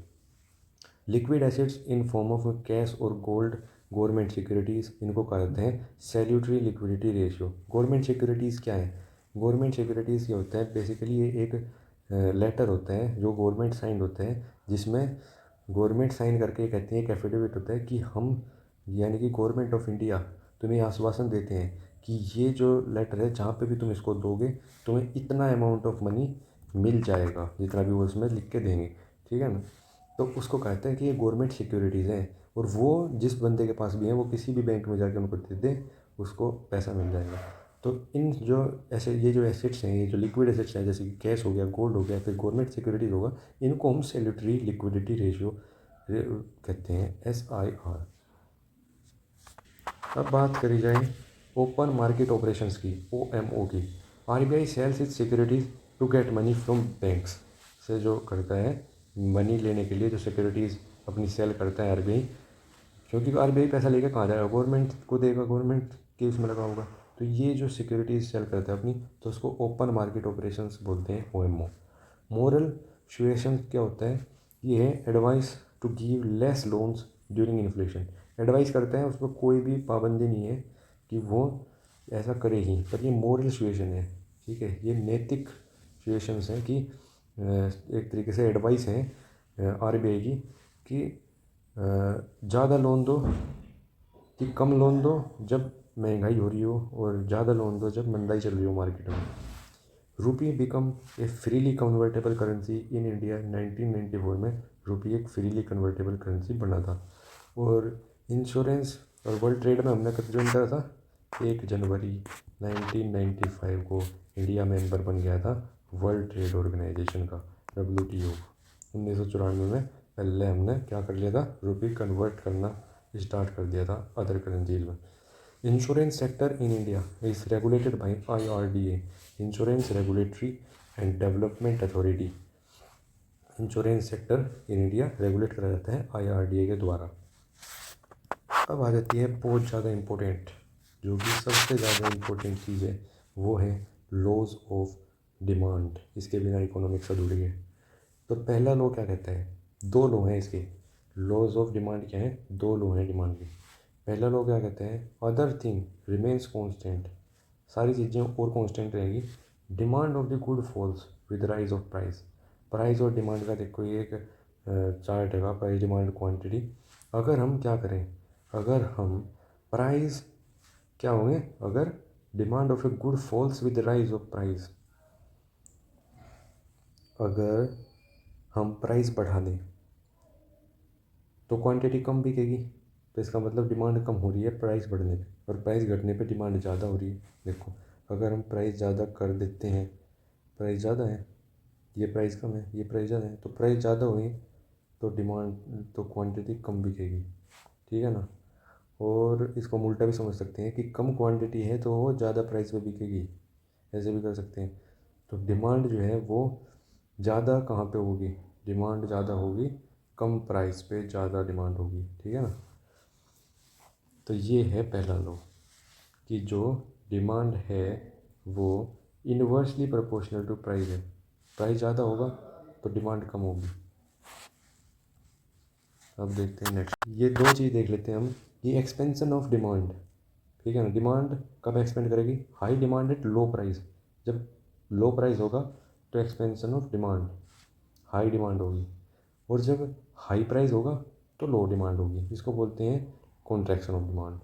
Liquid assets in form of cash और गोल्ड, गवर्नमेंट सिक्योरिटीज़, इनको कहा जाते हैं statutory liquidity ratio. Government securities क्या है? गवर्नमेंट सिक्योरिटीज़ ये होता है, बेसिकली ये एक लेटर होता है जो गवर्नमेंट साइन होता है, जिसमें गवर्नमेंट साइन करके कहती है, एक एफिडेविट होता है कि हम, यानी कि गवर्नमेंट ऑफ इंडिया, तुम्हें आश्वासन देते हैं कि ये जो लेटर है, जहाँ पे भी तुम इसको दोगे, तुम्हें इतना अमाउंट ऑफ मनी मिल जाएगा, जितना भी वो उसमें लिख के देंगे, ठीक है ना। तो उसको कहते हैं कि ये गवर्नमेंट सिक्योरिटीज़ हैं, और वो जिस बंदे के पास भी हैं, वो किसी भी बैंक में जाके उनको दे दे, उसको पैसा मिल जाएगा। तो इन जो ऐसे ये जो एसेट्स हैं, ये जो लिक्विड एसेट्स हैं, जैसे कि कैश हो गया, गोल्ड हो गया, फिर गवर्नमेंट सिक्योरिटीज़ होगा, इनको हम सैल्यूटरी लिक्विडिटी रेशियो कहते हैं, SIR। अब बात करी जाए ओपन मार्केट ऑपरेशंस की, OMO की। RBI sells is securities to get money from banks, से जो करता है मनी लेने के लिए, जो सिक्योरिटीज़ अपनी सेल करता है आरबीआई, क्योंकि आरबीआई पैसा लेकर कहाँ जाएगा, गवर्नमेंट को देगा, गवर्नमेंट के उसमें लगा होगा। तो ये जो सिक्योरिटीज़ सेल करता है अपनी, तो उसको ओपन मार्केट ऑपरेशंस बोलते हैं, OMO। मोरल सुएशन क्या होता है? ये है advice to give less loans during inflation. Advice करते हैं, उसमें कोई भी पाबंदी नहीं है कि वो ऐसा करे ही, पर ये मोरल सुएशन है, ठीक है। ये नैतिक सुएशंस हैं कि एक तरीके से एडवाइस है आरबीआई की, कि ज़्यादा लोन दो, कि कम लोन दो जब महंगाई हो रही हो, और ज़्यादा लोन दो जब मंदाई चल रही हो मार्केट में। Rupee become a freely convertible currency in India 1994 में। रुपी एक फ्रीली कन्वर्टेबल करेंसी बना था। और इंश्योरेंस और वर्ल्ड ट्रेड में हमने कब ज्वाइन करा था? 1 जनवरी 1995 को इंडिया मेंबर बन गया था वर्ल्ड ट्रेड ऑर्गेनाइजेशन का, WTO। 1994 में पहले हमने क्या कर लिया था? रुपी कन्वर्ट करना स्टार्ट कर दिया था अदर करेंसीज में। Insurance sector in India is regulated by IRDA, insurance regulatory and development authority. Insurance sector in India regulate करा जाता है IRDA के द्वारा। अब आ जाती है बहुत ज़्यादा इम्पोर्टेंट, जो कि सबसे ज़्यादा इम्पोर्टेंट चीज़ है, वो है लॉज ऑफ डिमांड। इसके बिना इकोनॉमिक्स अधूरी है। तो पहला लॉ क्या कहता है? दो लॉ हैं इसके, लॉज ऑफ डिमांड क्या है? दो लॉ हैं डिमांड के। पहला लॉ क्या कहते हैं? अदर थिंग रिमेन्स कॉन्स्टेंट, सारी चीज़ें और कॉन्स्टेंट रहेगी। Demand of the good falls with rise of price. Price और डिमांड का देखो ये एक चार्ट है, प्राइस डिमांड क्वांटिटी। अगर हम क्या करें, अगर हम प्राइस क्या होंगे, अगर demand of a good falls with rise of price, अगर हम प्राइस बढ़ा दें तो क्वांटिटी कम बिकेगी, तो इसका मतलब डिमांड कम हो रही है प्राइस बढ़ने पे, और प्राइस घटने पे डिमांड ज़्यादा हो रही है। देखो, अगर हम प्राइस ज़्यादा कर देते हैं, प्राइस ज़्यादा है, ये प्राइस कम है, ये प्राइस ज़्यादा है, तो प्राइस ज़्यादा हुई तो डिमांड तो क्वांटिटी कम बिकेगी, ठीक है ना। और इसको हम उल्टा भी समझ सकते हैं कि कम क्वांटिटी है तो वो ज़्यादा प्राइस पे बिकेगी, ऐसे भी कर सकते हैं। तो डिमांड जो है वो ज़्यादा कहाँ पे होगी, डिमांड ज़्यादा होगी कम प्राइस पे ज़्यादा डिमांड होगी, ठीक है ना। तो ये है पहला लॉ कि जो डिमांड है वो इन्वर्सली प्रोपोर्शनल टू प्राइस है। प्राइस ज़्यादा होगा तो डिमांड कम होगी। अब देखते हैं नेक्स्ट, ये दो चीज़ देख लेते हैं हम, ये एक्सपेंशन ऑफ डिमांड, ठीक है ना। डिमांड कब एक्सपेंड करेगी, high demand at low price, जब लो प्राइस होगा तो expansion of demand, high demand होगी। और जब हाई प्राइस होगा तो लो डिमांड होगी, इसको बोलते हैं कॉन्ट्रैक्शन ऑफ डिमांड।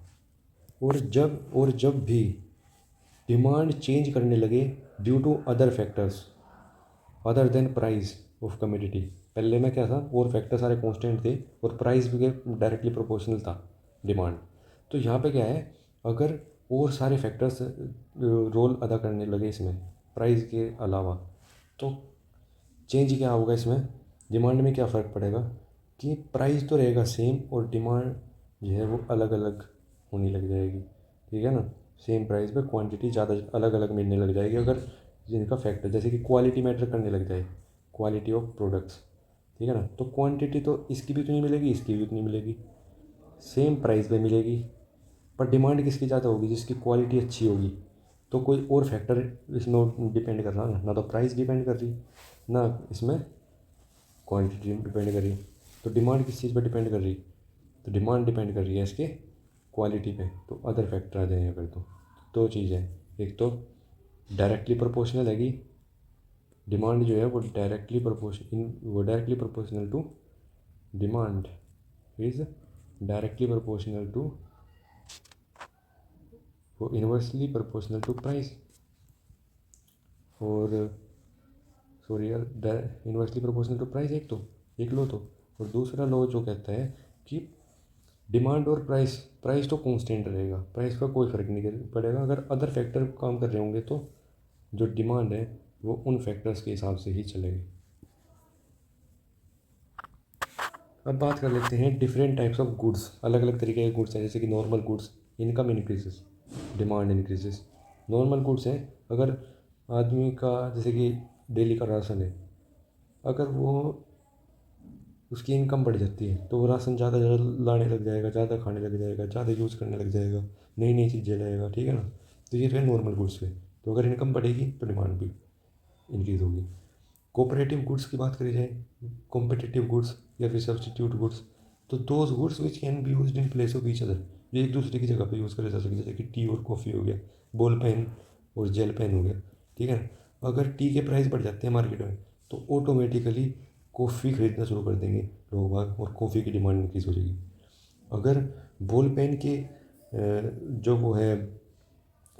और जब भी डिमांड चेंज करने लगे due to other factors other than price of commodity, पहले में क्या था, और फैक्टर सारे कांस्टेंट थे और प्राइस भी डायरेक्टली प्रोपोर्शनल था डिमांड। तो यहाँ पे क्या है, अगर और सारे फैक्टर्स रोल अदा करने लगे इसमें प्राइस के अलावा, तो चेंज क्या होगा इसमें, डिमांड में क्या फ़र्क पड़ेगा कि प्राइस तो रहेगा सेम और डिमांड जो है वो अलग अलग होने लग जाएगी, ठीक है ना। सेम प्राइस पे क्वांटिटी ज़्यादा अलग अलग मिलने लग जाएगी अगर जिनका फैक्टर, जैसे कि क्वालिटी मैटर करने लग जाए, क्वालिटी ऑफ प्रोडक्ट्स, ठीक है ना। तो क्वांटिटी तो इसकी भी उतनी मिलेगी, इसकी भी उतनी मिलेगी, सेम प्राइस पे मिलेगी, पर डिमांड किसकी ज़्यादा होगी, जिसकी क्वालिटी अच्छी होगी। तो कोई और फैक्टर इसमें डिपेंड कर रहा है ना, तो प्राइस डिपेंड कर रही ना इसमें क्वांटिटी डिपेंड कर रही। तो डिमांड किस चीज़ पर डिपेंड कर रही, तो डिमांड डिपेंड कर रही है इसके क्वालिटी पे। तो अदर फैक्टर आ जाएंगे अगर, तो दो चीज़ें, एक तो डायरेक्टली प्रोपोर्शनल हैगी, डिमांड जो है वो directly proportional to demand is directly proportional to, वो इन्वर्सली प्रोपोर्शनल टू प्राइस, और सॉरी यार, इन्वर्सली प्रोपोर्शनल टू प्राइस एक लो तो, और दूसरा लो जो कहता है कि डिमांड और प्राइस, प्राइस तो कांस्टेंट रहेगा, प्राइस का कोई फ़र्क नहीं पड़ेगा, अगर अदर फैक्टर काम कर रहे होंगे तो जो डिमांड है वो उन फैक्टर्स के हिसाब से ही चलेगी। अब बात कर लेते हैं डिफरेंट टाइप्स ऑफ गुड्स, अलग अलग तरीके के गुड्स हैं, जैसे कि normal goods, income increases, demand increases. Normal goods हैं, अगर आदमी का जैसे कि डेली का राशन है, अगर वो उसकी इनकम बढ़ जाती है तो वो राशन ज़्यादा ज़्यादा लाने लग जाएगा, ज़्यादा खाने लग जाएगा, ज़्यादा यूज़ करने लग जाएगा, नई नई चीज़ें लाएगा, ठीक है ना। तो ये है नॉर्मल गुड्स पे। तो अगर इनकम बढ़ेगी तो डिमांड भी इंक्रीज़ होगी। कोऑपरेटिव गुड्स की बात करी जाए, कॉम्पिटिटिव गुड्स या फिर सब्सटीट्यूट गुड्स, तो those goods which can be used in place of each other, जो एक दूसरे की जगह पे यूज़ करे जा सकते, जैसे कि टी और कॉफ़ी हो गया, बॉल पेन और जेल पेन हो गया, ठीक है। अगर टी के प्राइस बढ़ जाते हैं मार्केट में तो ऑटोमेटिकली कॉफ़ी खरीदना शुरू कर देंगे लोग बाग, और कॉफ़ी की डिमांड इंक्रीज़ हो जाएगी। अगर बॉल पेन के जो वो है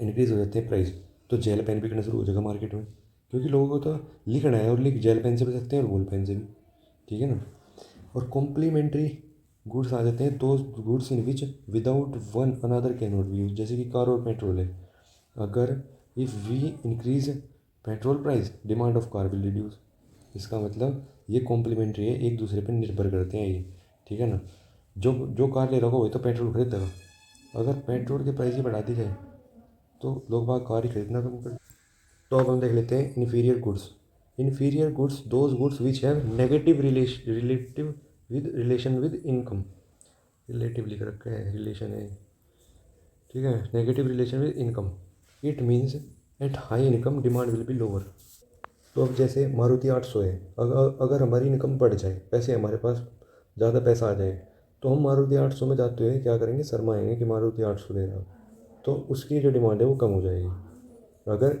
इंक्रीज़ हो जाते हैं प्राइस, तो जेल पेन बिकना शुरू हो जाएगा मार्केट में, क्योंकि लोगों को तो लिखना है, और लिख जेल पेन से भी सकते हैं और बॉल पेन से भी, ठीक है ना। और कॉम्प्लीमेंट्री गुड्स आ जाते हैं, दो goods in which without one another can not be use, जैसे कि कार और पेट्रोल है। अगर if we increase petrol price, demand of car will reduce. इसका मतलब ये कॉम्प्लीमेंट्री है, एक दूसरे पर निर्भर करते हैं ये, ठीक है ना। जो जो कार ले रहा होगा वही तो पेट्रोल खरीदेगा, अगर पेट्रोल के प्राइस ही बढ़ा दी जाए तो लोग बाग कार ही खरीदना कम कर। तो अब हम देख लेते हैं inferior goods. Inferior goods those goods which have negative relative with relation with income, relative लिख रखा है, रिलेशन है, ठीक है, negative relation with income, it means at high income demand will be lower. तो अब जैसे मारुति 800 है, अगर हमारी इनकम बढ़ जाए, पैसे हमारे पास ज़्यादा पैसा आ जाए, तो हम मारुति 800 में जाते हुए क्या करेंगे, शर्माएंगे कि मारुति 800 ले रहा, तो उसकी जो डिमांड है वो कम हो जाएगी, अगर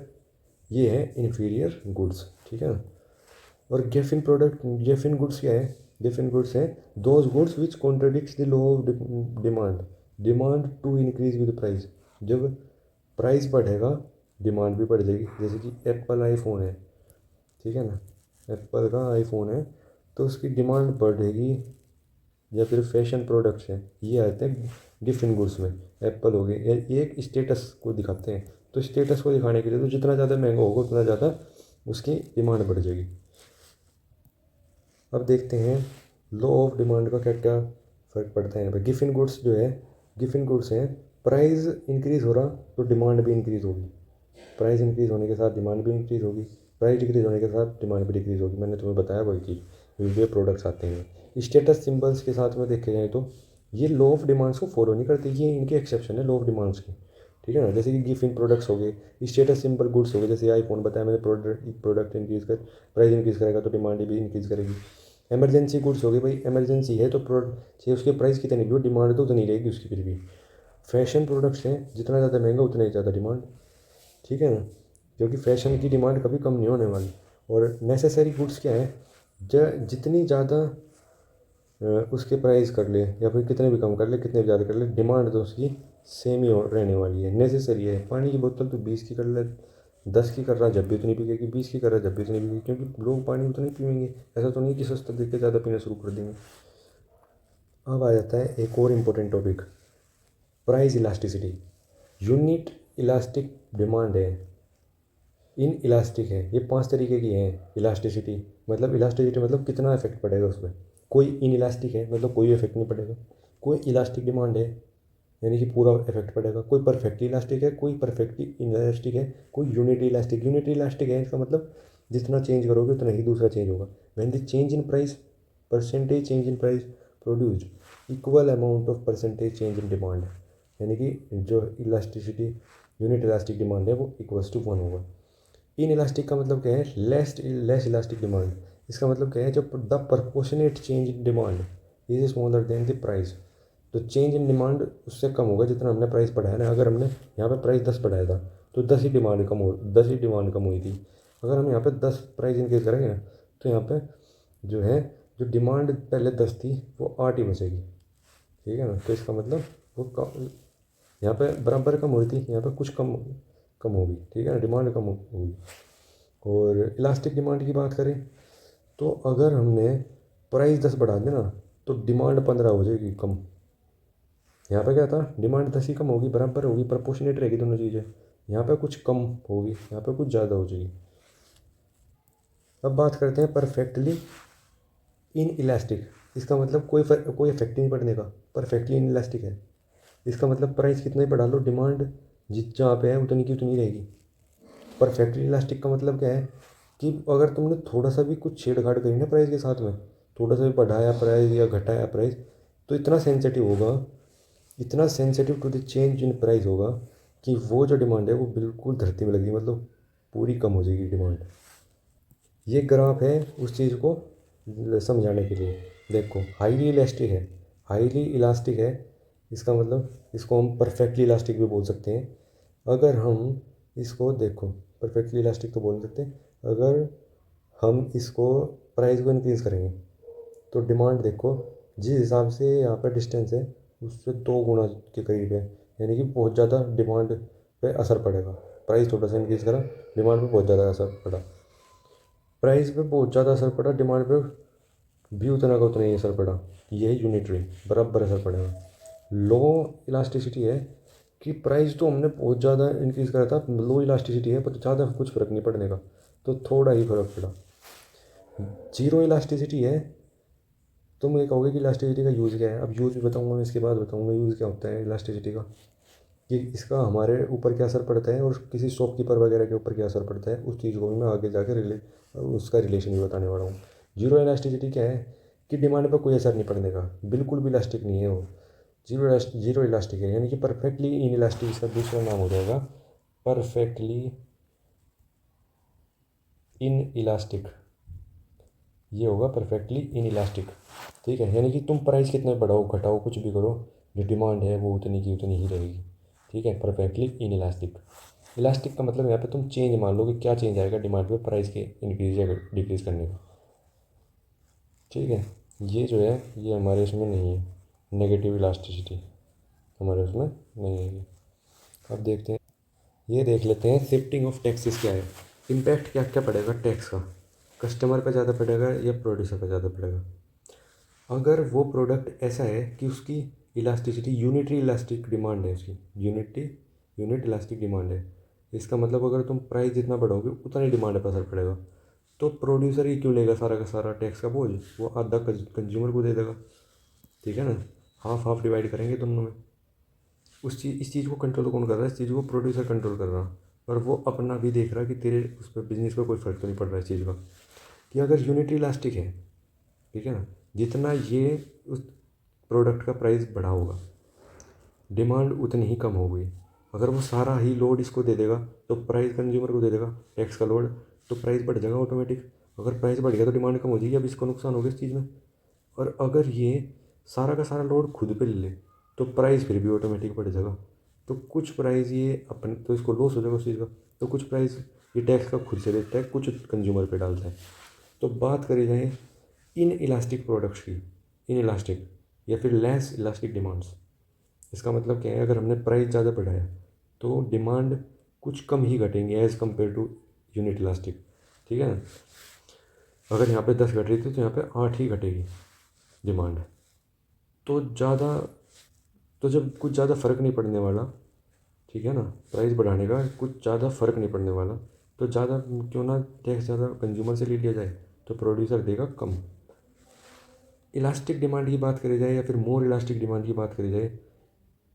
ये है इन्फीरियर गुड्स, ठीक है ना। और गेफिन गुड्स क्या है, गेफिन गुड्स है those goods which contradicts the law of demand, demand to increase with price, जब प्राइस बढ़ेगा डिमांड भी बढ़ जाएगी, जैसे कि एप्पल आईफोन है, ठीक है ना। एप्पल का आईफोन है तो उसकी डिमांड बढ़ेगी, या फिर फैशन प्रोडक्ट्स हैं ये आते हैं गिफ्ट इन गुड्स में, एप्पल हो गए, ये एक स्टेटस को दिखाते हैं। तो स्टेटस को दिखाने के लिए तो जितना ज़्यादा महंगा होगा उतना ज़्यादा उसकी डिमांड बढ़ जाएगी। अब देखते हैं लॉ ऑफ डिमांड का क्या क्या फ़र्क पड़ता है यहाँ पे। गिफ्ट इन गुड्स जो है, गिफ्ट इन गुड्स हैं, प्राइस इंक्रीज़ हो रहा तो डिमांड भी इंक्रीज़ होगी, प्राइस इंक्रीज़ होने के साथ डिमांड भी इंक्रीज़ होगी, प्राइस डिक्रीज़ होने के साथ डिमांड भी डिक्रीज़ होगी। मैंने तुम्हें बताया वही चीज़, ये प्रोडक्ट्स आते हैं स्टेटस सिंबल्स के साथ में देखे जाए तो ये लॉ ऑफ डिमांड्स को फॉलो नहीं करते, ये इनके एक्सेप्शन है लॉ ऑफ डिमांड्स की, ठीक है ना। जैसे कि गिफ्ट इन प्रोडक्ट्स हो गए, स्टेटस सिंबल गुड्स हो गए, जैसे आईफोन बताया मैंने, प्रोडक्ट इंक्रीज़ कर प्राइस इंक्रीज़ करेगा तो डिमांड भी इंक्रीज़ करेगी। इमरजेंसी गुड्स हो गए, भाई इमरजेंसी है तो प्रोडक्ट चाहे उसके प्राइस कितनी भी हो डिमांड तो उतनी रहेगी उसकी फिर भी। फैशन प्रोडक्ट्स हैं, जितना ज़्यादा महंगा उतना ही ज़्यादा डिमांड, ठीक है ना, क्योंकि फैशन की डिमांड कभी कम नहीं होने वाली। और नेसेसरी गुड्स क्या है, जितनी ज़्यादा उसके प्राइस कर ले या फिर कितने भी कम कर ले, कितने भी ज़्यादा कर ले, डिमांड तो उसकी सेम ही रहने वाली है, नेसेसरी है। पानी की बोतल तो 20 की कर ले, 10 की कर रहा जब भी उतनी पिएगी, 20 की कर रहा जब भी उतनी पिएगी, क्योंकि लोग पानी उतना ही पीएंगे। ऐसा तो नहीं कि सस्ता देख के ज़्यादा पीना शुरू कर देंगे। अब आ जाता है एक और important topic, price elasticity. Unit elastic demand है, इन इलास्टिक है, ये 5 तरीके की हैं इलास्टिसिटी। मतलब इलास्टिसिटी मतलब कितना इफेक्ट पड़ेगा उसमें। कोई इन इलास्टिक है मतलब कोई इफेक्ट नहीं पड़ेगा, कोई इलास्टिक डिमांड है यानी कि पूरा इफेक्ट पड़ेगा, कोई परफेक्टली इलास्टिक है, कोई परफेक्टली इलास्टिक है, कोई यूनिटी इलास्टिक। यूनिटी इलास्टिक है इसका मतलब जितना चेंज करोगे उतना ही दूसरा चेंज होगा। When the change in price percentage change in price produced equal amount of percentage change in demand, यानी कि जो इलास्टिसिटी यूनिट इलास्टिक डिमांड है वो इक्वल्स टू 1 होगा। इन इलास्टिक का मतलब क्या है, लेस इलास्टिक डिमांड। इसका मतलब क्या है, जब the proportionate change in demand is smaller than the price, तो चेंज इन डिमांड उससे कम होगा जितना हमने प्राइस बढ़ाया ना। अगर हमने यहाँ पे प्राइस 10 बढ़ाया था तो 10 ही डिमांड कम हुई थी। अगर हम यहाँ पे 10 प्राइस इनक्रीज करेंगे ना तो यहाँ पे जो है, जो डिमांड पहले 10 थी वो 8 ही बचेगी, ठीक है ना। तो इसका मतलब वो यहाँ पे बराबर कम हुई थी, यहाँ पे कुछ कम कम होगी, ठीक है ना, डिमांड कम होगी। और इलास्टिक डिमांड की बात करें तो अगर हमने प्राइस 10 बढ़ा देना तो डिमांड 15 हो जाएगी कम। यहाँ पे क्या था, डिमांड 10 ही कम होगी, बराबर होगी, प्रपोर्शनेट रहेगी दोनों चीज़ें। यहाँ पे कुछ कम होगी, यहाँ पे कुछ ज़्यादा हो जाएगी। अब बात करते हैं परफेक्टली इन इलास्टिक। इसका मतलब कोई इफेक्ट नहीं पड़ने का, परफेक्टली इन इलास्टिक है। इसका मतलब प्राइस कितना ही बढ़ा लो डिमांड जित जहाँ पे है उतनी की उतनी रहेगी। परफेक्टली इलास्टिक का मतलब क्या है कि अगर तुमने थोड़ा सा भी कुछ छेड़छाड़ करी ना प्राइस के साथ में, थोड़ा सा भी बढ़ाया प्राइस या घटाया प्राइस, तो इतना सेंसिटिव होगा, इतना sensitive to the change in price होगा कि वो जो डिमांड है वो बिल्कुल धरती में लगेगी, मतलब पूरी कम हो जाएगी डिमांड। ये ग्राफ है उस चीज़ को समझाने के लिए। देखो हाईली इलास्टिक है, हाईली इलास्टिक है, इसका मतलब इसको हम परफेक्टली इलास्टिक भी बोल सकते हैं। अगर हम इसको देखो, परफेक्टली इलास्टिक तो बोल नहीं सकते, अगर हम इसको प्राइस को इंक्रीज़ करेंगे तो डिमांड देखो जिस हिसाब से यहाँ पर डिस्टेंस है उससे 2 गुना के करीब है, यानी कि बहुत ज़्यादा डिमांड पे असर पड़ेगा। प्राइस थोड़ा सा इंक्रीज़ करा, डिमांड पे बहुत ज़्यादा असर पड़ा, प्राइस पे बहुत ज़्यादा असर पड़ा, डिमांड पे भी उतना का उतना ही असर पड़ा। यही यूनिटरी बराबर असर पड़ेगा। लो इलास्टिसिटी है कि प्राइस तो हमने बहुत ज़्यादा इंक्रीज़ करा था, लो इलास्टिसिटी है पर ज़्यादा कुछ फ़र्क नहीं पड़ने का, तो थोड़ा ही फ़र्क पड़ा। जीरो इलास्टिसिटी है, तुम ये कहोगे कि इलास्टिसिटी का यूज़ क्या है। अब यूज़ भी बताऊंगा मैं, इसके बाद बताऊंगा यूज़ क्या होता है इलास्टिसिटी का, कि इसका हमारे ऊपर क्या असर पड़ता है और किसी शॉपकीपर वगैरह के ऊपर क्या असर पड़ता है, उस चीज़ को भी मैं आगे जाकर उसका रिलेशन भी बताने वाला हूँ। जीरो इलास्टिसिटी क्या है कि डिमांड पर कोई असर नहीं पड़ने का, बिल्कुल भी इलास्टिक नहीं है वो, जीरो इलास्टिक है, यानी कि परफेक्टली इन इलास्टिक इसका दूसरा नाम हो जाएगा, परफेक्टली इन इलास्टिक। ये होगा परफेक्टली इन इलास्टिक, ठीक है। यानी कि तुम प्राइस कितना बढ़ाओ घटाओ कुछ भी करो, जो डिमांड है वो उतनी की उतनी ही रहेगी, ठीक है, परफेक्टली इन इलास्टिक। इलास्टिक का मतलब यहाँ पे तुम चेंज मान लो कि क्या चेंज आएगा डिमांड पे प्राइस के इंक्रीज या डिक्रीज करने का, ठीक है। ये जो है ये हमारे उसमें नहीं है, नेगेटिव इलास्टिसिटी हमारे उसमें नहीं है ये। अब देखते हैं, ये देख लेते हैं शिफ्टिंग ऑफ टैक्सेस क्या है, इम्पैक्ट क्या क्या पड़ेगा टैक्स का। कस्टमर पे ज़्यादा पड़ेगा या प्रोड्यूसर पे ज़्यादा पड़ेगा? अगर वो प्रोडक्ट ऐसा है कि उसकी इलास्टिसिटी यूनिटरी इलास्टिक डिमांड है, उसकी यूनिट इलास्टिक डिमांड है, इसका मतलब अगर तुम प्राइस जितना बढ़ाओगे उतना ही डिमांड पर असर पड़ेगा। तो प्रोड्यूसर ही क्यों लेगा सारा का सारा टैक्स का बोझ? वो आधा कंज्यूमर को दे देगा, ठीक है ना। हाफ हाफ डिवाइड करेंगे दोनों में। इस चीज़ को कंट्रोल कौन कर रहा है? इस चीज़ को प्रोड्यूसर कंट्रोल कर रहा है। और वो अपना भी देख रहा है कि तेरे उस पर बिजनेस पर कोई फ़र्क तो नहीं पड़ रहा है इस चीज़ का, कि अगर यूनिट इलास्टिक है, ठीक है ना, जितना ये उस प्रोडक्ट का प्राइस बढ़ा होगा, डिमांड उतनी ही कम होगी। अगर वो सारा ही लोड इसको दे देगा तो प्राइस कंज्यूमर को दे देगा, टैक्स का लोड, तो प्राइस बढ़ जाएगा ऑटोमेटिक। अगर प्राइस बढ़ गया तो डिमांड कम हो जाएगी, अब इसको नुकसान होगा इस चीज़ में। और अगर ये सारा का सारा लोड खुद पे ले ले तो प्राइस फिर भी ऑटोमेटिक बढ़ जाएगा। तो कुछ प्राइस ये अपने, तो इसको लॉस हो जाएगा उस चीज़ का। तो कुछ प्राइस ये टैक्स का खुद से देता है, कुछ कंज्यूमर पे डालता है। तो बात करी जाए इन इलास्टिक प्रोडक्ट्स की, इन इलास्टिक या फिर लेस इलास्टिक डिमांड्स, इसका मतलब क्या है? अगर हमने प्राइस ज़्यादा बढ़ाया तो डिमांड कुछ कम ही घटेंगे as compare to unit elastic, ठीक है ना। अगर यहाँ पे 10 घट रही थी तो यहाँ पे 8 ही घटेगी डिमांड। तो ज़्यादा, तो जब कुछ ज़्यादा फ़र्क नहीं पड़ने वाला, ठीक है ना, प्राइस बढ़ाने का कुछ ज़्यादा फ़र्क नहीं पड़ने वाला, तो ज़्यादा क्यों ना टैक्स ज़्यादा कंज्यूमर से ले लिया जाए, तो प्रोड्यूसर देगा कम। इलास्टिक डिमांड की बात करी जाए या फिर मोर इलास्टिक डिमांड की बात करी जाए,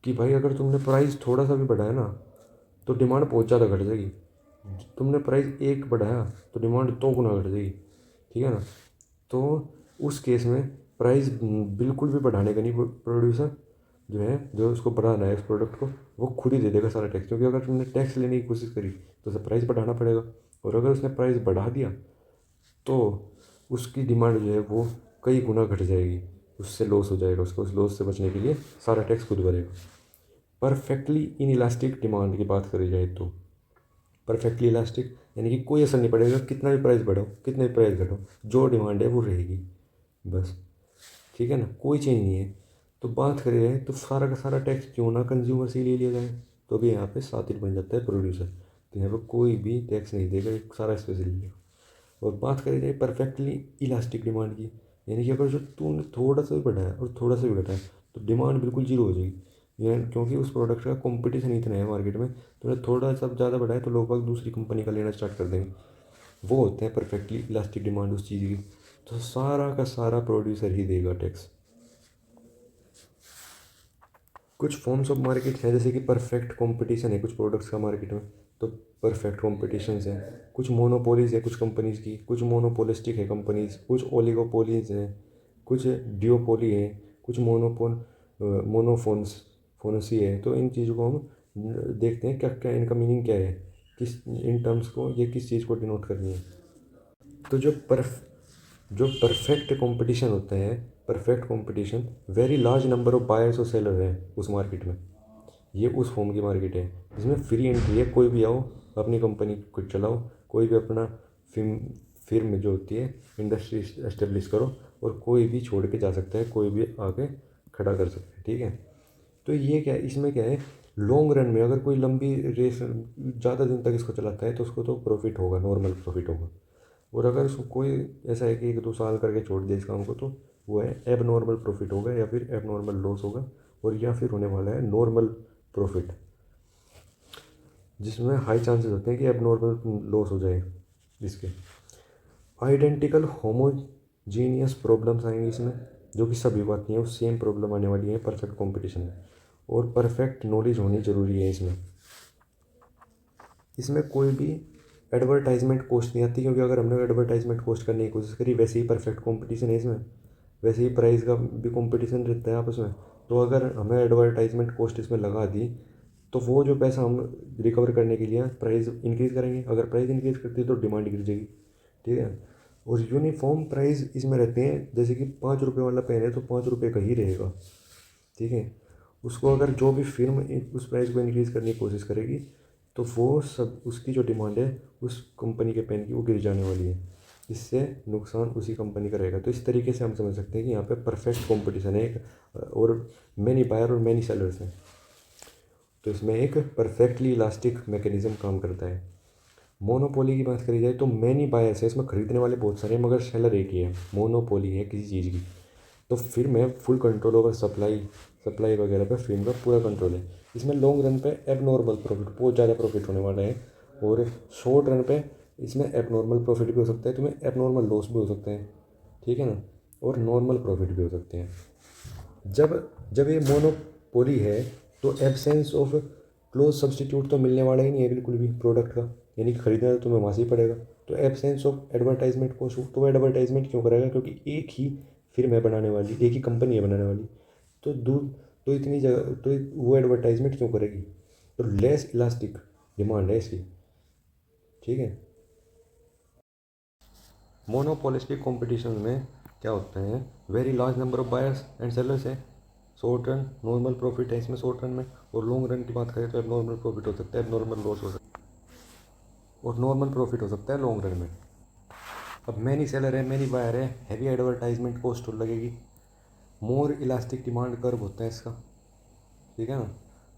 कि भाई अगर तुमने प्राइस थोड़ा सा भी बढ़ाया ना तो डिमांड बहुत ज़्यादा घट जाएगी। तुमने प्राइस एक बढ़ाया तो डिमांड 2 गुना घट जाएगी, ठीक है ना। तो उस केस में प्राइस बिल्कुल भी बढ़ाने का नहीं, प्रोड्यूसर जो है, जो उसको बढ़ाना है उस प्रोडक्ट को, वो खुद ही दे देगा सारा टैक्स। क्योंकि अगर तुमने टैक्स लेने की कोशिश करी तो उसे प्राइस बढ़ाना पड़ेगा, और अगर उसने प्राइस बढ़ा दिया तो उसकी डिमांड जो है वो कई गुना घट जाएगी, उससे लॉस हो जाएगा। उसको उस लॉस से बचने के लिए सारा टैक्स खुद भरेगा। परफेक्टली इन इलास्टिक डिमांड की बात करी जाए तो परफेक्टली इलास्टिक यानी कि कोई असर नहीं पड़ेगा, कितना भी प्राइस बढ़ाओ कितना भी प्राइस घटाओ, जो डिमांड है वो रहेगी बस, ठीक है ना, कोई चेंज नहीं है। तो बात करी जाए तो सारा का सारा टैक्स क्यों ना कंज्यूमर से ही ले लिया जाए, तो भी यहाँ पे सातिर बन जाता है प्रोड्यूसर। तो यहाँ पे कोई भी टैक्स नहीं देगा, एक सारा इस पे से ले लेगा। और बात करी जाए परफेक्टली इलास्टिक डिमांड की, यानी कि अगर जो तूने थोड़ा सा भी बढ़ाया और थोड़ा सा भी घटाया तो डिमांड बिल्कुल जीरो हो जाएगी। यानी क्योंकि उस प्रोडक्ट का कंपटीशन इतना है मार्केट में, तूने थोड़ा सा ज़्यादा बढ़ाया तो लोग बाग दूसरी कंपनी का लेना स्टार्ट कर देंगे। वो होते हैं परफेक्टली इलास्टिक डिमांड उस चीज़ की। तो सारा का सारा प्रोड्यूसर ही देगा टैक्स। कुछ फॉर्म्स ऑफ मार्केट हैं, जैसे कि परफेक्ट कंपटीशन है कुछ प्रोडक्ट्स का मार्केट में, तो परफेक्ट कंपटीशन है। कुछ मोनोपोलीज है कुछ कंपनीज की, कुछ मोनोपोलिस्टिक है कंपनीज, कुछ ओलिगोपोलीज हैं, कुछ डिओपोली है, कुछ मोनोफोन्स फोनसी है। तो इन चीज़ों को हम देखते हैं क्या क्या इनका मीनिंग क्या है, किस इन टर्म्स को ये किस चीज़ को डिनोट करनी है। तो जो परफेक्ट कंपटीशन होता है, perfect competition, very large number of buyers और सेलर हैं उस मार्केट में। ये उस फॉर्म की मार्केट है जिसमें फ्री एंट्री है, कोई भी आओ अपनी कंपनी को चलाओ, कोई भी अपना फिर्म जो होती है इंडस्ट्री एस्टेब्लिश करो, और कोई भी छोड़ के जा सकता है, कोई भी आके खड़ा कर सकता है, ठीक है। तो ये क्या है, इसमें क्या है, लॉन्ग रन में अगर कोई लंबी रेस ज़्यादा दिन तक इसको चलाता है तो उसको तो प्रॉफिट होगा, नॉर्मल प्रॉफिट होगा। और अगर उसको कोई ऐसा है कि 1-2 साल करके छोड़ दे इस काम को, तो वो है एब नॉर्मल प्रॉफिट होगा या फिर एब नॉर्मल लॉस होगा, और या फिर होने वाला है नॉर्मल प्रॉफिट, जिसमें हाई चांसेस होते हैं कि एब नॉर्मल लॉस हो जाए इसके। आइडेंटिकल होमोजीनियस प्रॉब्लम्स आएंगे इसमें, जो कि सभी बात नहीं है, वो सेम प्रॉब्लम आने वाली है परफेक्ट कंपटीशन में। और परफेक्ट नॉलेज होनी ज़रूरी है इसमें। इसमें कोई भी एडवर्टाइजमेंट कॉस्ट नहीं आती, क्योंकि अगर हमने एडवर्टाइजमेंट कॉस्ट करने की कोशिश करी, वैसे ही परफेक्ट कंपटीशन है इसमें, वैसे ही प्राइस का भी कंपटीशन रहता है आपस में। तो अगर हमें एडवर्टाइजमेंट कॉस्ट इसमें लगा दी तो वो जो पैसा हम रिकवर करने के लिए प्राइस इंक्रीज़ करेंगे, अगर प्राइस इंक्रीज़ करती है तो डिमांड गिर जाएगी, ठीक है। और यूनिफॉर्म प्राइस इसमें रहते हैं, जैसे कि 5 रुपये वाला पेन है तो 5 रुपये का ही रहेगा, ठीक है। उसको अगर जो भी फिल्म उस प्राइस को इंक्रीज़ करने की कोशिश करेगी तो वो सब उसकी जो डिमांड है उस कंपनी के पेन की वो गिर जाने वाली है, इससे नुकसान उसी कंपनी का रहेगा। तो इस तरीके से हम समझ सकते हैं कि यहाँ पे परफेक्ट कंपटीशन है एक, और मैनी बायर और मैनी सेलर्स हैं। तो इसमें एक परफेक्टली इलास्टिक मैकेनिज्म काम करता है। मोनोपोली की बात करी जाए तो मैनी बायर्स है, इसमें खरीदने वाले बहुत सारे हैं मगर सेलर एक ही है। मोनोपोली है किसी चीज़ की, तो फिर में full control over supply supply वगैरह पे फिल्म का पूरा कंट्रोल है। इसमें लॉन्ग रन पे एबनॉर्मल प्रॉफिट, बहुत ज़्यादा प्रॉफिट होने वाला है, और शॉर्ट रन पे इसमें एबनॉर्मल प्रॉफिट भी हो सकता है, तुम्हें एबनॉर्मल लॉस भी हो सकते हैं, ठीक है ना, और नॉर्मल प्रॉफिट भी हो सकते हैं। जब जब ये मोनोपोली है तो एब्सेंस ऑफ क्लोज सब्सटीट्यूट तो मिलने वाला ही नहीं है बिल्कुल भी प्रोडक्ट का, यानी कि खरीदना तो तुम्हें वहाँ से ही पड़ेगा। तो एब्सेंस ऑफ एडवर्टाइजमेंट को, तो वो एडवर्टाइजमेंट क्यों करेगा, क्योंकि एक ही फिल्म है बनाने वाली, एक ही कंपनी है बनाने वाली, तो दूर, तो इतनी जगह तो वो एडवर्टाइजमेंट क्यों करेगी। तो लेस इलास्टिक डिमांड है इसकी, ठीक है। मोनोपोलिस्टिक कंपटीशन में क्या होता है, very large number of buyers and sellers है, शॉर्ट रन नॉर्मल प्रॉफिट है इसमें शॉर्ट रन में, और लॉन्ग रन की बात करें तो नॉर्मल प्रॉफिट हो सकता है, नॉर्मल लॉस हो सकता है, और नॉर्मल प्रॉफिट हो सकता है लॉन्ग रन में। अब मैनी सेलर है, मैनी बायर है, हैवी एडवर्टाइजमेंट कॉस्ट लगेगी, मोर इलास्टिक डिमांड कर्व होता है इसका, ठीक है ना,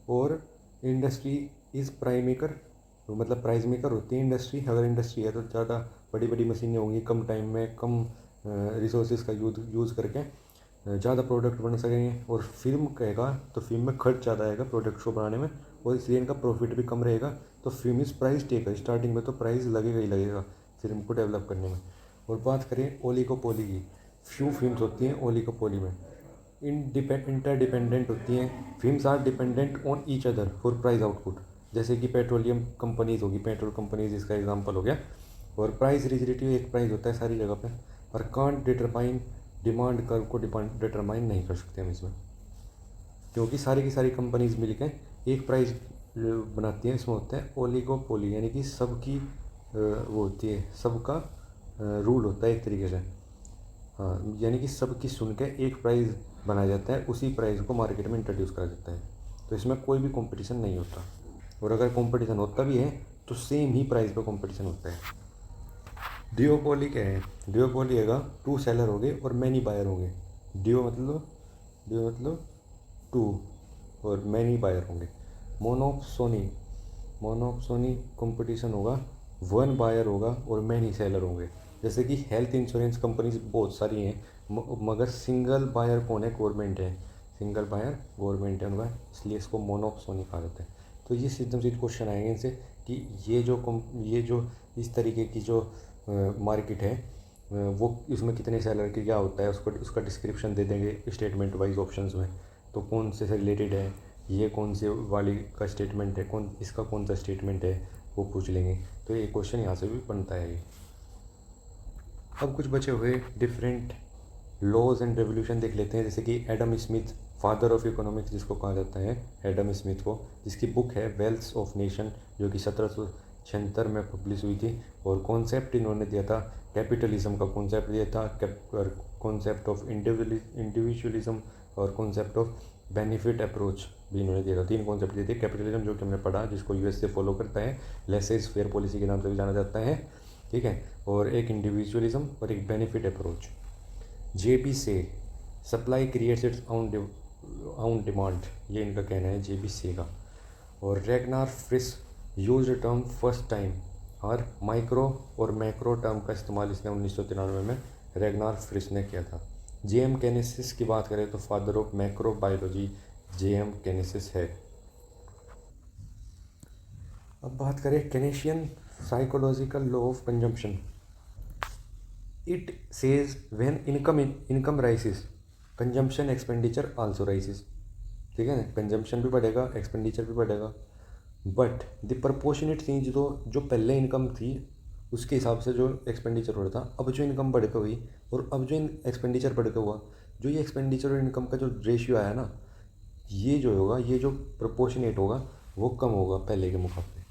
और इंडस्ट्री इज़ प्राइस मेकर, मतलब प्राइस मेकर होती है इंडस्ट्री। अगर इंडस्ट्री है तो ज़्यादा बड़ी बड़ी मशीनें होंगी, कम टाइम में कम रिसोर्सेज का यूज़ करके ज़्यादा प्रोडक्ट बन सकेंगे, और फिल्म कहेगा तो फिल्म में खर्च ज़्यादा आएगा प्रोडक्ट को बनाने में, और इसलिए इनका प्रॉफिट भी कम रहेगा। तो film is price taker, starting में तो प्राइस लगेगा ही लगेगा फिल्म को डेवलप करने में। और बात करें ओलिगोपोली की, फ्यू फिल्म्स होती हैं ओलिगोपोली में, इंटरडिपेंडेंट होती हैं, firms are dependent on each other for price output, जैसे कि पेट्रोलियम कंपनीज होगी, पेट्रोल कंपनीज इसका एग्जांपल हो गया, और प्राइस रिजरेटिव एक प्राइस होता है सारी जगह पे, पर कांट डिटरमाइन डिमांड कर्व को डिटरमाइन नहीं कर सकते हम इसमें, क्योंकि सारी की सारी कंपनीज मिलकर एक प्राइस बनाती हैं। इसमें होता है ओलिगोपोली, यानी कि सबकी वो होती है, सबका रूल होता है एक तरीके से, हाँ, यानी कि सबकी सुन के एक प्राइस बनाया जाता है, उसी प्राइस को मार्केट में इंट्रोड्यूस करा जाता है। तो इसमें कोई भी कंपटीशन नहीं होता, और अगर कंपटीशन होता भी है तो सेम ही प्राइस पे कंपटीशन होता है। डिओपोली क्या है, डिओपोली हैगा टू सेलर हो गए और मैनी बायर होंगे। डिओ मतलब टू, और मैनी बायर होंगे। मोनोप्सोनी, मोनोप्सोनी कंपटीशन होगा, वन बायर होगा और मैनी सेलर होंगे। जैसे कि हेल्थ इंश्योरेंस कंपनीज बहुत सारी हैं, मगर सिंगल बायर कौन है, गवर्नमेंट है, सिंगल बायर गवर्नमेंट है उनका, इसलिए इसको मोनोप्सोनी कहा जाता है। तो ये सिस्टम से क्वेश्चन आएंगे इनसे कि ये जो इस तरीके की जो मार्केट है वो इसमें कितने सेलर की क्या होता है, उसका डिस्क्रिप्शन दे देंगे स्टेटमेंट वाइज ऑप्शंस में, तो कौन से रिलेटेड है, ये कौन से वाली का स्टेटमेंट है, इसका कौन सा स्टेटमेंट है, वो पूछ लेंगे। तो ये क्वेश्चन यहाँ से भी बनता है ये। अब कुछ बचे हुए डिफरेंट लॉज एंड रेवोल्यूशन देख लेते हैं, जैसे कि Adam Smith, father of economics जिसको कहा जाता है, एडम स्मिथ को, जिसकी बुक है वेल्थ ऑफ नेशन, जो कि 1776 में पब्लिश हुई थी, और कॉन्सेप्ट इन्होंने दिया था कैपिटलिज्म का कॉन्सेप्ट दिया था, कॉन्सेप्ट ऑफ इंडिविजुअलिज्म, और कॉन्सेप्ट ऑफ बेनिफिट अप्रोच भी इन्होंने दिया था। 3 कॉन्सेप्ट दिए थे। कैपिटलिज्म जो कि हमने पढ़ा, जिसको यूएस से फॉलो करता है, लेसेस फेयर पॉलिसी के नाम से भी जाना जाता है, ठीक है, और एक इंडिविजुअलिज्म और एक benefit approach. JB Say supply creates its own demand, ये इनका कहना है जेबी से का। और Ragnar Frisch use term first time, और माइक्रो और मैक्रो टर्म का इस्तेमाल इसने 1993 में रेगनार फ्रिस ने किया था। जेएम केनेसिस की बात करें तो father of macro biology JM Keynes है। अब बात करें Keynesian psychological law of consumption. It says when income rises consumption expenditure also rises, ठीक है ना, कंजम्पशन भी बढ़ेगा, एक्सपेंडिचर भी बढ़ेगा, बट द प्रपोर्शनेट चेंज, जो पहले इनकम थी उसके हिसाब से जो एक्सपेंडिचर हो रहा था, अब जो इनकम बढ़ के हुई और अब जो एक्सपेंडिचर बढ़ के हुआ, जो ये एक्सपेंडिचर और इनकम का जो रेशियो आया ना, ये जो होगा, ये जो प्रपोर्शनेट होगा वो कम होगा पहले के मुकाबले,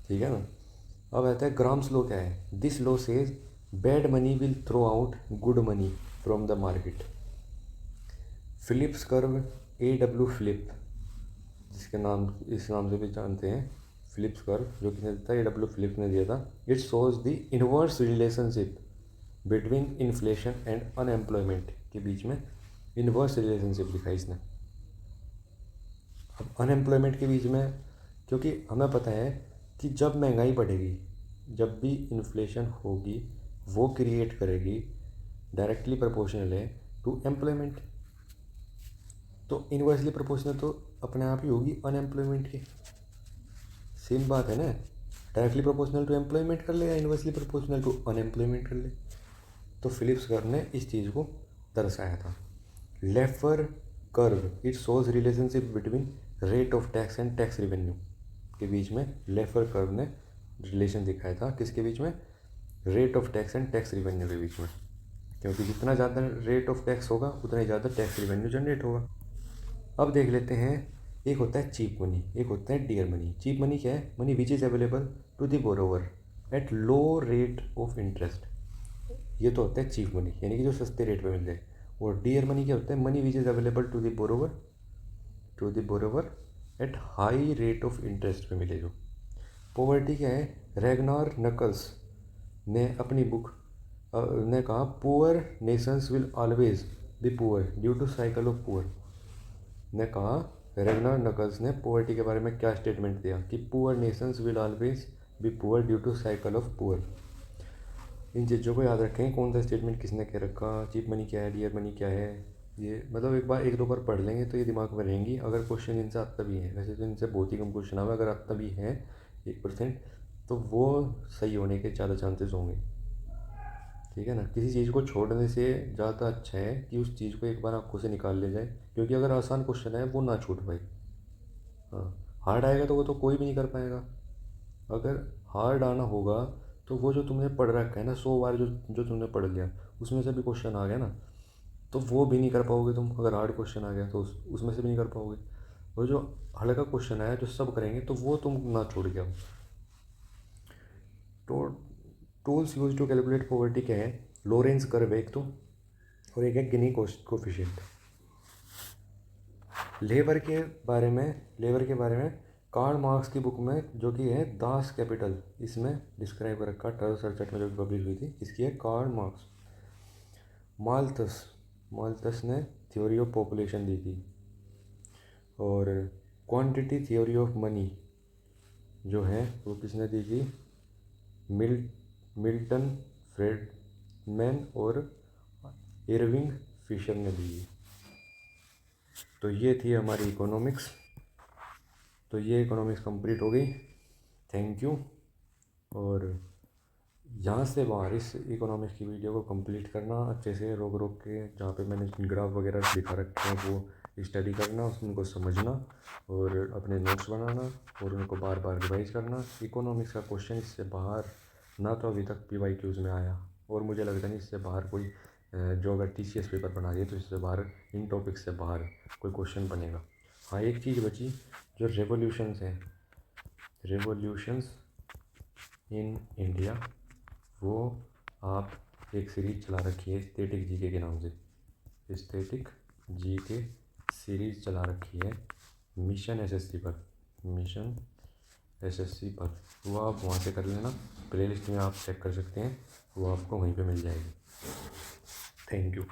ठीक है ना। अब आता है ग्राम्स लॉ क्या है। This law says bad money will throw out good money from the market. Phillips curve, AW Phillip, जिसके नाम इस नाम से भी जानते हैं, फिलिप्स कर्व, जो किसने दिया था, AW फिलिप ने दिया था। It shows the inverse relationship between inflation and unemployment, के बीच में इनवर्स रिलेशनशिप दिखाई इसने। अब अनएम्प्लॉयमेंट के बीच में, क्योंकि हमें पता है कि जब महंगाई बढ़ेगी, जब भी इन्फ्लेशन होगी, वो क्रिएट करेगी, डायरेक्टली प्रोपोर्शनल है टू एम्प्लॉयमेंट। तो इनवर्सली प्रोपोर्शनल तो अपने आप ही होगी अनएम्प्लॉयमेंट के। सेम बात है ना, डायरेक्टली प्रोपोर्शनल टू एम्प्लॉयमेंट कर ले या इनवर्सली प्रोपोर्शनल टू अनएम्प्लॉयमेंट कर ले। तो फिलिप्स कर्व ने इस चीज़ को दर्शाया था। Laffer curve it shows relationship between rate of tax and tax revenue के बीच में। लेफर कर्व ने रिलेशन दिखाया था किसके बीच में? Rate of tax and tax revenue के बीच में, क्योंकि जितना ज़्यादा रेट ऑफ टैक्स होगा उतना ही ज़्यादा टैक्स रिवेन्यू जनरेट होगा। अब देख लेते हैं, एक होता है चीप मनी, एक होता है डियर मनी। चीप मनी क्या है? Money which is available to the borrower at low rate of interest. ये तो होता है चीप मनी, यानी कि जो सस्ते रेट पे मिल जाए। और डियर मनी क्या होता है? Money which is available to the borrower at high rate of interest पे मिले जो। पॉवर्टी क्या है? रैगनार नकल्स ने अपनी बुक ने कहा poor nations will always be poor due to cycle of poor. ने कहा, रैगनार नकल्स ने पॉवर्टी के बारे में क्या स्टेटमेंट दिया कि poor nations will always be poor due to cycle of poor. इन चीज़ों को याद रखें, कौन सा स्टेटमेंट किसने कह रखा, चीप मनी क्या है, डियर मनी क्या है। ये मतलब एक दो बार पढ़ लेंगे तो ये दिमाग में रहेंगी, अगर क्वेश्चन इनसे आता भी है। वैसे तो इनसे बहुत ही कम क्वेश्चन आवे, अगर आता भी है 1%, तो वो सही होने के ज़्यादा चांसेस होंगे। ठीक है ना। किसी चीज़ को छोड़ने से ज़्यादा अच्छा है कि उस चीज़ को एक बार आंखों से निकाल ले जाए, क्योंकि अगर आसान क्वेश्चन है वो ना छूट पाए। हाँ, हार्ड आएगा तो वो तो कोई भी नहीं कर पाएगा। अगर हार्ड आना होगा तो वो जो तुमने पढ़ रखा है ना 100 बार, जो जो तुमने पढ़ लिया, उसमें से भी क्वेश्चन आ गया ना, तो वो भी नहीं कर पाओगे तुम। अगर हार्ड क्वेश्चन आ गया तो उसमें से भी नहीं कर पाओगे। और जो हल्का क्वेश्चन आया जो सब करेंगे तो वो तुम ना छोड़ के आओ। तो tools use to calculate poverty क्या है? लोरेंस कर्व एक तो, और एक है गिनी कोफिशिएंट। लेबर के बारे में कार्ल मार्क्स की बुक में, जो कि है दास कैपिटल, इसमें डिस्क्राइब कर रखा 1867 में जो पब्लिश हुई थी। इसकी है कार्ल मार्क्स। माल्थस ने थ्योरी ऑफ पॉपुलेशन दी थी। और क्वांटिटी थ्योरी ऑफ मनी जो है वो किसने दी थी? मिल्टन फ्रेडमैन और इरविंग फिशर ने दी। तो ये थी हमारी इकोनॉमिक्स। तो ये इकोनॉमिक्स कंप्लीट हो गई। Thank you. और यहाँ से बाहर इस इकोनॉमिक्स की वीडियो को कंप्लीट करना अच्छे से, रोक रोक के, जहाँ पे मैंने ग्राफ वगैरह दिखा रखे हैं वो स्टडी करना, उनको समझना और अपने नोट्स बनाना और उनको बार बार रिवाइज करना। इकोनॉमिक्स का क्वेश्चन इससे बाहर ना तो अभी तक PYQs में आया, और मुझे लगता नहीं इससे बाहर कोई जो अगर TCS पेपर बना दिए तो इससे बाहर, इन टॉपिक्स से बाहर कोई क्वेश्चन बनेगा। हाँ, एक चीज़ बची, जो रेवोल्यूशंस हैं, रेवोल्यूशंस इन इंडिया, वो आप एक सीरीज़ चला रखी है स्टैटिक जीके के नाम से। स्टैटिक जीके सीरीज़ चला रखी है मिशन एसएससी पर। वो आप वहाँ से कर लेना, प्लेलिस्ट में आप चेक कर सकते हैं, वो आपको वहीं पे मिल जाएगी। Thank you.